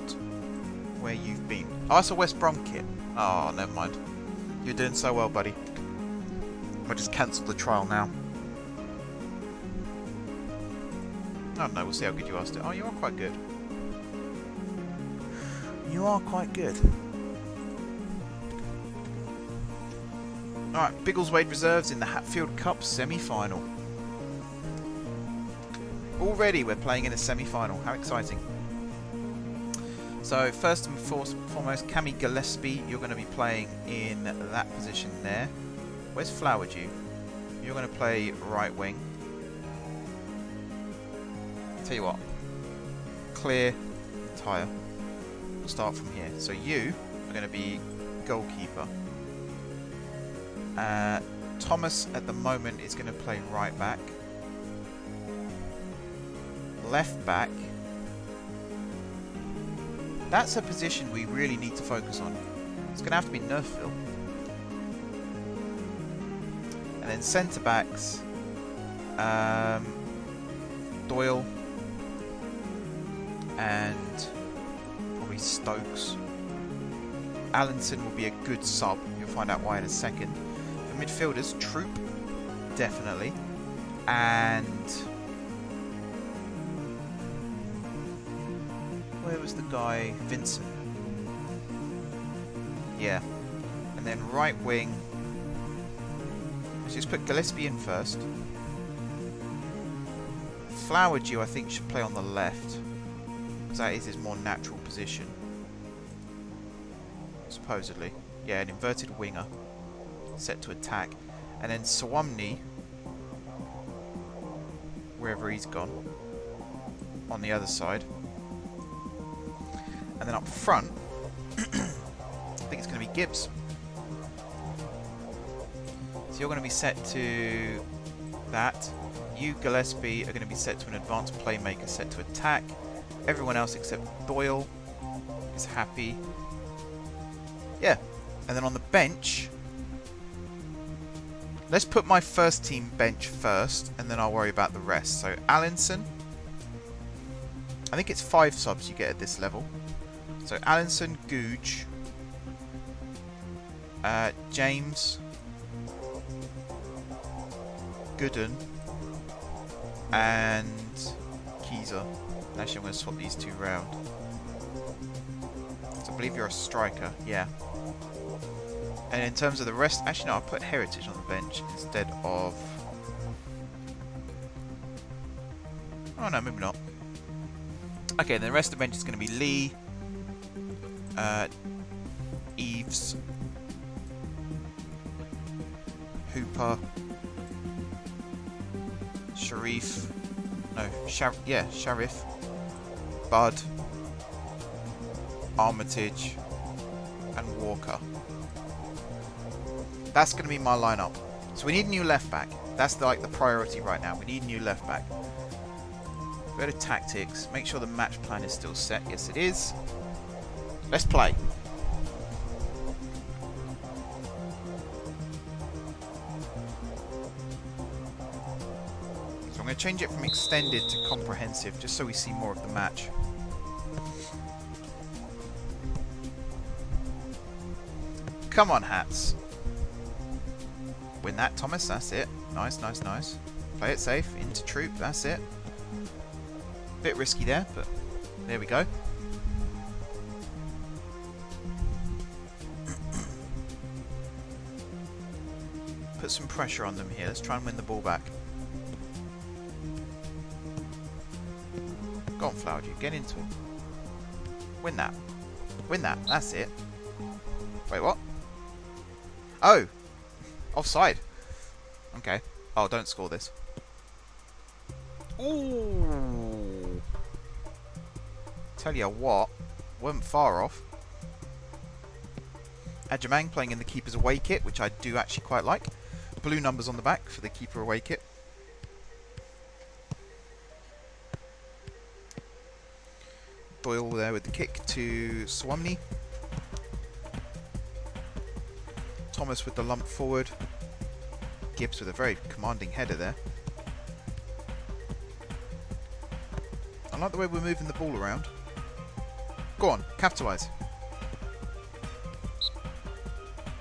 where you've been. Oh, that's a West Brom kit. Oh, never mind. You're doing so well, buddy. I'll just cancel the trial now. Oh no, we'll see how good you are still. Oh, you are quite good. You are quite good. Alright, Biggleswade reserves in the Hatfield Cup semi-final. Already we're playing in a semi-final. How exciting. So first and foremost, Cammy Gillespie, you're going to be playing in that position there. Where's Flowerdew? You're going to play right wing. Tell you what, clear, tire. We'll start from here. So you are going to be goalkeeper. Thomas at the moment is going to play right back. Left back. That's a position we really need to focus on. It's going to have to be Nerfville. And then centre backs. Doyle. And probably Stokes. Allenson will be a good sub. You'll find out why in a second. For midfielders, Troop, definitely. And where was the guy? Vincent. Yeah. And then right wing. Let's just put Gillespie in first. Flowerdew, I think, should play on the left, because that is his more natural position. Supposedly. Yeah, an inverted winger. Set to attack. And then Swamney, wherever he's gone, on the other side. And then up front, I think it's going to be Gibbs. So you're going to be set to that. You, Gillespie, are going to be set to an advanced playmaker set to attack. Everyone else except Doyle is happy. Yeah. And then on the bench, let's put my first team bench first, and then I'll worry about the rest. So Allenson, I think it's 5 subs you get at this level. So Allenson, Googe, James, Gooden, and Keyser. Actually, I'm going to swap these two round. So believe you're a striker, yeah. And in terms of the rest, actually no, I'll put Heritage on the bench instead of... Oh no, maybe not. Okay, then the rest of the bench is going to be Lee, Eves, Hooper, Sharif, no, Sharif, Bud, Armitage, and Walker. That's going to be my lineup. So we need a new left back. That's like the priority right now. We need a new left back. Go to tactics. Make sure the match plan is still set. Yes, it is. Let's play. So I'm going to change it from extended to comprehensive, just so we see more of the match. Come on, Hats. Win that, Thomas. That's it. Nice, nice, nice. Play it safe. Into troop. That's it. Bit risky there, but there we go. Put some pressure on them here. Let's try and win the ball back. Go on, Flowerdew. Get into it. Win that. Win that. That's it. Wait, what? Oh! Offside. Okay. Oh, don't score this. Ooh! Tell you what, weren't far off. Ajamang playing in the keeper's away kit, which I do actually quite like. Blue numbers on the back for the keeper away kit. Doyle there with the kick to Swamney. Thomas with the lump forward. Gibbs with a very commanding header there. I like the way we're moving the ball around. Go on, capitalise.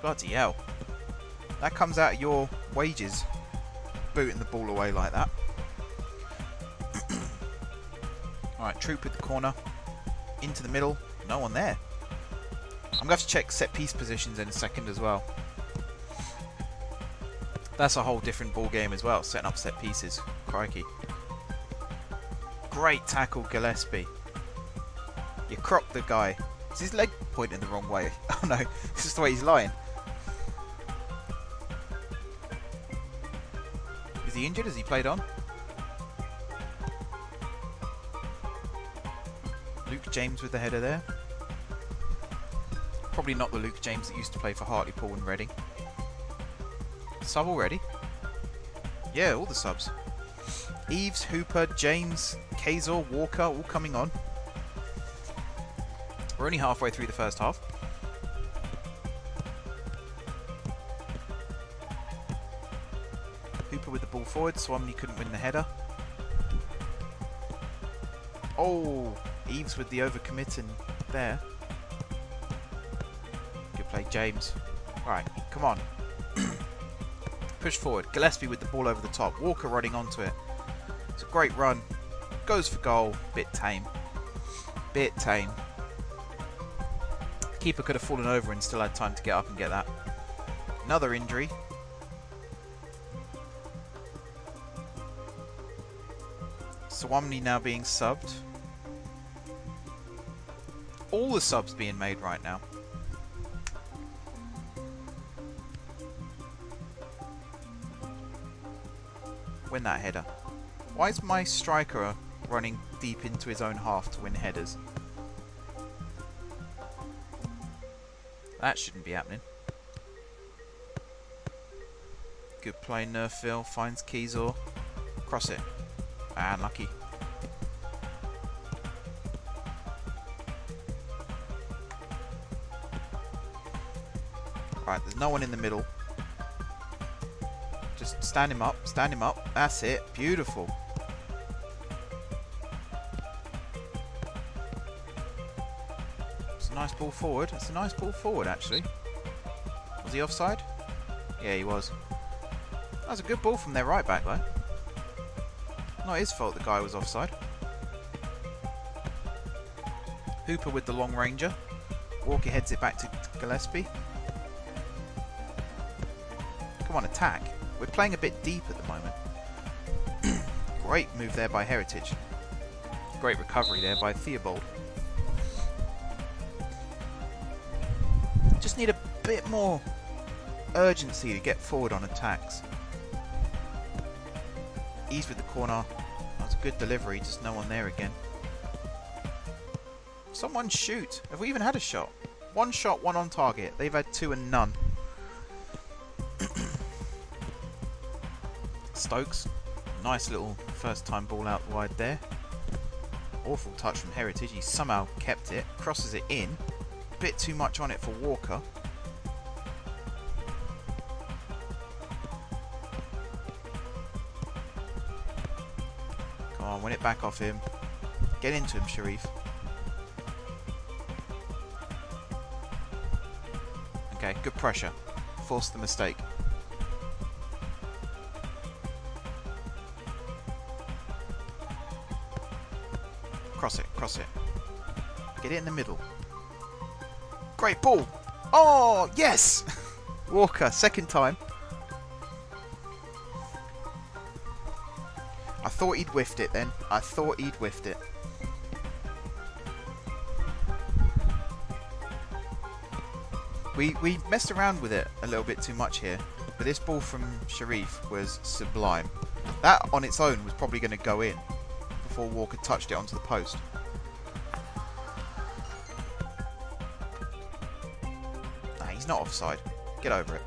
Bloody hell. That comes out of your wages, booting the ball away like that. Alright, Troop with the corner. Into the middle. No one there. I'm going to have to check set piece positions in a second as well. That's a whole different ball game as well, setting up set pieces. Crikey. Great tackle, Gillespie. You cropped the guy. Is his leg pointing the wrong way? Oh no, this is the way he's lying. Is he injured? Has he played on? Luke James with the header there. Probably not the Luke James that used to play for Hartlepool and Reading. Sub already? Yeah, all the subs. Eves, Hooper, James, Kazor, Walker, all coming on. We're only halfway through the first half. Hooper with the ball forward. Swamney couldn't win the header. Oh, Eves with the overcommitting there. Good play, James. Alright, come on. Push forward. Gillespie with the ball over the top. Walker running onto it. It's a great run. Goes for goal. Bit tame. Bit tame. Keeper could have fallen over and still had time to get up and get that. Another injury. Swamney now being subbed. All the subs being made right now. Win that header. Why is my striker running deep into his own half to win headers? That shouldn't be happening. Good play, Nerfville. Finds Keyzor. Cross it. Ah, unlucky. Right, there's no one in the middle. Just stand him up. Stand him up. That's it. Beautiful. It's a nice ball forward. It's a nice ball forward, actually. Was he offside? Yeah, he was. That was a good ball from their right back, though. Not his fault the guy was offside. Hooper with the long ranger. Walker heads it back to Gillespie. Come on, attack. We're playing a bit deep at the moment. Great move there by Heritage. Great recovery there by Theobald. Just need a bit more urgency to get forward on attacks. Ease with the corner. That was a good delivery, just no one there again. Someone shoot. Have we even had a shot? One shot, one on target. They've had two and none. Stokes. Nice little first time ball out wide there. Awful touch from Heritage. He somehow kept it. Crosses it in. Bit too much on it for Walker. Come on, win it back off him. Get into him, Sharif. Okay, good pressure. Forced the mistake. Cross it, cross it. Get it in the middle. Great ball. Oh, yes! Walker, second time. I thought he'd whiffed it then. I thought he'd whiffed it. We messed around with it a little bit too much here. But this ball from Sharif was sublime. That on its own was probably going to go in before Walker touched it onto the post. Nah, he's not offside. Get over it.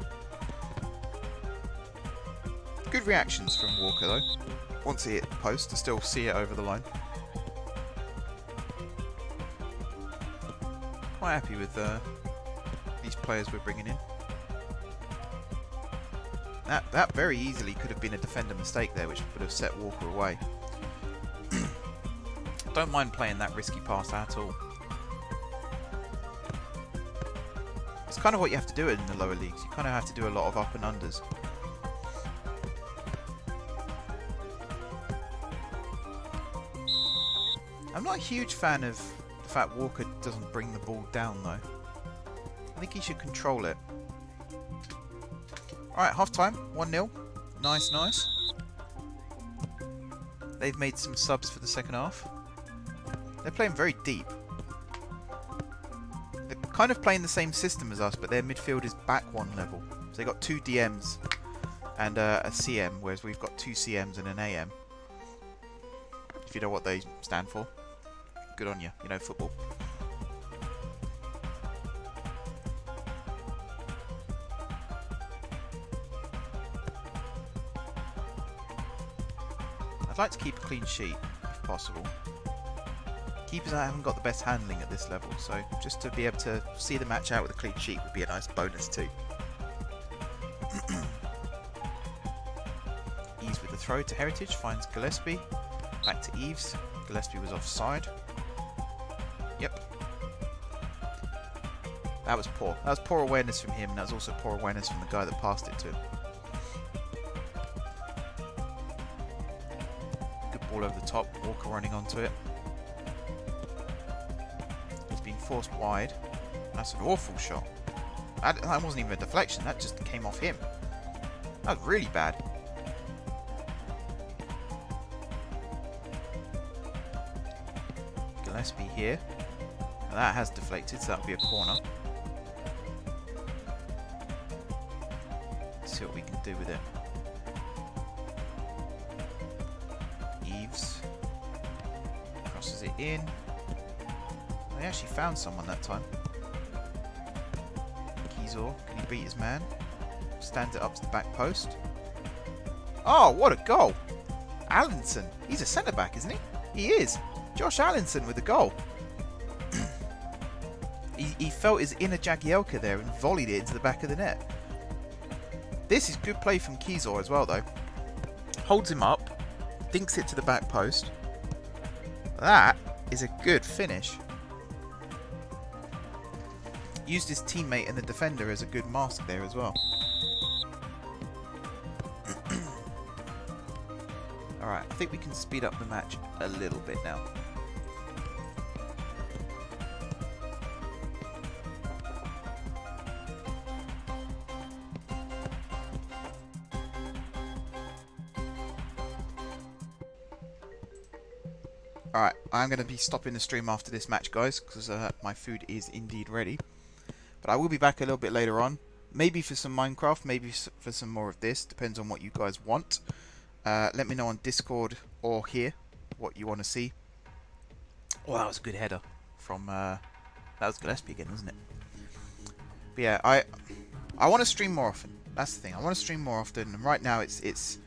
Good reactions from Walker though. Once he hit the post, to still see it over the line. Quite happy with these players we're bringing in. That very easily could have been a defender mistake there, which would have set Walker away. Don't mind playing that risky pass at all. It's kind of what you have to do in the lower leagues. You kind of have to do a lot of up and unders. I'm not a huge fan of the fact Walker doesn't bring the ball down though. I think he should control it. Alright, half time, 1-0. Nice, nice. They've made some subs for the second half. They're playing very deep. They're kind of playing the same system as us, but their midfield is back one level. So they've got two DMs and a CM, whereas we've got two CMs and an AM. If you know what they stand for. Good on you, you know football. I'd like to keep a clean sheet, if possible. Keepers haven't got the best handling at this level, so just to be able to see the match out with a clean sheet would be a nice bonus too. Ease with the throw to Heritage, finds Gillespie. Back to Eves. Gillespie was offside. Yep. That was poor. That was poor awareness from him, and that was also poor awareness from the guy that passed it to him. Ball over the top, Walker running onto it. He's been forced wide. That's an awful shot. That wasn't even a deflection, that just came off him. That was really bad. Gillespie here. Now that has deflected, so that'll be a corner. Let's see what we can do with it. Crosses it in. They actually found someone that time. Kizor, can he beat his man? Stands it up to the back post. Oh, what a goal! Allinson, he's a centre back, isn't he? He is. Josh Allinson with a goal. he felt his inner Jagielka there and volleyed it into the back of the net. This is good play from Kizor as well, though. Holds him up, dinks it to the back post. That is a good finish. Used his teammate and the defender as a good mask there as well. Alright, I think we can speed up the match a little bit now. Alright, I'm going to be stopping the stream after this match, guys, because my food is indeed ready. But I will be back a little bit later on. Maybe for some Minecraft, maybe for some more of this. Depends on what you guys want. Let me know on Discord or here what you want to see. Oh, that was a good header from... that was Gillespie again, wasn't it? But yeah, I want to stream more often. That's the thing. I want to stream more often. And right now, it's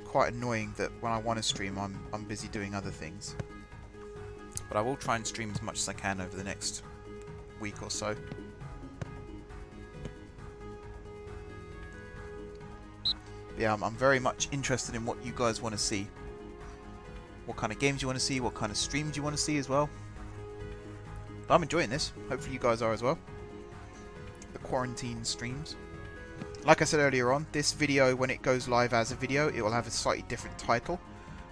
quite annoying that when I want to stream, I'm busy doing other things. But I will try and stream as much as I can over the next week or so. But yeah, I'm very much interested in what you guys want to see. What kind of games you want to see, what kind of streams you want to see as well. But I'm enjoying this. Hopefully you guys are as well. The quarantine streams. Like I said earlier on, this video, when it goes live as a video, it will have a slightly different title.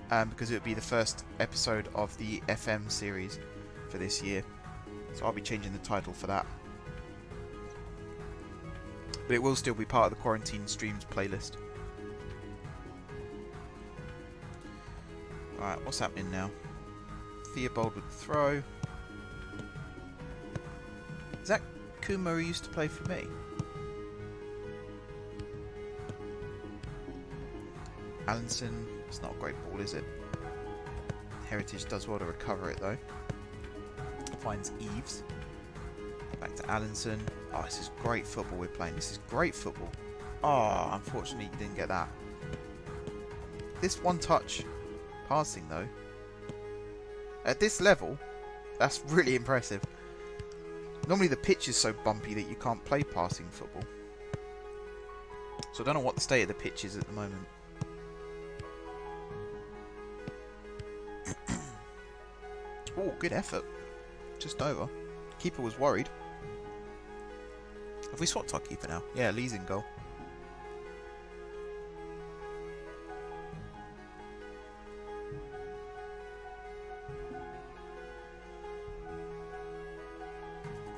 Because it will be the first episode of the FM series for this year. So I'll be changing the title for that. But it will still be part of the Quarantine Streams playlist. Alright, what's happening now? Theobald with the throw. Is that Kuma who used to play for me? Allenson, it's not a great ball, is it? Heritage does well to recover it though. Finds Eves. Back to Allenson. Oh, this is great football we're playing. This is great football. Oh, unfortunately you didn't get that. This one touch passing though. At this level, that's really impressive. Normally the pitch is so bumpy that you can't play passing football. So I don't know what the state of the pitch is at the moment. Oh, good effort. Just over. Keeper was worried. Have we swapped our keeper now? Yeah, Lee's in goal.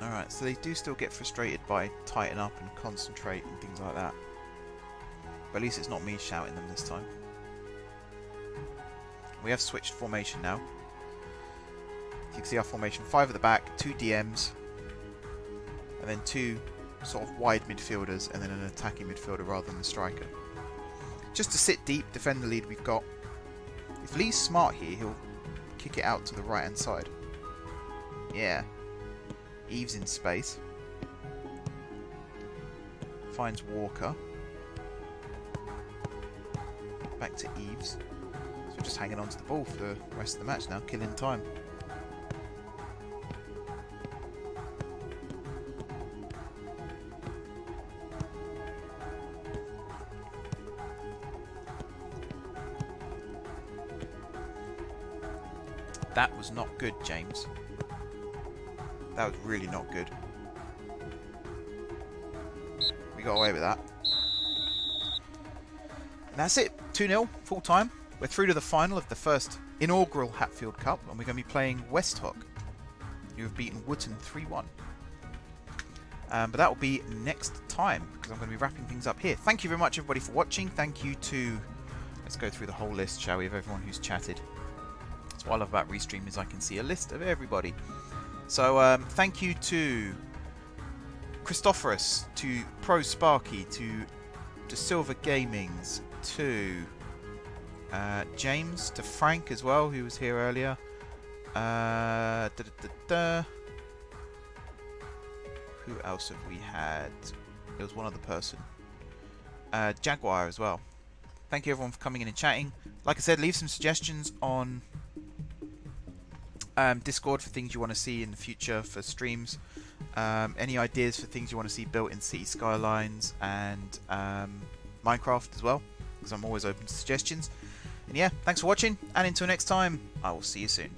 Alright, so they do still get frustrated by tighten up and concentrate and things like that. But at least it's not me shouting them this time. We have switched formation now. You can see our formation, 5 at the back, 2 DMs, and then 2 sort of wide midfielders, and then an attacking midfielder rather than the striker. Just to sit deep, defend the lead we've got. If Lee's smart here, he'll kick it out to the right hand side. Yeah. Eves in space. Finds Walker. Back to Eves. So we're just hanging on to the ball for the rest of the match now, killing time. That was not good, James. That was really not good. We got away with that. And that's it. 2-0, full time. We're through to the final of the first inaugural Hatfield Cup, and we're going to be playing Westhock, who have beaten Wootton 3-1. But that will be next time, because I'm going to be wrapping things up here. Thank you very much, everybody, for watching. Thank you to... Let's go through the whole list, shall we, of everyone who's chatted. That's what I love about Restream, is I can see a list of everybody. So, thank you to Christophorus, to Pro Sparky, to Silver Gamings, to James, to Frank as well, who was here earlier. Who else have we had? There was one other person. Jaguar as well. Thank you everyone for coming in and chatting. Like I said, leave some suggestions on Discord for things you want to see in the future for streams. Any ideas for things you want to see built in City Skylines and Minecraft as well, because I'm always open to suggestions. And yeah, thanks for watching, and until next time, I will see you soon.